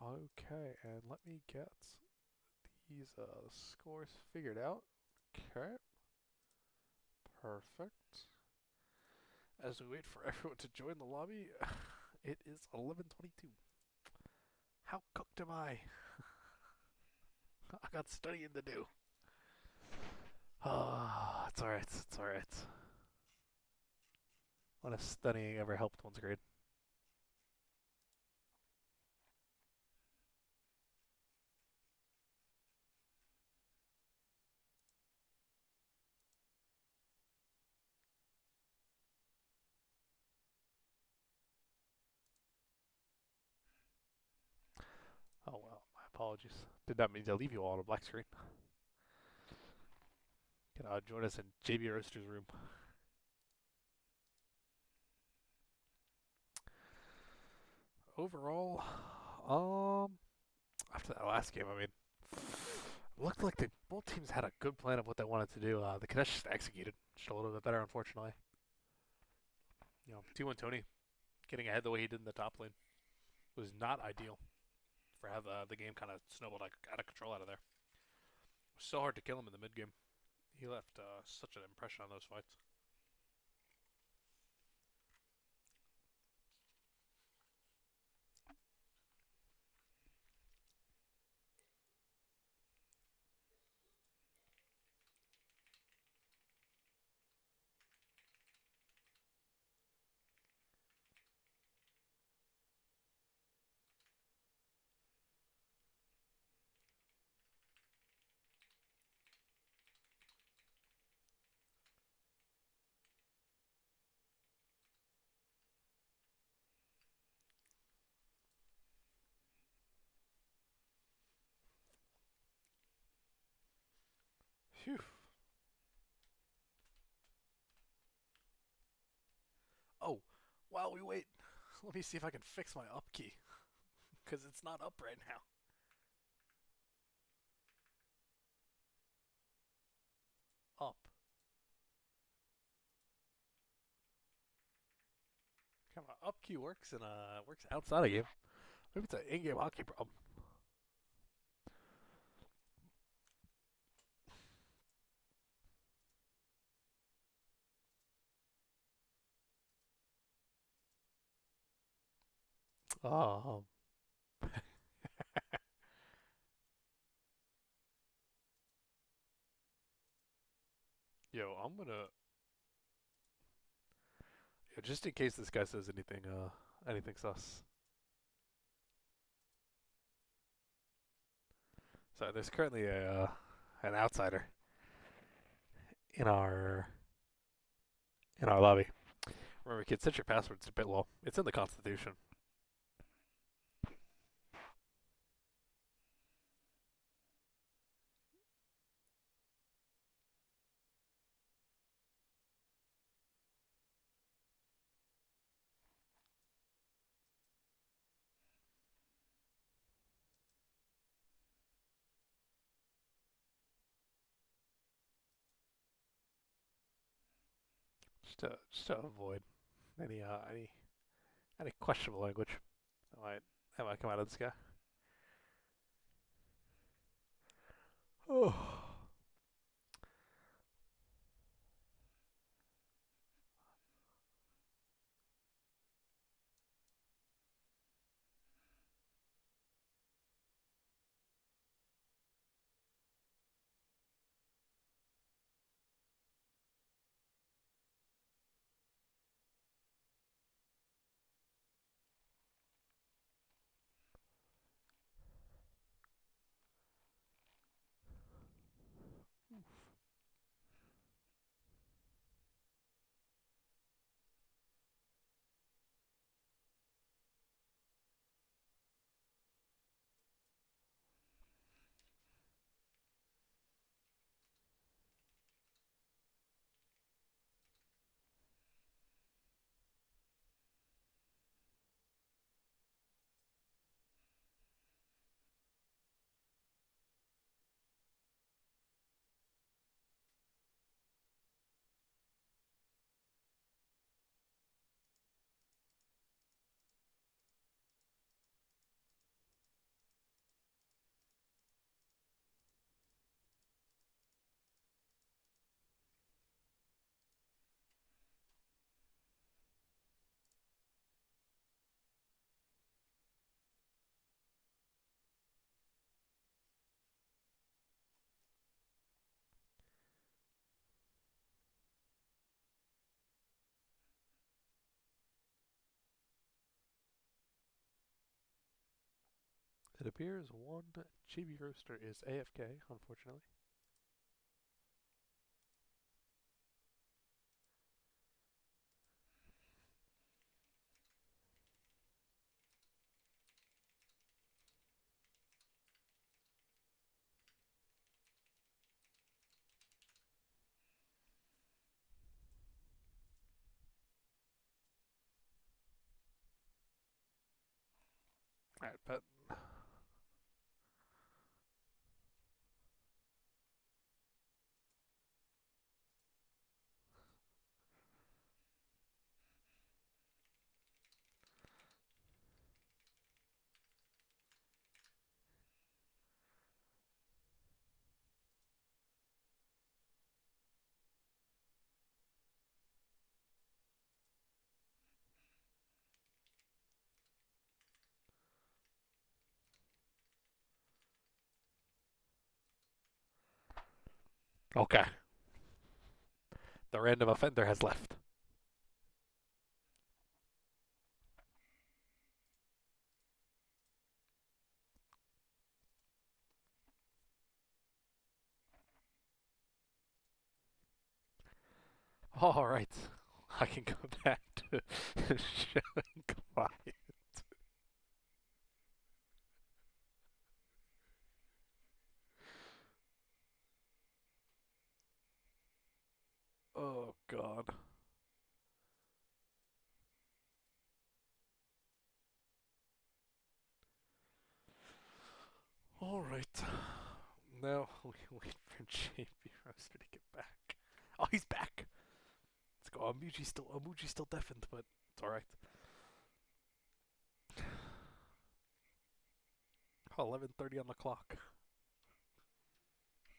Okay, and let me get these scores figured out. Okay, perfect. As we wait for everyone to join the lobby, it is 11:22. How cooked am I? I got studying to do. Ah, it's alright, it's alright. When if studying ever helped one's grade. Oh well, my apologies. Did not mean to leave you all on a black screen. Can join us in JB Roaster's room. Overall, after that last game, I mean, it looked like both teams had a good plan of what they wanted to do. The Cadets just executed just a little bit better, unfortunately. You know, T1 Tony getting ahead the way he did in the top lane was not ideal for how the game kind of snowballed out of control out of there. It was so hard to kill him in the mid game. He left such an impression on those fights. Phew. Oh, while we wait, let me see if I can fix my up key. because it's not up right now. Up. Come on, up key works and works outside of game. Maybe it's an in-game hotkey problem. Um, yo, I'm gonna just in case this guy says anything sus. So there's currently a an outsider in our lobby. Remember, kids, set your passwords a bit low. It's in the Constitution. Just to avoid any questionable language that might come out of this guy. Oh. It appears one chibi roaster is AFK, unfortunately. Alright, but okay. The random offender has left. Alright. I can go back to showing quiet. Oh god. Alright. Now we wait for JP Roaster to get back. Oh, he's back! Let's go. Amuji's still deafened, but it's alright. Oh, 11:30 on the clock.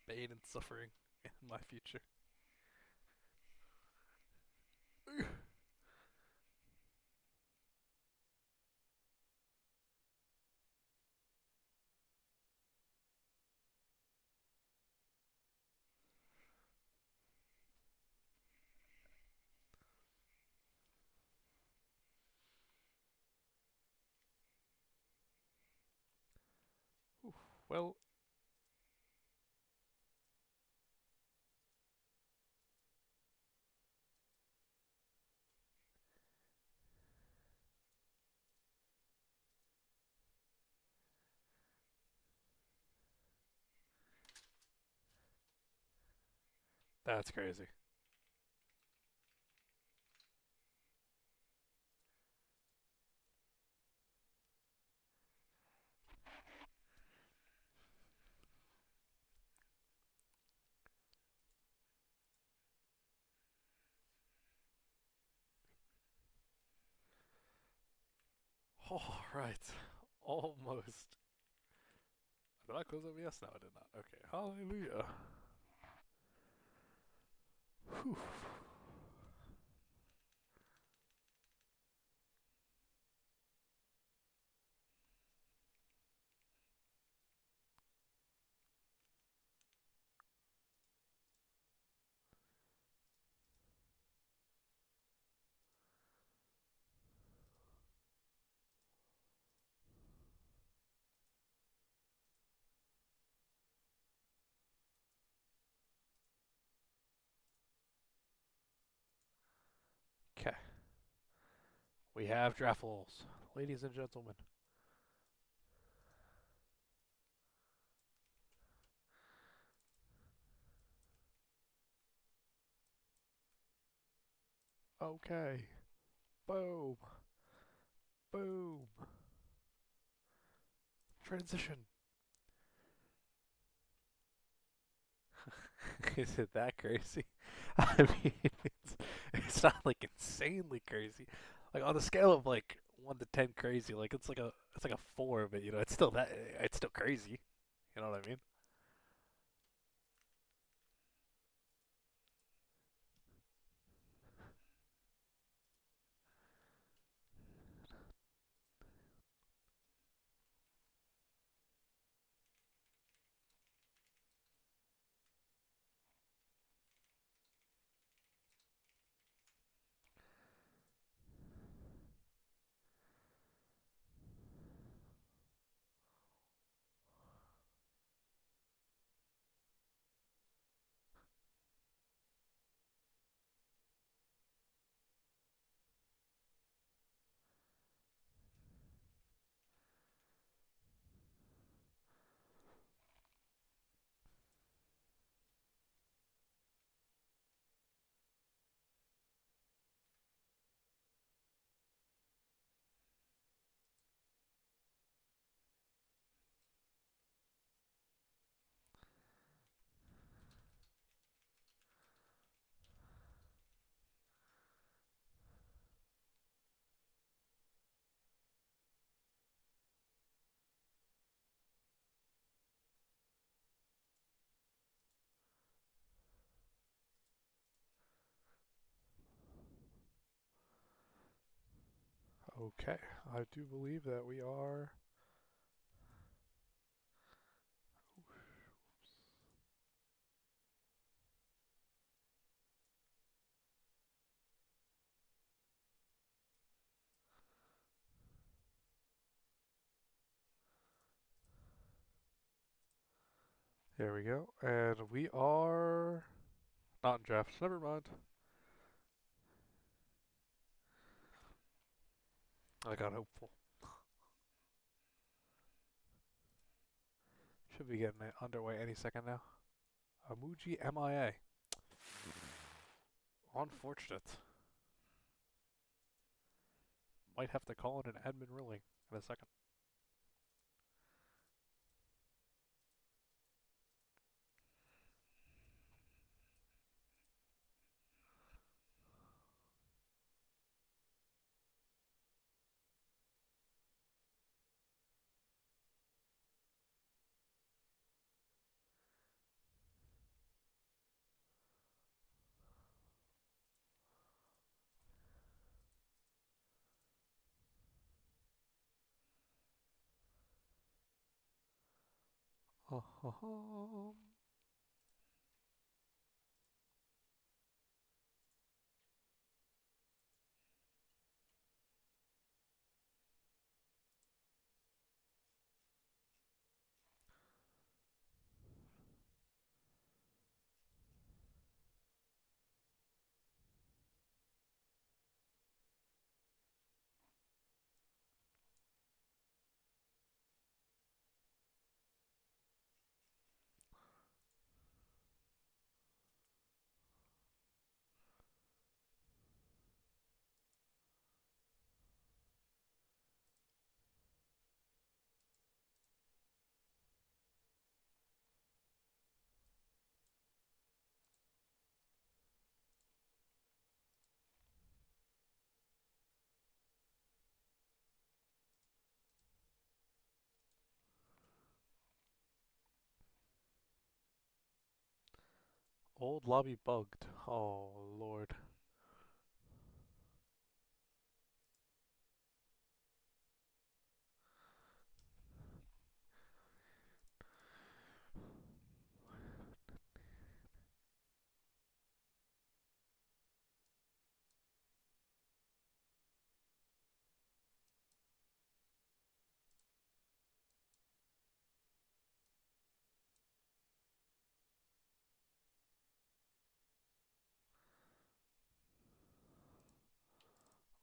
Pain and suffering in my future. Well, that's crazy. Alright. Almost. Did I close up? Yes, no, I did not. Okay, hallelujah. Whew. Okay. We have Draffles. Ladies and gentlemen. Okay. Boom. Boom. Transition. Is it that crazy? I mean, it's not like insanely crazy. Like on a scale of like 1 to 10 crazy, like it's like a 4, but it's still crazy. You know what I mean? Okay, I do believe that we are. There we go, and we are not in drafts. Never mind. I got hopeful. Should be getting it underway any second now. Amuji MIA. Unfortunate. Might have to call in an admin ruling in a second. Old lobby bugged. Oh, Lord.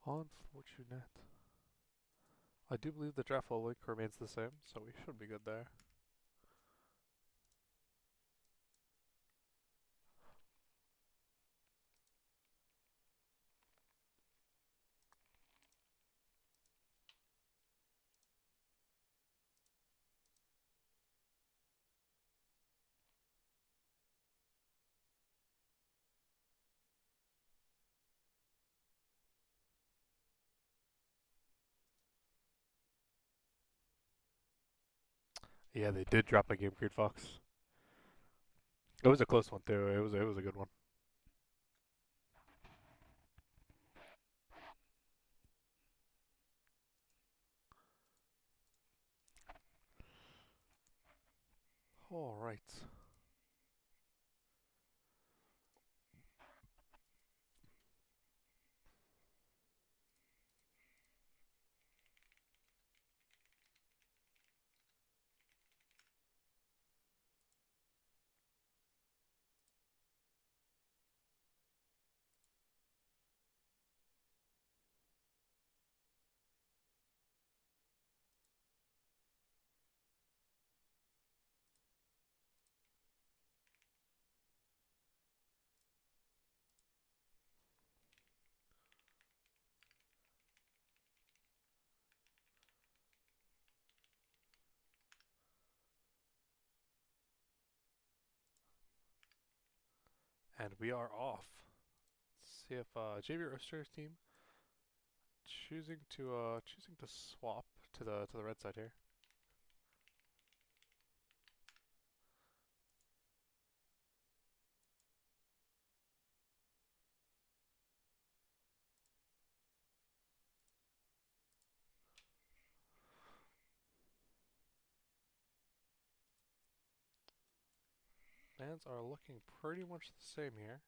Unfortunate. I do believe the draft flow link remains the same, so we should be good there. Yeah, they did drop a Game Creed Fox. It was a close one too. It was a good one. All right. And we are off. Let's see if JV Roaster's team choosing to swap to the red side here. Lands are looking pretty much the same here.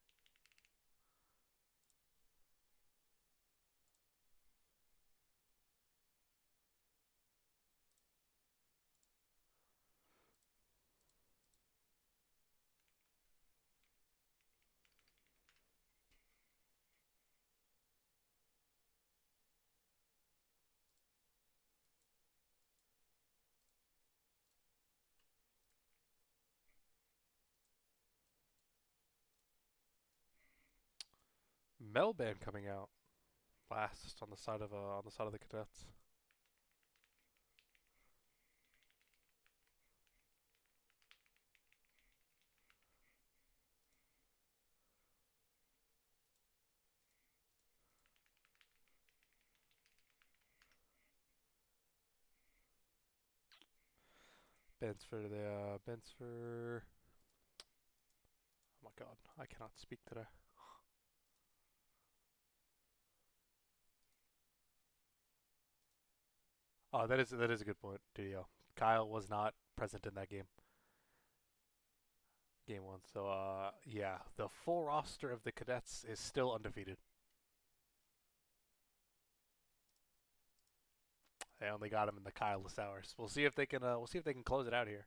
Melban coming out last on the side of the cadets. Bensfer. Oh my God, I cannot speak today. Oh, that is a good point, DDO. Kyle was not present in that game. Game one. So yeah, the full roster of the Cadets is still undefeated. They only got him in the Kyless hours. We'll see if they can. We'll see if they can close it out here.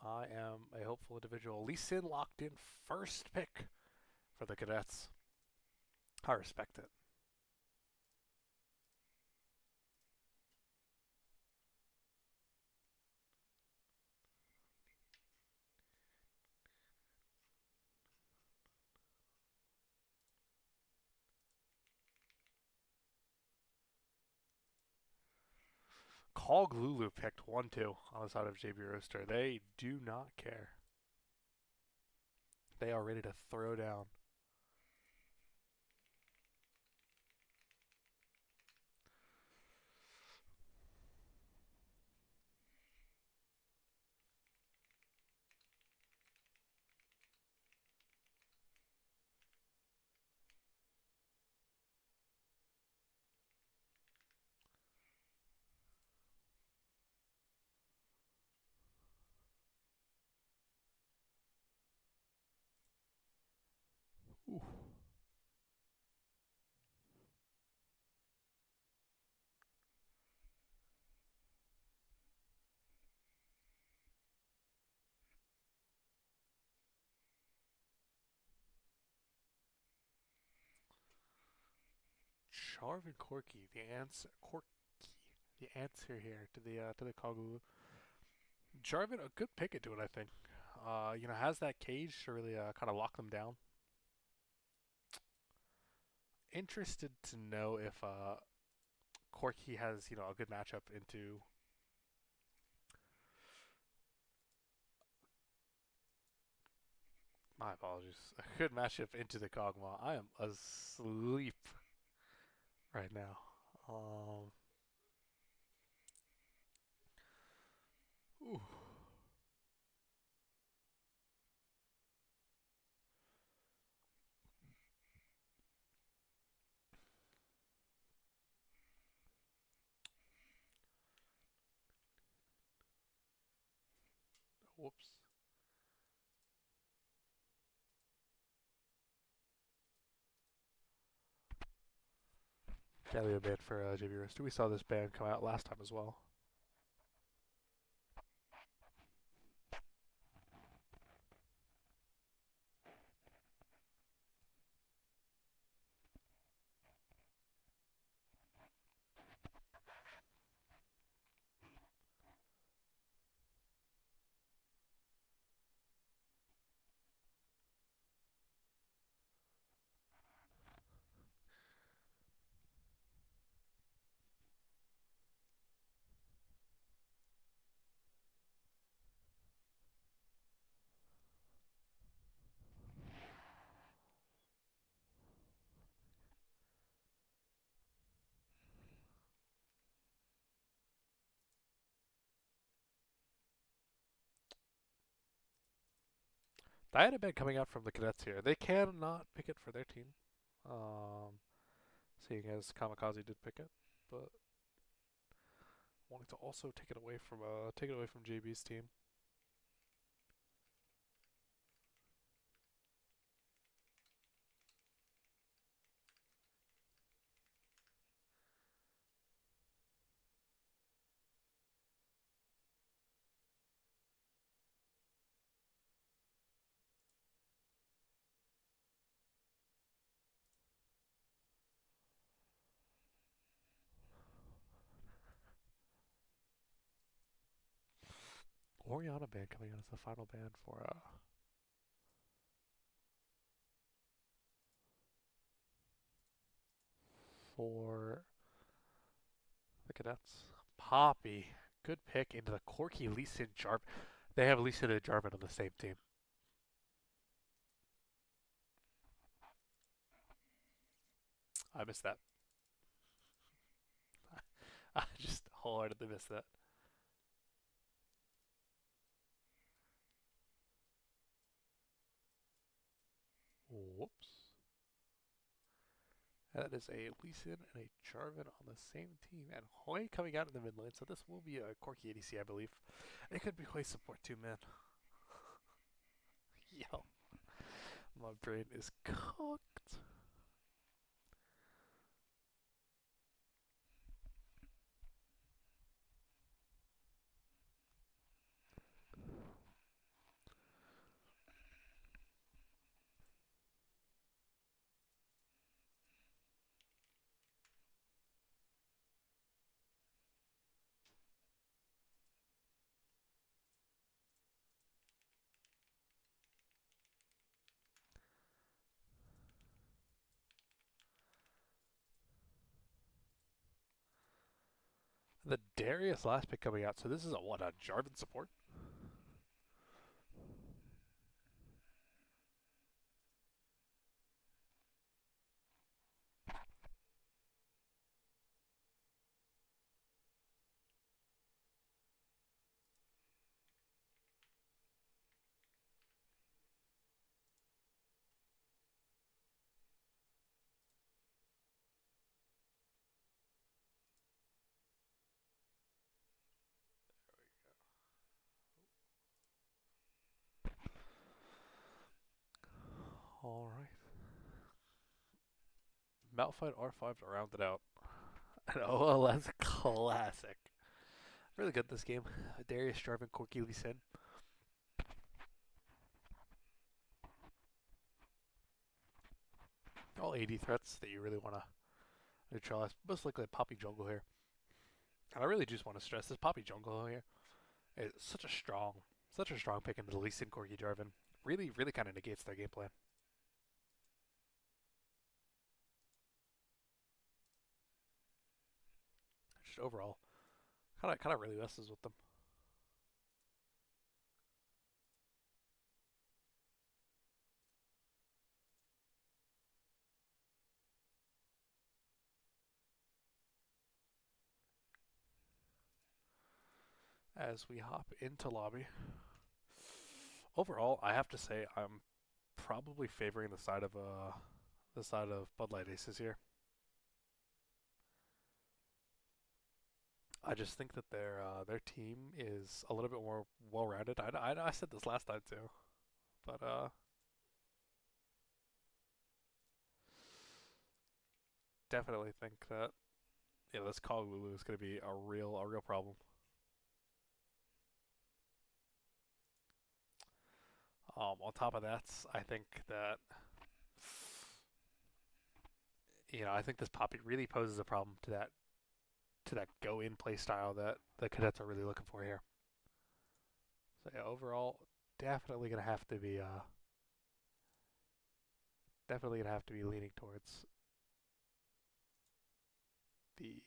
I am a hopeful individual. Lee Sin locked in first pick for the Cadets. I respect it. Cog Lulu picked 1-2 on the side of JB Roaster. They do not care. They are ready to throw down. Ooh. Charvin Corky, the answer. Corky, the answer here to the Cog Lulu. Jarvin, a good pick into it, I think. Has that cage to really kind of lock them down. Interested to know if Corky has a good matchup into. My apologies. A good matchup into the Kog'Maw. I am asleep right now. Um, ooh, whoops. Galio ban for JB Rister. We saw this ban come out last time as well. Diana ban coming out from the cadets here. They cannot pick it for their team. Um, Seeing as Kamikaze did pick it, but wanting to also take it away from JB's team. Oriana ban coming out as the final ban for the cadets. Poppy, good pick into the Corky Lee Sin Jarvan. They have Lee Sin and Jarvan on the same team. I missed that. I just wholeheartedly missed that. Whoops. That is a Lee Sin and a Jarvan on the same team, and Hoy coming out in the mid lane. So this will be a Corki ADC, I believe. It could be Hoy support too, man. Yo, my brain is cooked. The Darius last pick coming out. So this is a what, a Jarvan support? All right. Malphite R5 to round it out. An OLS classic. Really good this game. Darius, Jarvan, Corki, Lee Sin. All AD threats that you really want to neutralize. Most likely a Poppy jungle here. And I really just want to stress this Poppy jungle here is such a strong pick into the Lee Sin, Corki, Jarvan. Really, really kind of negates their game plan. Just overall, kind of really messes with them. As we hop into lobby, overall, I have to say I'm probably favoring the side of Bud Light Aces here. I just think that their team is a little bit more well rounded. I said this last time too, but definitely think that this Call Lulu is going to be a real problem. On top of that, I think that I think this Poppy really poses a problem to that go in play style that the cadets are really looking for here. So yeah, overall, definitely gonna have to be leaning towards the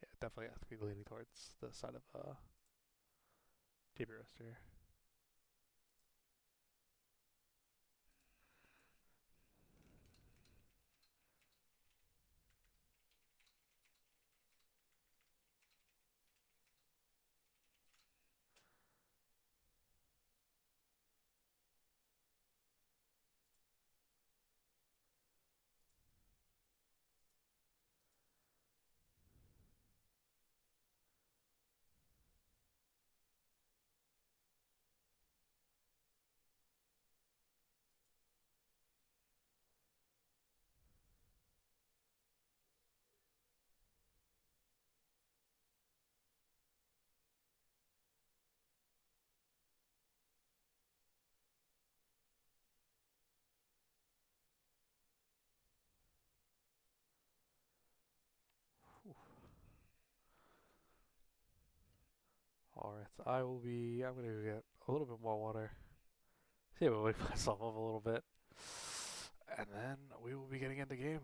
yeah, definitely have to be leaning towards the side of TB Roaster here. All right, so I'm gonna go get a little bit more water. See if we wake myself up a little bit, and then we will be getting into game.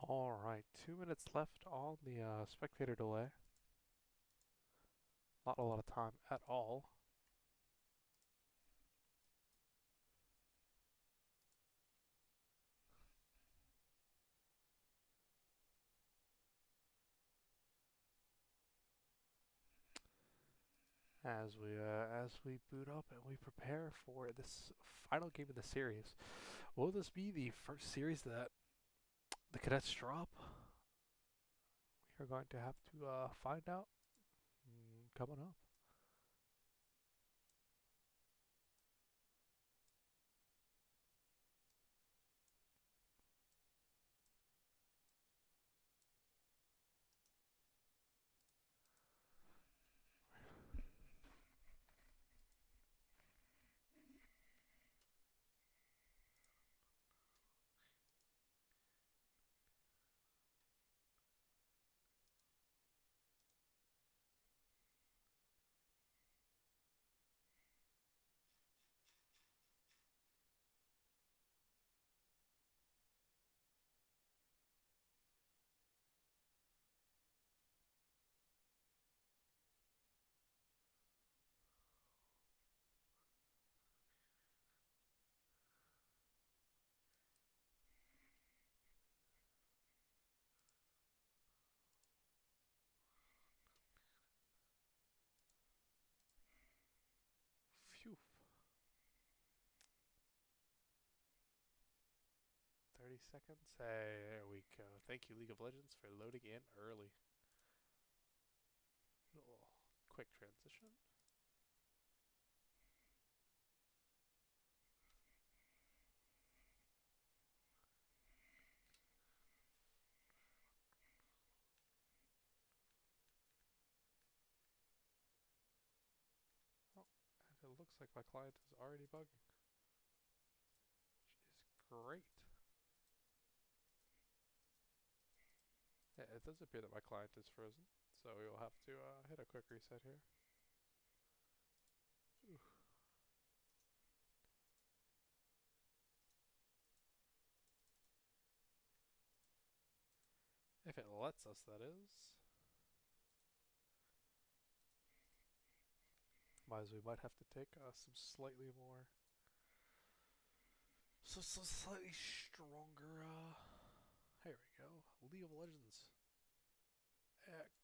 Alright, 2 minutes left on the spectator delay. Not a lot of time at all. As we boot up and we prepare for this final game of the series. Will this be the first series that the Cadets drop? We are going to have to find out coming up. Phew. 30 seconds. Hey, there we go. Thank you, League of Legends, for loading in early. Little quick transition. Oh, and it looks like my client is already bugging, which is great. Yeah, it does appear that my client is frozen, so we will have to hit a quick reset here. Oof. If it lets us, that is. We might have to take some slightly more, some slightly stronger. Here we go. League of Legends.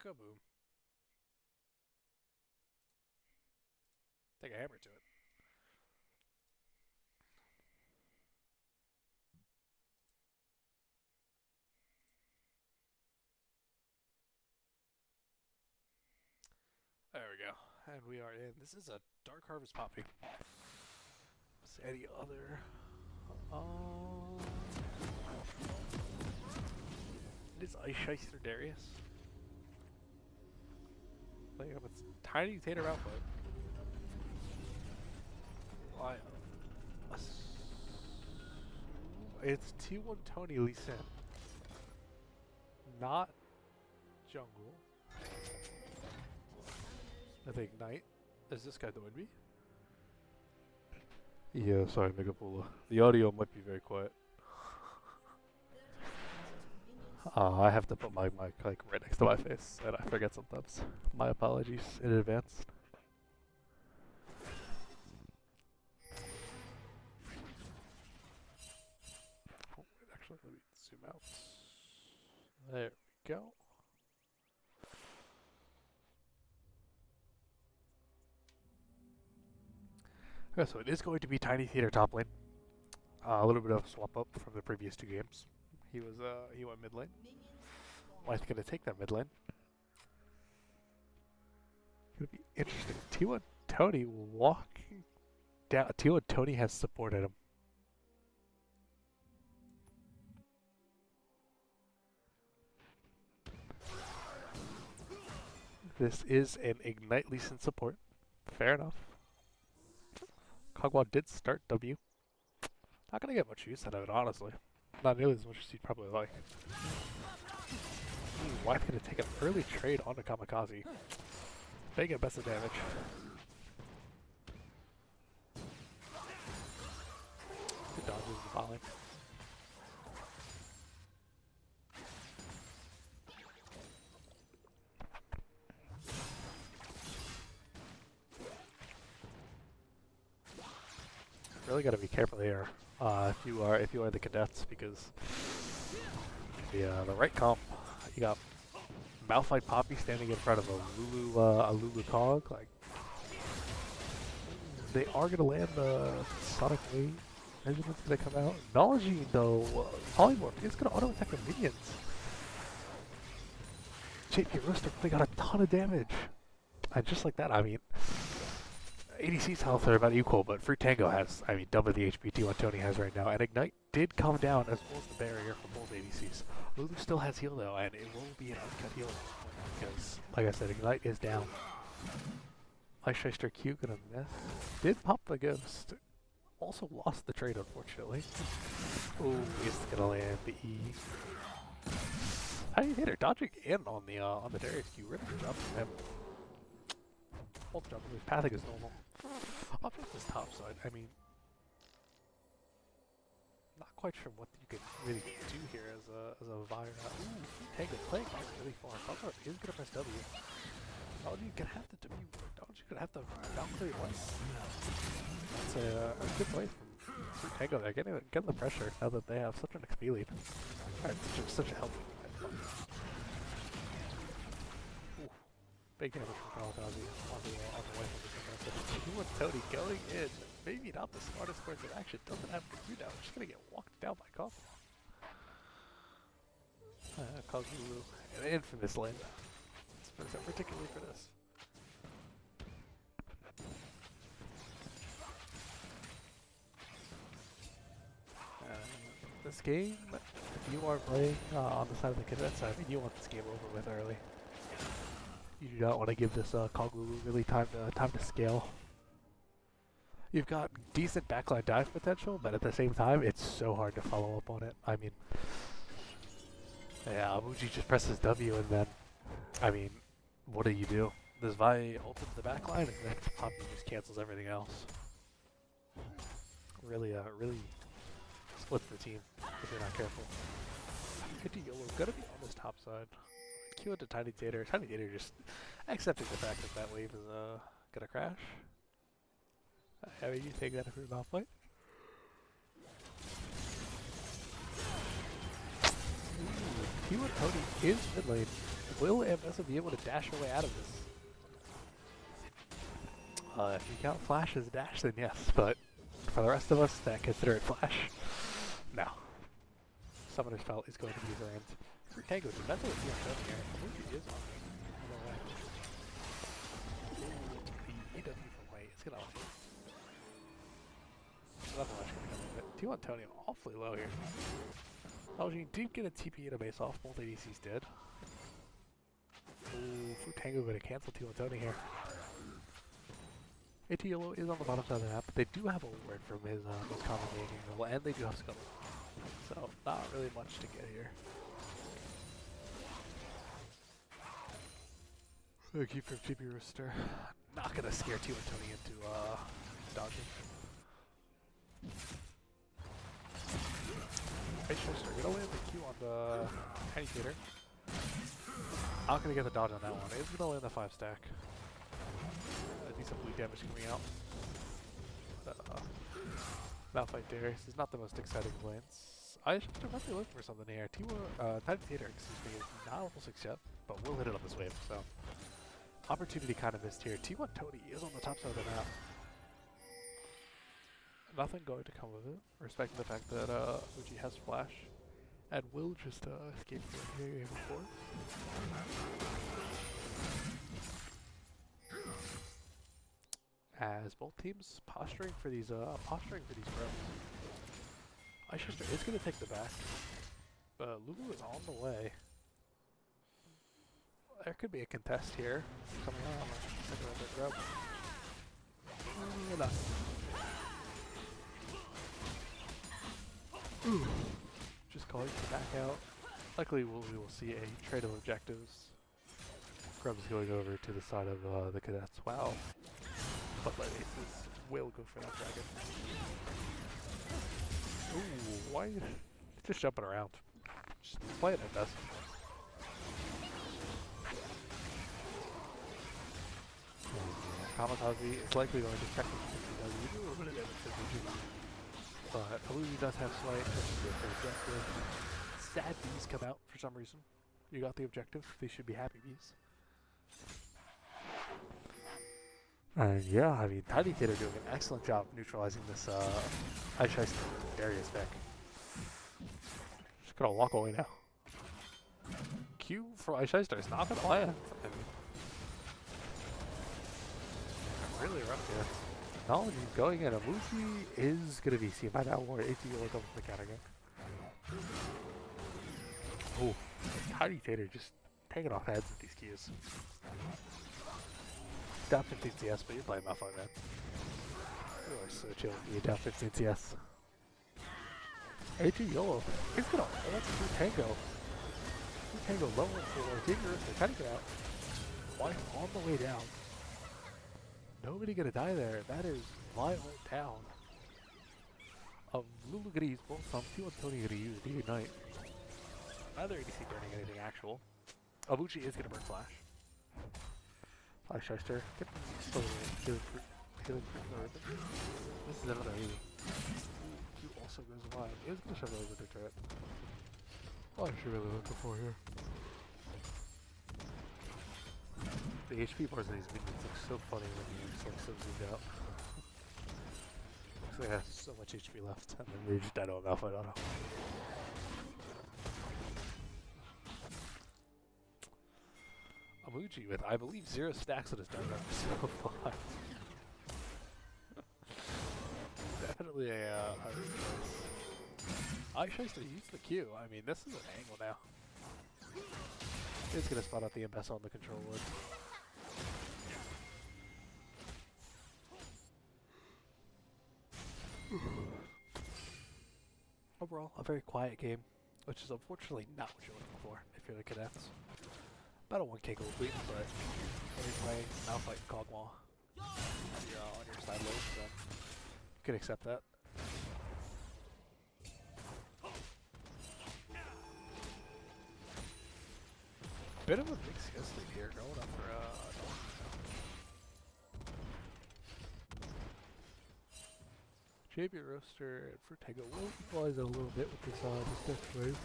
Kaboom! Take a hammer to it. There we go. And we are in. This is a Dark Harvest Poppy. Is any other? It is Ice Shyster Darius. Playing up its tiny tater output. I It's T1 Tony Lee Sin. Not jungle. I think Knight. Is this guy the Winby? Yeah, sorry, Megapula. The audio might be very quiet. I have to put my mic like right next to my face, and I forget sometimes. My apologies in advance. Oh, wait, actually, let me zoom out. There we go. Okay, so it is going to be Tiny Theater top lane. A little bit of a swap up from the previous two games. He went mid lane. White's gonna take that mid lane. Gonna be interesting. T1 Tony walking down. T1 Tony has supported him. This is an Ignite Lee Sin support. Fair enough. Kog'Maw did start W. Not gonna get much use out of it, honestly. Not nearly as much as you'd probably like. White's gonna take an early trade onto Kamikaze. They get best of damage. Good dodges and volley. really got to be careful here if you are the cadets because the right comp you got Malphite Poppy standing in front of a Lulu Cog. Like they are gonna land the Sonic Wave. Regiment's gonna come out. Acknowledging though, Polymorph is gonna auto attack the minions. JP Rooster they got a ton of damage. And just like that, I mean, ADC's health are about equal, but Fruit Tango has, I mean, double the HP T1 Tony has right now. And Ignite did come down as well as the barrier for both ADCs. Lulu still has heal though, and it will be an uncut heal at this point because, like I said, Ignite is down. Ice Shyster Q gonna miss. Did pop the Ghost. Also lost the trade, unfortunately. Ooh, he's gonna land the E. How do you hit her? Dodging in on the Darius Q. Really good job from him. Ult jump, his pathing is normal. Up at this top side, I mean, not quite sure what you can really do here as a Vire. Ooh, Tango playing really far. Butler is gonna press W. Oh, you can have the W. Don't you? Could have the Valkyrie once. That's a good play from Tango there, getting the pressure now that they have such an XP lead. Alright, such a help. Big damage from Kamikaze on the way from the defensive. He wants Tony going in. Maybe not the smartest course of action. Doesn't have to do now. Just gonna get walked down by Comp. Kazulu, an infamous lane. Particularly for this. This game, if you are playing on the side of the Cadets side, I mean, you want this game over with early. You do not want to give this Koglu really time to scale. You've got decent backline dive potential, but at the same time, it's so hard to follow up on it. I mean, yeah, Amuji just presses W and then, I mean, what do? This Vi ults into the backline and then Poppy just cancels everything else. Really splits the team if you're not careful. 50 Yolo gonna be on this top side. Q into Tiny Tater. Tiny Tater just accepting the fact that that wave is gonna crash. I mean, you take that if you're not fight. Q and Tony is mid lane. Will Ambessa be able to dash her way out of this? If you count Flash as dash, then yes, but for the rest of us that consider it Flash, no. Summoner's Felt is going to be Zerant. Fruit Tango defensive with T1 here. Muji is on the way. The EW from White is gonna nothing much gonna come of it. T1 Tony awfully low here. Algene did get a TP and a base off, both ADCs did. Ooh, Fruit Tango gonna cancel T1 Tony here. AT Yellow is on the bottom side of the map. They do have a word from his most common gaming level, and they do have Scuttle. So, not really much to get here. Thank you for TP Rooster. Not gonna scare T1 Tony into dodging. Ice Shyster gonna land the Q on the Tiny Tater. Not gonna get the dodge on that one. It's gonna land the 5-stack. Decent bleed damage coming out. Malphite Darius is not the most exciting lanes. I should have be looking for something here. Tiny Tater, excuse me, is not level 6 yet, but we'll hit it on this wave, so. Opportunity kind of missed here. T1 Tony is on the top side of the map. Nothing going to come of it, respecting the fact that Uji has Flash and will just escape from here before. As both teams posturing for these bros. Ice Shyster is going to take the back. Lulu is on the way. There could be a contest here coming on. Grub. Ooh. Just calling to back out. Luckily, we will see a trade of objectives. Grub's going over to the side of the Cadets. Wow. But like Aces will go for that dragon. Ooh, why? Just jumping around. Just play it at best. Kamikaze is likely going to check the But Aluzi does have slight with the objective. Sad bees come out for some reason. You got the objective. They should be happy bees. And yeah, I mean, Tiny Kid are doing an excellent job neutralizing this Ice Ice Darius deck. Just gonna walk away now. Q for Ice Ice is not gonna land. I mean, really rough here. Knowledge is going in. Amuzi is gonna be seen by now. Or AT will come from the counter again. Oh, Tiny Tater just taking off heads with these Qs. Down 15 CS, but you're playing Malphite, man. You are so chill when you're down 15 CS. AG YOLO. He's gonna ult through Tango. Through Tango low for Digger. They're trying to get out. One on the way down. Nobody gonna die there. That is my ult down. Lulu gonna use both some. See what Tony gonna use the Ignite. Neither ADC burning anything actual. Abuchi is gonna burn Flash. Flash Shyster. Get healing fruit. This is another easy. Q also goes wide. He is gonna shove over the turret. What is she really looking for here? The HP bars of these minions look so funny when you just like so zoomed out. Looks like they have so much HP left, and then they just died to a Malphite auto. Amuji with, I believe, 0 stacks on his dart so far. Definitely a I should use the Q. I mean, this is an angle now. It's gonna spot out the impasse on the control wood. Overall, a very quiet game, which is unfortunately not what you're looking for if you're the Cadets. About a 1k gold lead, but when you're playing Malphite and Kog'Maw, you're on your side low, so you can accept that. Bit of a mixed skill lead here, going up for JB Roaster and Frutego will equalize it a little bit with this next wave.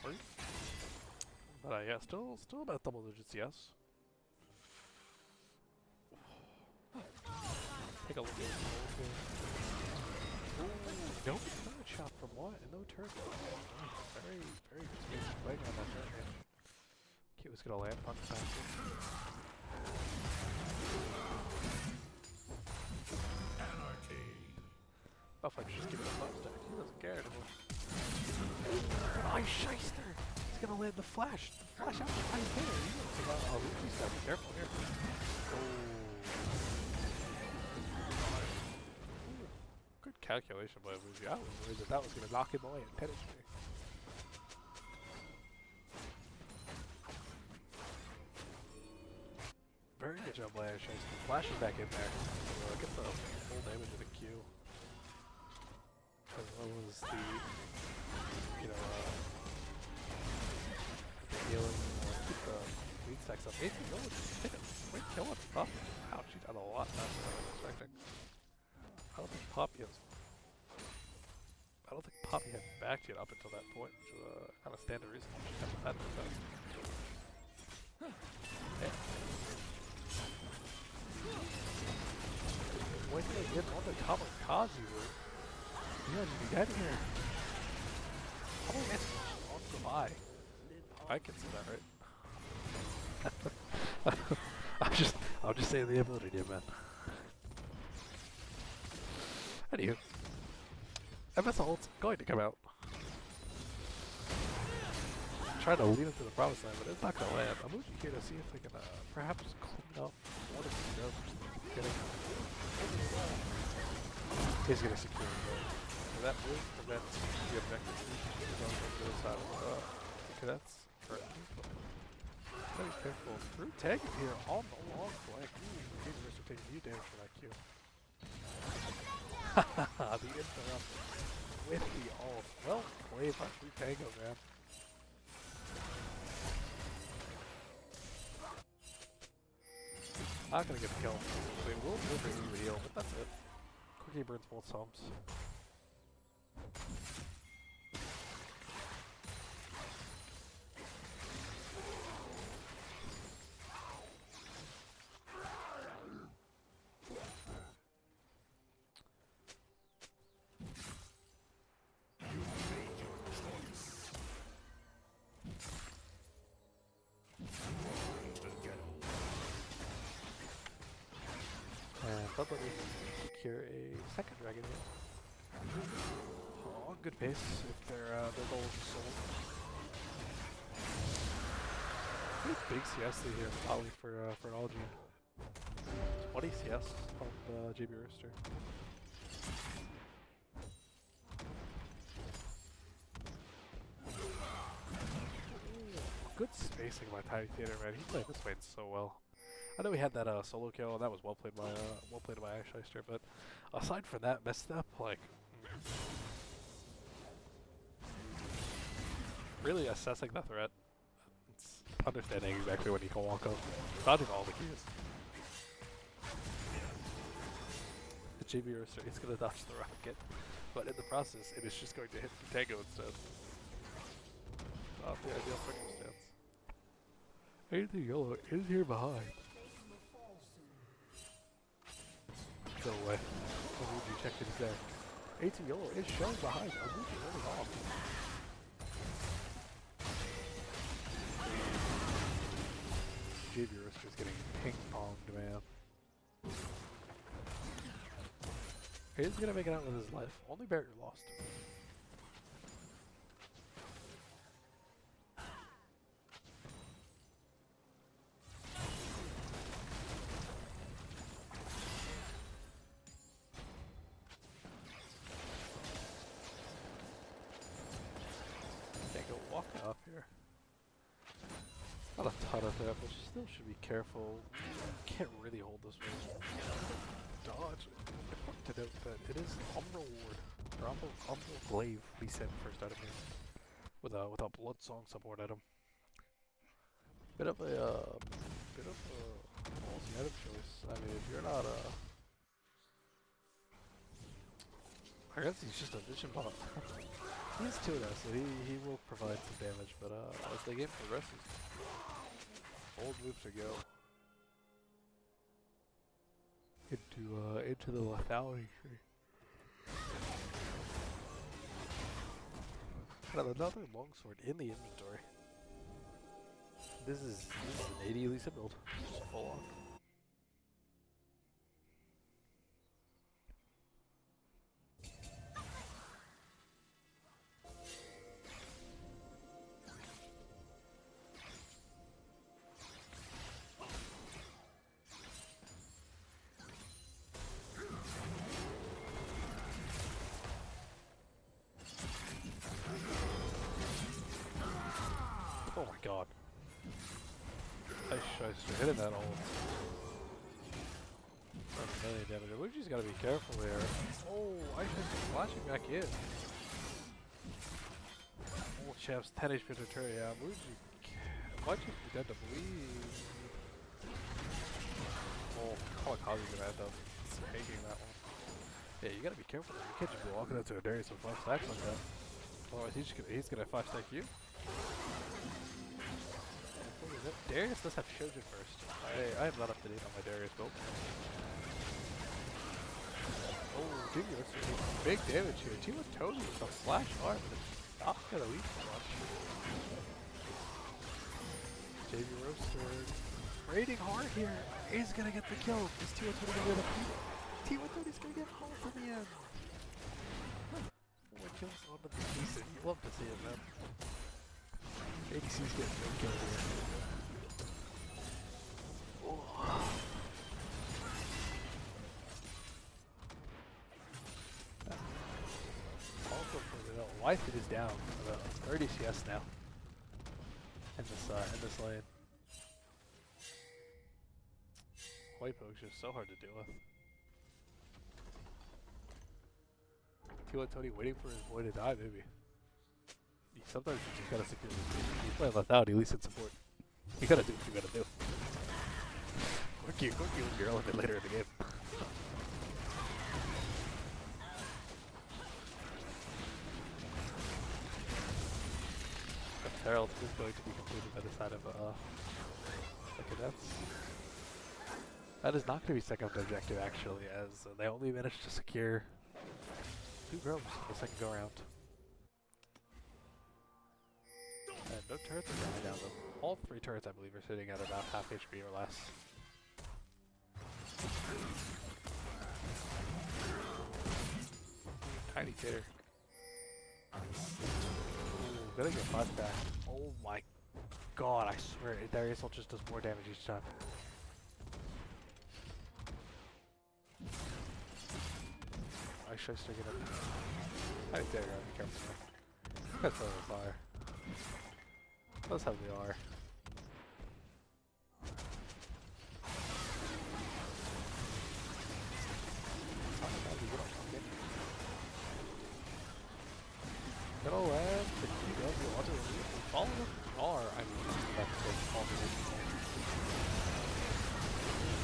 Sorry. But yeah, still about double digits, yes. Take a look at this. Ooh, no turret shot from what? And no turret. Very, very good space playing on that turret. Q was gonna land on the back. Malphite's just giving a flash stack. He doesn't care anymore. Nice Shyster! He's gonna land the flash. The flash out behind there. He's gotta be careful here. Good calculation by Amuji. I was worried that was gonna knock him away and penetrate. Very good job by Shyster. Flash is back in there. Get the full damage of the Q. As well as the, the healing, keep the lead stacks up. 18 gold, take a great kill on Pop. Wow, she done a lot faster than I was expecting. I don't think Poppy had backed yet up until that point, which was kind of standard reason she had that defense. Yeah. Wait till they get on the Kamikaze route. Yeah, you got here. How many minutes on the buy? I can see that, right? I'm just saying the ability, dear man. Anywho, MS ult's going to come out. Trying to lead him to the promised land, but it's not gonna land. I'm moving here to see if they can perhaps clean up one of these nodes. He's gonna secure it. That move prevents the objective going to the side of the Cadets. Very careful. Through tag here on the long flank. Ooh, Mr. taking new damage for that Q. The interrupt with the ult. Well played by True Tango, man. Not gonna get the kill. They will bring you a heal, but that's it. Quickie burns both sums. But let me secure a second dragon here. Oh, good pace if their goal is sold. Pretty big CS here, probably for an Algene. 20 CS on JB Rooster. Good spacing by Tiny Theater, man. He played this lane so well. I know he had that solo kill, and that was well played by Ashleister, but aside from that misstep, like really assessing the threat. It's understanding exactly when you can walk up, dodging all the keys. The JB Rooster is going to dodge the rocket, but in the process, it is just going to hit the Tango instead. Not the ideal circumstance. Anything yellow is here behind. Go away. Amuji checked it there. 18 yellow is shown behind. Amuji holding off. JB Rooster's getting ping-ponged, man. He's gonna make it out with his life. Only barrier lost. Walking up here. Not a ton of that, but you still should be careful. Can't really hold this one. Dodge. Important to note that it is Umbral Ward, or Umbral Glaive we sent first item here. With a Blood Song support item. Bit of a ballsy item choice. I mean, if you're not I guess he's just a vision bot. He's 2 now, so he will provide some damage, but as the game progresses, bold moves to go into the lethality tree. Got another longsword in the inventory. This is an 80 Elisa build, just full on. Oh my god. Nice Scheister hitting that ult. That's a million damage. Luigi's gotta be careful here. Oh, I should be flashing back in. Old chef's 10 HP to turn. Yeah, Luigi might just be dead to bleed. Oh, Kamikaze gonna end up taking that one. Yeah, you gotta be careful. You can't just be walking into a Darius with 5 stacks like that. Otherwise, he's gonna 5 stack you. Darius does have Shojin first. I am not up to date on my Darius build. Oh, JB Rooster taking big damage here. Team with Tony with a flash arm, but it's not gonna lead too much. JB Rooster raiding hard here. Is gonna get the kill. Is Team with Tony gonna get a beat? Team with Tony's gonna get home for the end. 4 kills on the decent. You love to see it, man. ADC's getting big kills here. Also for the Wyford is down about 30 CS now in this lane. White Poke's just so hard to deal with. Tila Tony waiting for his boy to die, maybe. Sometimes you just gotta secure this game. You play lethality, at least in support. You gotta do what you gotta do. Quickie was your element later in the game. The Herald is going to be completed by the side of the Cadets. That is not going to be second objective actually, as they only managed to secure 2 probes the second go around. And no turrets are going down them. All 3 turrets I believe are sitting at about half HP or less. Tiny tater. Ooh, gonna get 5 back. Oh my god, I swear, Darius just does more damage each time. I should stick it up. Tiny tater, be careful. That's how they fire. That's how they are. Good old lad, the QW auto follow them are, I mean, that's the combination.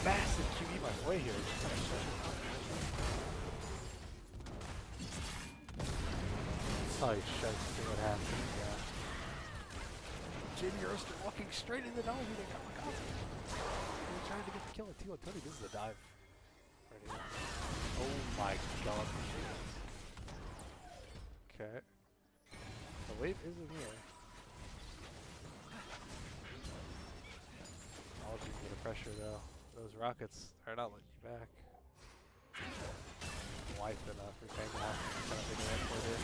Massive QE my way here. Oh, you should see what happened. Yeah. Jamie Roaster walking straight in the dive with a Kamikaze. He's trying to get the kill at T120. This is the dive. Right here. Oh my god. Okay. The wave isn't here. All of you get a pressure though. Those rockets are not letting you back. Wife enough for paying off. Trying to figure out what it is.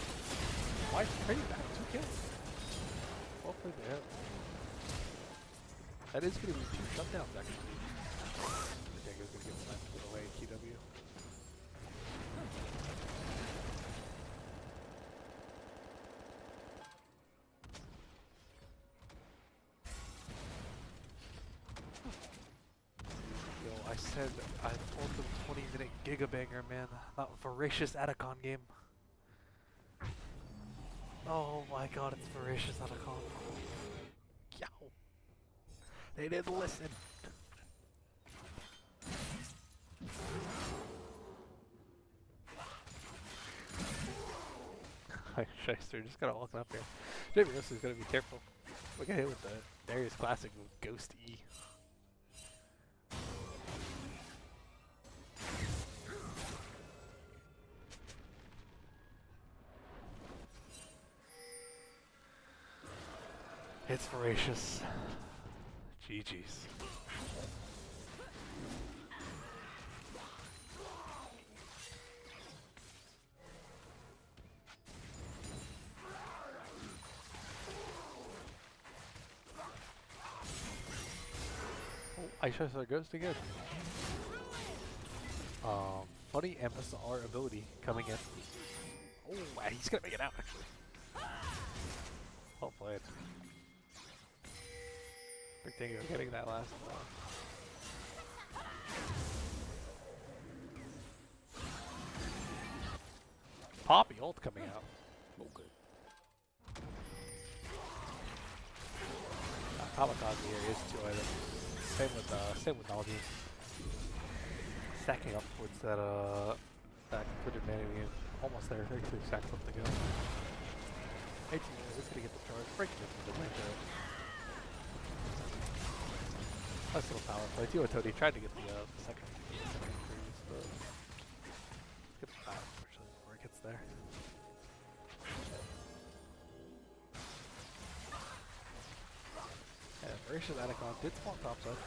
Wife trading back 2 kills. Well played to him. That is going to be 2 shutdowns actually. Django's going to get sniped away in QW. I said I told them 20-minute gigabanger, man. That voracious Atacon game. Oh my god, it's voracious Atacon. Yow. They didn't listen. Hi, Shyster, just gotta walk up here. Jamie Ross is gonna be careful. Look at him with the Darius Classic with Ghost E. It's voracious. GG's. Oh, I should have Ghost again. Funny MSR ability coming in. Oh, he's gonna make it out actually. Well played. Big thing of getting that last one. Poppy ult coming out. Oh, good. Kamikaze here is 2 items. Same with Naldi. Stacking up towards that completed man almost there. 33 stacks left to go. 18 is gonna get the charge. Breaking it from the lane there. Nice little power play. T120 tried to get the second freeze, but get the power unfortunately before it gets there. And Voracious Atacon did spawn topside.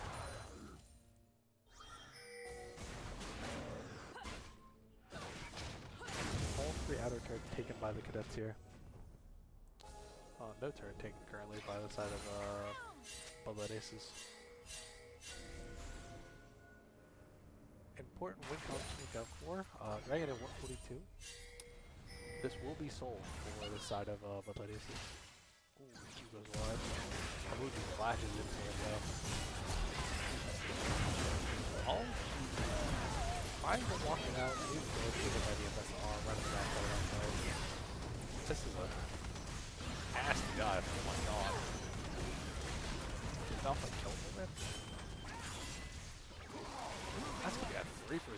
All 3 outer turrets taken by the Cadets here. No turret taken currently by the side of Bloodlet Aces. Important win comes to make up for. Dragon at 142. This will be sold for the side of Bloodlet Aces. Ooh, he goes wide. Kabuki flashes into him though. Oh, trying to walk it out. He's going to get by the FSR, running back right outside. This is a nasty dive. Oh my god. Did Alpha kill him, man?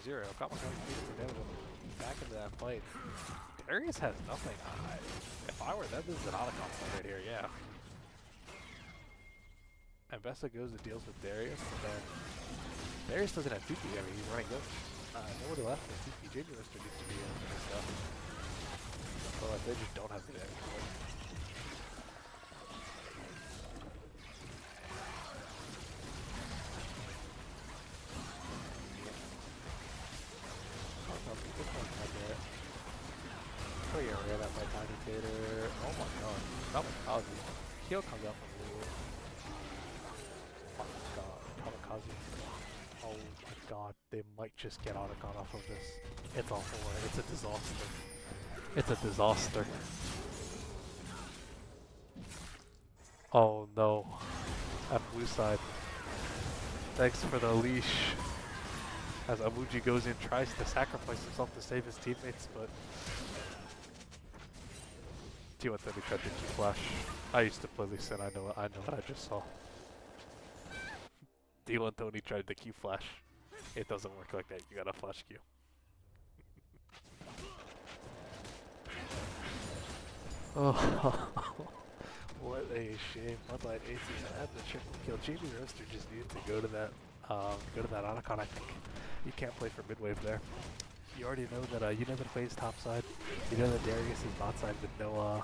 0. Kamikaze needed some damage on the back into that fight. Darius has nothing. If I were them, this is an Otacon fight right here, yeah. And Vesta goes and deals with Darius, but then Darius doesn't have 2P. I mean, he's running good. Nobody left with 2P. Ginger Roaster needs to be in this stuff. Otherwise, they just don't have the damage. Oh yeah, we have that by Tiny Tater. Oh my god. Kamikaze. Heal comes out from blue. Oh my god. Kamikaze. Oh my god. They might just get Otacon off of this. It's a horror. It's a disaster. It's a disaster. Oh no. I'm blue side. Thanks for the leash. As Amuji goes in, tries to sacrifice himself to save his teammates, but T1 Tony tried to Q flash. I used to play Lee Sin, I know what I just saw. D1 Tony tried to Q flash. It doesn't work like that, you gotta flash Q. Oh, what a shame. Mudlight Aces had the triple kill. Jamie Roaster just needed to go to that Otacon, I think. You can't play for mid wave there. You already know that you never plays top side. You know that Darius is bot side with no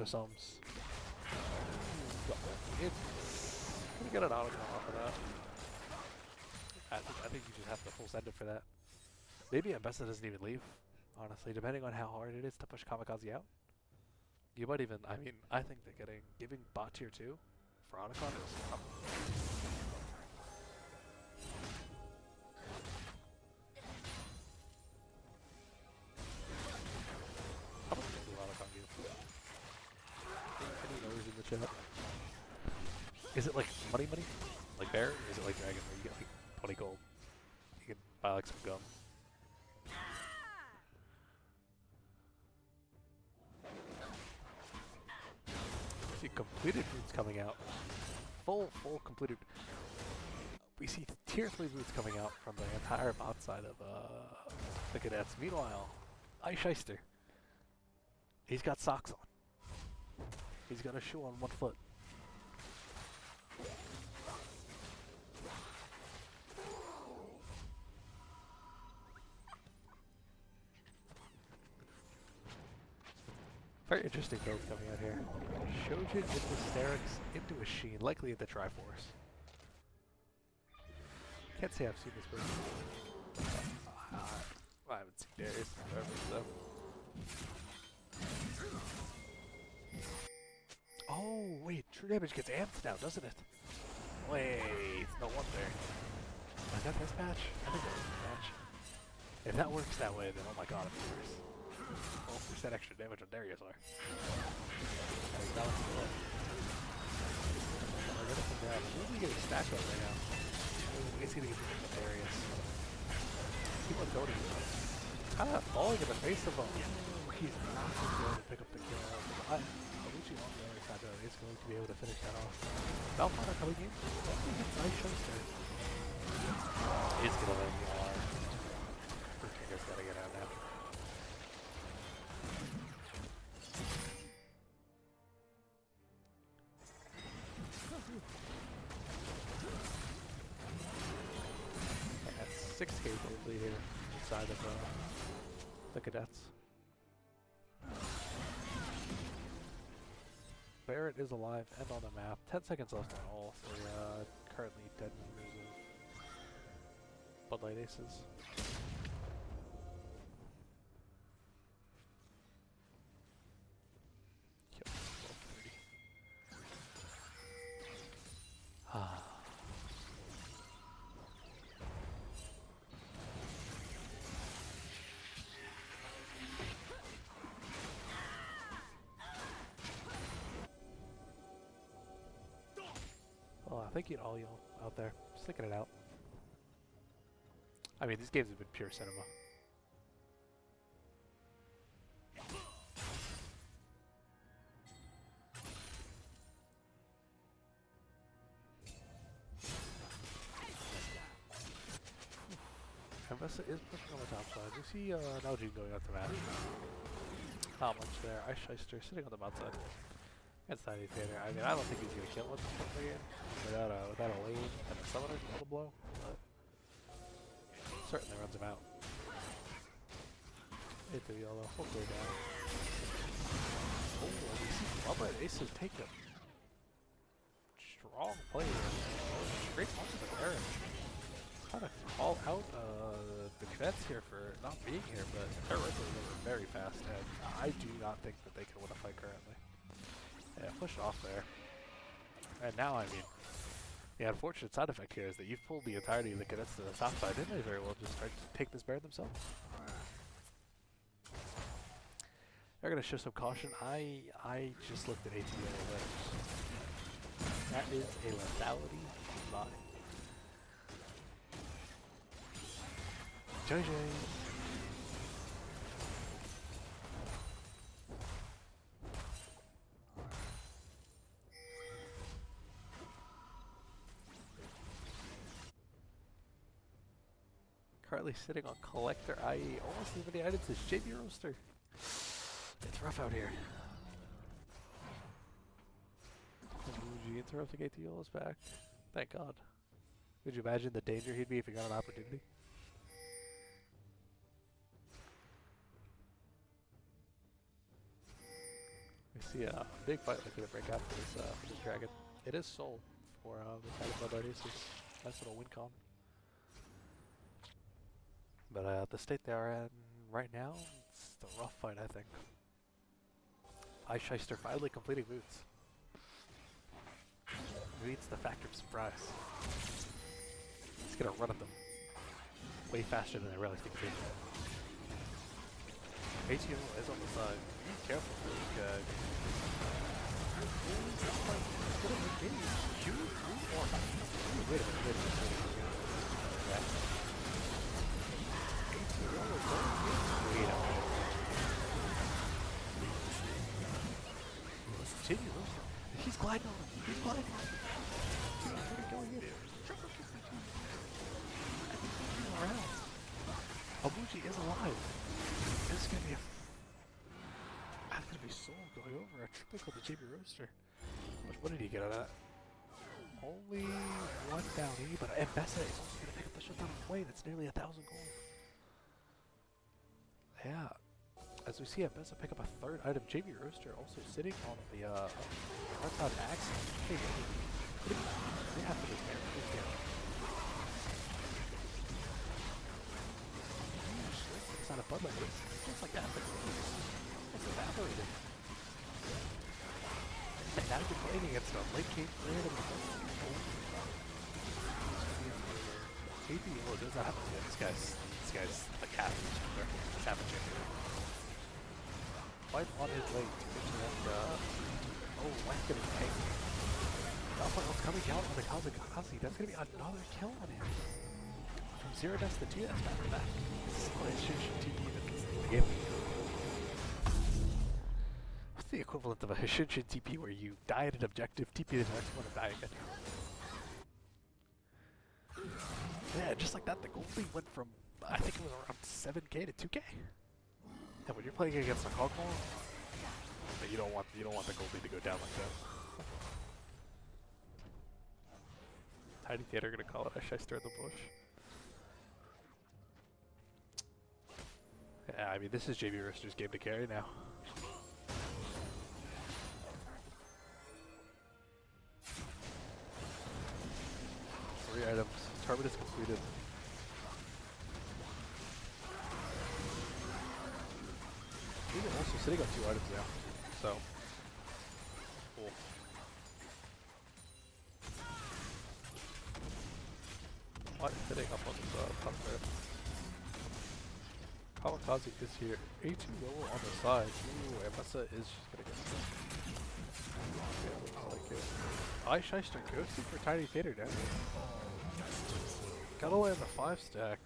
sums. Can you get an Otacon off of that? I think you just have to full send it for that. Maybe Ambessa doesn't even leave, honestly, depending on how hard it is to push Kamikaze out. You might even, I mean, I think that giving bot tier 2 for Otacon is how much do Otacon give? Any numbers in the chat? Is it like money? Like bear? Or is it like dragon where you get like 20 gold? You can buy like some gum. See completed boots coming out. Full completed. We see tier 3 boots coming out from the entire bot side of the Cadets. Meanwhile, Ice Shyster. He's got socks on. He's got a shoe on one foot. Very interesting build coming out here. Shojin into Sterix, into a Sheen, likely into Triforce. Can't say I've seen this build. I haven't seen Darius forever, so. Oh, wait, true damage gets amped now, doesn't it? Wait, no wonder. I got this patch? I think that was the patch. If that works that way, then oh my god, I'm serious. 12% extra damage on Darius are. He's getting stacked up right now. He's gonna get Darius. Keep on going. Kind of falling in the face of him. He's not going to be able to pick up the kill. Alucci on the other side though is going to be able to finish that off. Valfire coming in. Nice Shyster. He's gonna land the R. Kinger's gotta get out now. Yeah, 6k gold lead here inside of the Cadets. Barrett is alive and on the map. 10 seconds left on all three currently dead members of Bud Light Aces. Yep, 12:30. Well, thank you to all y'all out there sticking it out. I mean, these games have been pure cinema. Kamikaze is pushing on the top side. We see Nalgene going out to match. Not much there. Ice Shyster sitting on the bot side. Against Tiny Theater. I mean, I don't think he's gonna kill at this point in the game without a lane and a summoner to blow, but certainly runs him out. 8-3 yellow, hopefully down. Oh, and we see Bubba and Aces take him. Strong play here. Great punch from Aaron. Trying to call out the Cadets here for not being here, but their Rippers are very fast, and I do not think that they can win a fight currently. Yeah, push it off there. And now, I mean, the unfortunate side effect here is that you've pulled the entirety of the Cadets to the top side. They may very well just start to take this bear themselves. They're going to show some caution. I just looked at ATO winners. That is a lethality body. JJ. Currently sitting on Collector, i.e. almost as many items as JB Roaster. It's rough out here. Bougie interrupting ATL is back. Thank God. Could you imagine the danger he'd be if he got an opportunity? We see a big fight likely to break out for this dragon. It is sold for the side of Blood Aces. Nice little win con. But the state they are in right now, it's a rough fight, I think. Ice Shyster finally completing boots. Beats the factor of surprise. He's gonna run at them way faster than I really think he did. ATO is on the side. Be careful for this guy. Wait a minute. He's gliding on him. He's gliding on him. Where are you going in? Around. Abuji is alive. This is gonna be that's gonna be Soul going over. A triple to JB Roaster. What did he get out of that? Only one bounty, but Mbessa is also gonna pick up the shutdown of play. That's nearly 1,000 gold. Yeah. As we see Mbessa pick up a third item, JB Roaster also sitting on the Arthod Axe. Hey, they have to be there. It's not a Bud like this. Just like that. It's evaporated. And now you're playing against a late game player in the ABO does not have to do this guy's a cat. Savage. Quite on his way to that, White's getting tanked. Alpha's coming out on the Kamikaze. That's gonna be another kill on him. From 0 deaths to 2 deaths back to back. This is what it should TP in the game. What's the equivalent of a Hushinshin TP where you die at an objective, TP the next one, and die again? Yeah, just like that, the gold lead went from, I think it was around 7k to 2k. And when you're playing against a Cogmore, you don't want the gold lead to go down like that. Tiny Theater gonna call it a shyster in the bush. Yeah, I mean this is JB Roaster's game to carry now. Three items. Terminus completed. He's also sitting on 2 items now. So cool. What sitting up on the top there? Kamikaze is here. A2 lower on the side. Ooh, Mbessa is just gonna get looks like it. Ice Shyster ghosting for Tiny Theater down here. Gotta land the 5 stack.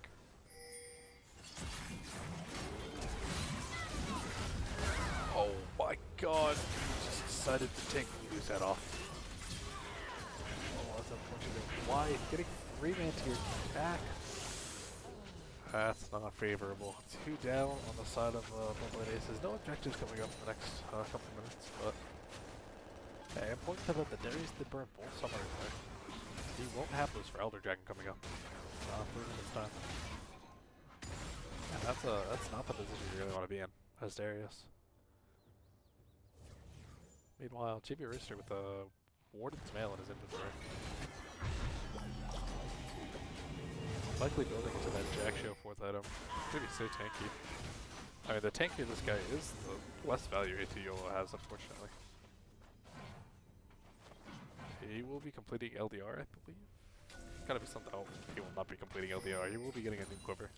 Oh my god, he just decided to take Blue's head off. Oh, that's unfortunate. Why? Getting 3-man tier back. That's not favorable. 2 down on the side of Bloodlight Aces. No objectives coming up in the next couple minutes, but hey, important to note that Darius did burn both summoners there. He won't have those for Elder Dragon coming up. 3 minutes time. And that's not the position you really want to be in as Darius. Meanwhile, Chibi Rooster with a Warden's Mail in his inventory. Likely building into that Jack Show 4th item. It's gonna be so tanky. I mean, the tankier this guy is, the less value AT YOLO has, unfortunately. He will be completing LDR, I believe. Gotta be something. Oh, he will not be completing LDR. He will be getting a new quiver.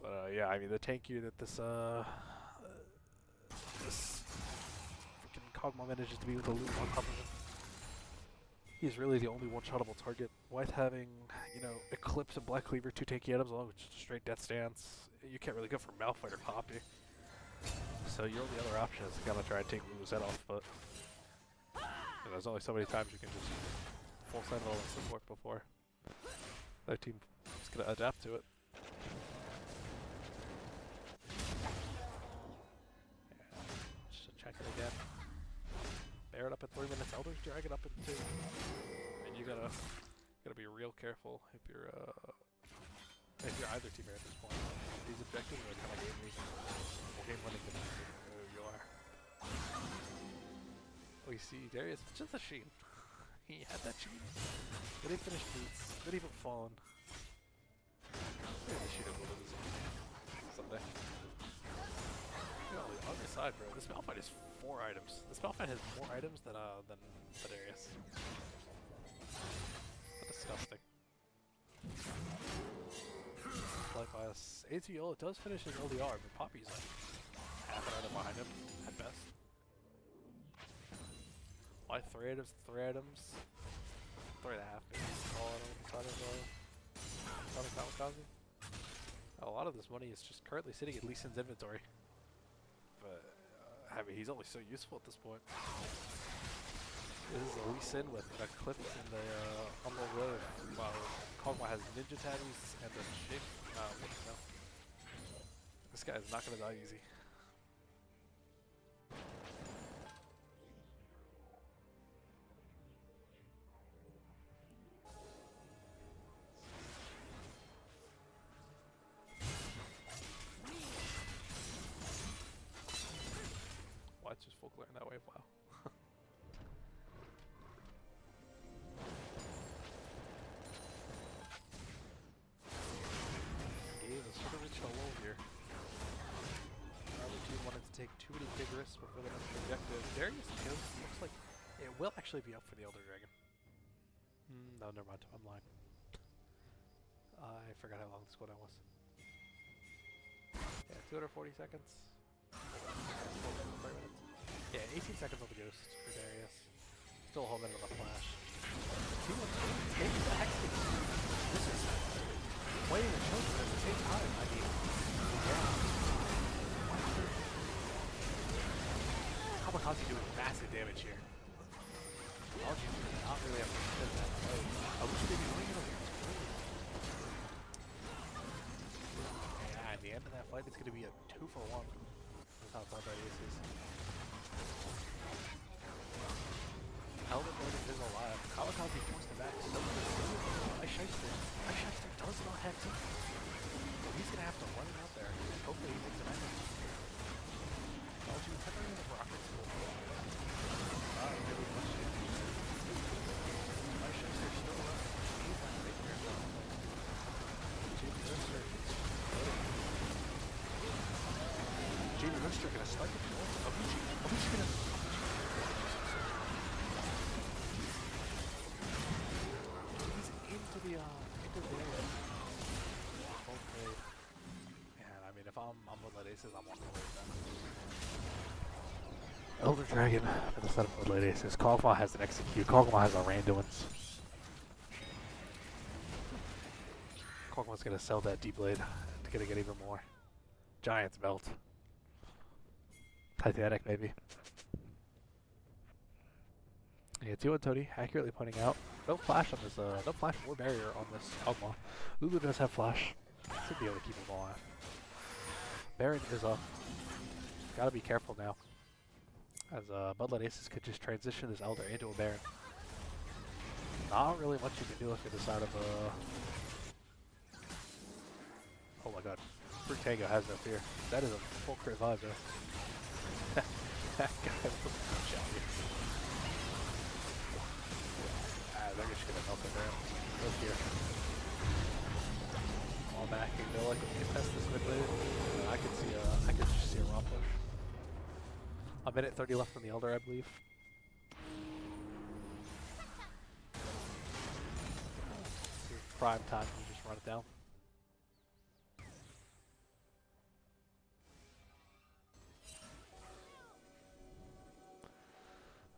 But yeah, I mean, the tankier that this freaking Kog'Maw manages to be with the loot on top of him. He's really the only one-shottable target. With having, you know, Eclipse and Black Cleaver, 2 tanky items along with just a straight Death Stance, you can't really go for Malphite or Poppy. So your only other option is to kind of try and take Lulu's head off, but there's only so many times you can just full Sentinel and support before their team is going to adapt to it. Just check it again. Bear it up at 3 minutes, Elder's Dragon up at 2. And you gotta be real careful if you're either teamer at this point. These objectives are kind of game losing or game winning depending on who you are. We see Darius just a sheen. He had that sheen. Then he finished beats. Then he even fallen. Maybe the sheen will lose someday. You know, on the other side, bro, this Malphite is 4 items. This Malphite has more items than Darius. Disgusting. Likewise, AT YOLO does finish his LDR, but Poppy's like half an item behind him at best. Why 3 items? 3 items? 3.5 maybe. All on the side of Kamikaze. A lot of this money is just currently sitting in Lee Sin's inventory. But I mean, he's only so useful at this point. This is a Lee Sin with an Eclipse in the Humble Road, while Kog'Maw has Ninja Tattoos and a shape. No. This guy is not going to die easy. White's just full clearing that wave, wow. Alone here. Other team wanted to take too many big risks before the next objective. Darius kills looks like it will actually be up for the Elder Dragon. No, never mind. I'm lying. I forgot how long this cooldown was. Yeah, 240 seconds. 3 minutes. Yeah, 18 seconds on the Ghost for Darius. Still a whole minute on the Flash. He wants to take the Hexing. This is way and chosen at the same time. I mean, yeah. Kamikaze doing massive damage here. Algae does not really have to defend that way. I wish they'd be running it over. Yeah, at the end of that fight, it's going to be a 2-for-1. That's how Bloodlight Aces. Helmet Warden is alive. Kamikaze forced the back. So Ice Shyster does not have team. So he's going to have to run it out there. And hopefully he takes a match. Algae peppering the rockets. Not really much damage. Ice Shyster still around. He's not making it well. Jamie Rooster gets loaded. Jamie Rooster going to start the ball. Abuchi going to... into the area. Okay. And I mean, if I'm Bloodlight Aces, I'm walking away with that. Elder Dragon for the set of Bloodlight Aces. Kog'Maw has an execute. Kog'Maw has a Randuin's. Kog'Maw's gonna sell that D-Blade to get even more. Giant's Belt. Titanic, maybe. Yeah, 2-1 Tony accurately pointing out No flash on this, no flash or barrier on this Outlaw. Lulu does have flash. Should be able to keep him alive. Baron is up. Gotta be careful now. As Bud Light Aces could just transition this Elder into a Baron. Not really much you can do if you decide of oh my god. Fruit Tango has no fear. That is a full crit vibe though. That guy was so jolly. They're just gonna melt the Baron. Look here. All backing. They're like, contest this mid lane. I could just see a raw push. A minute 30 left on the Elder, I believe. Prime time to just run it down.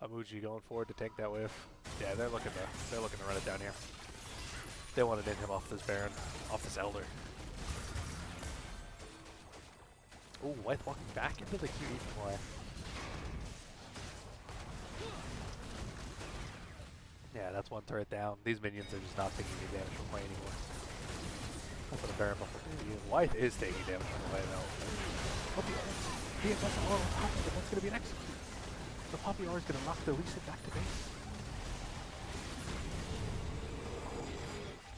Amuji going forward to tank that wave. Yeah, they're looking to run it down here. They want to name him off this Baron, off this Elder. Ooh, White walking back into the QE play. Yeah, that's one turret down. These minions are just not taking any damage from White anymore. That's what a Baron buff will do. White is taking damage from White though. Poppy R. He has nothing on top of it. That's going to be an execute. The Poppy R is going to knock the Lee Sin back to base.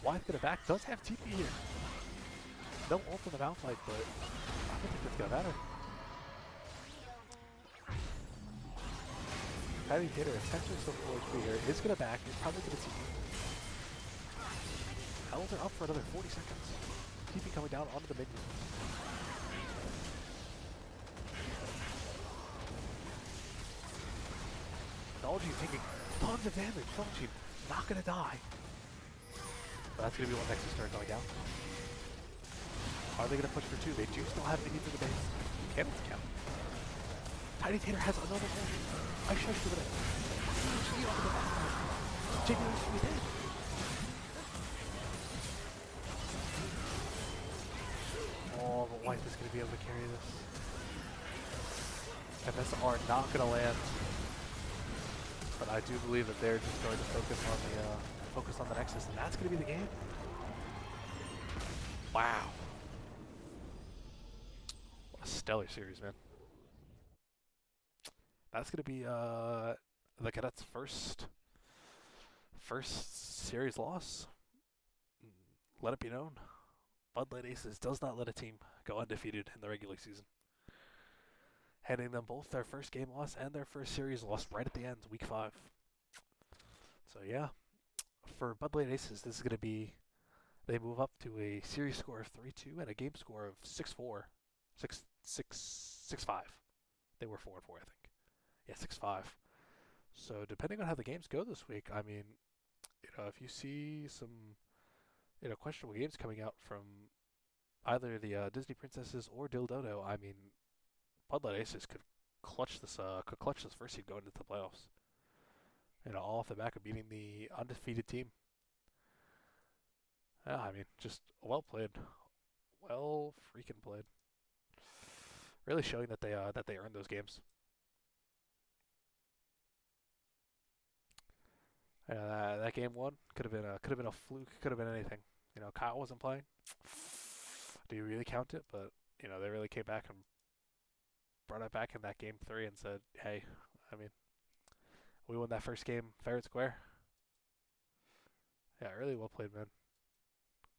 White's going to back. Does have TP here. No ult on the Malphite, but I don't think that's going to matter. Heavy hitter, essentially still full HP here, is going to back, is probably going to TP. Elder up for another 40 seconds. TP coming down onto the minion. Technology taking tons of damage. Technology not going to die. But that's going to be one Nexus turret going down. Are they going to push for two? They do still have minions in the base. Cannons count. Tiny Tater has another one. I should have it. JB should be dead. Oh, but White is going to be able to carry this. MSR not going to land. But I do believe that they're just going to focus on the Nexus, and that's going to be the game. Wow. What a stellar series, man. That's going to be the Cadets' first series loss. Let it be known. Bud Light Aces does not let a team go undefeated in the regular season. Handing them both their first game loss and their first series loss right at the end, week 5. So yeah, for Bud Light Aces, this is going to be, they move up to a series score of 3-2 and a game score of 6-4, 6-5. They were 4-4, I think. Yeah, 6-5. So depending on how the games go this week, I mean, if you see some, questionable games coming out from either the Disney Princesses or Dildodo, I mean, Bud Light Aces could clutch this first seed going into the playoffs. All off the back of beating the undefeated team. Yeah, I mean, just well played, well freaking played. Really showing that they earned those games. That game one could have been a fluke, could have been anything. Kyle wasn't playing. Do you really count it? But they really came back and brought it back in that game 3 and said, hey, I mean, we won that first game fair and square. Yeah, really well played, man.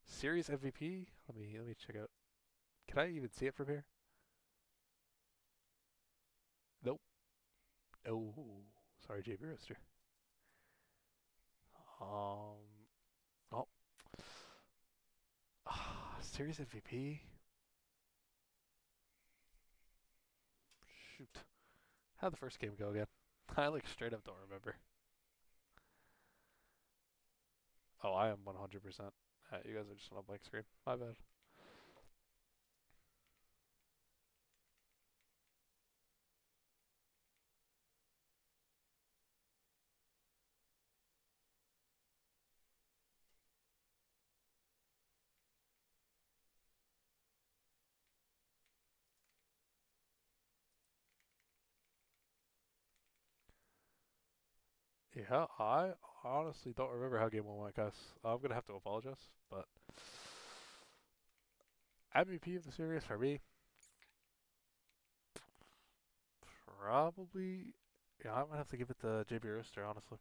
Series MVP. Let me check out. Can I even see it from here? Nope. Oh, sorry, JB Roaster. Oh, Series MVP. Shoot. How'd the first game go again? I straight up don't remember. Oh, I am 100%. You guys are just on a blank screen. My bad. Yeah, I honestly don't remember how game one went, guys. I'm gonna have to apologize, but MVP of the series for me, probably. Yeah, I'm gonna have to give it to JB Rooster, honestly.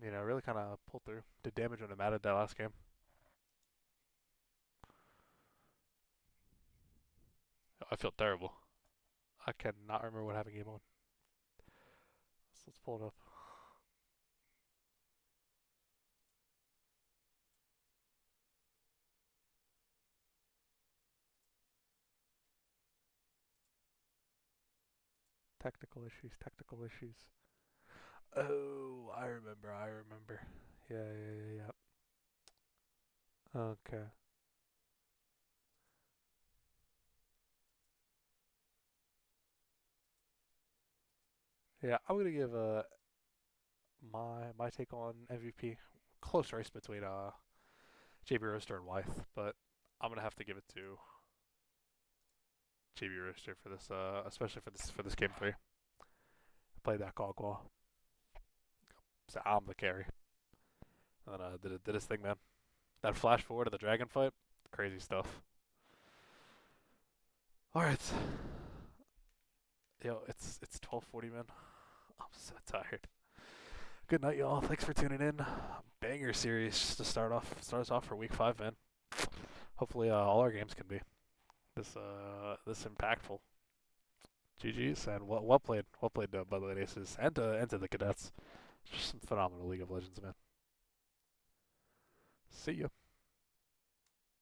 You know, really kind of pulled through. Did damage when it mattered that last game. I feel terrible. I cannot remember what happened game one. Let's pull it up. Technical issues, technical issues. Oh, I remember, I remember. Yeah, yeah, yeah, yeah. Okay. Yeah, I'm gonna give my take on MVP. Close race between JB Roaster and Wythe, but I'm gonna have to give it to JB Roaster for this, especially for this game three. I played that cog well, so I'm the carry, and did his thing, man. That flash forward of the dragon fight, crazy stuff. All right, yo, it's 12:40, man. I'm so tired. Good night, y'all. Thanks for tuning in. Banger series to start us off for week 5, man. Hopefully, all our games can be this impactful. GG's and well played by the Aces and to the Cadets. Just some phenomenal League of Legends, man. See ya.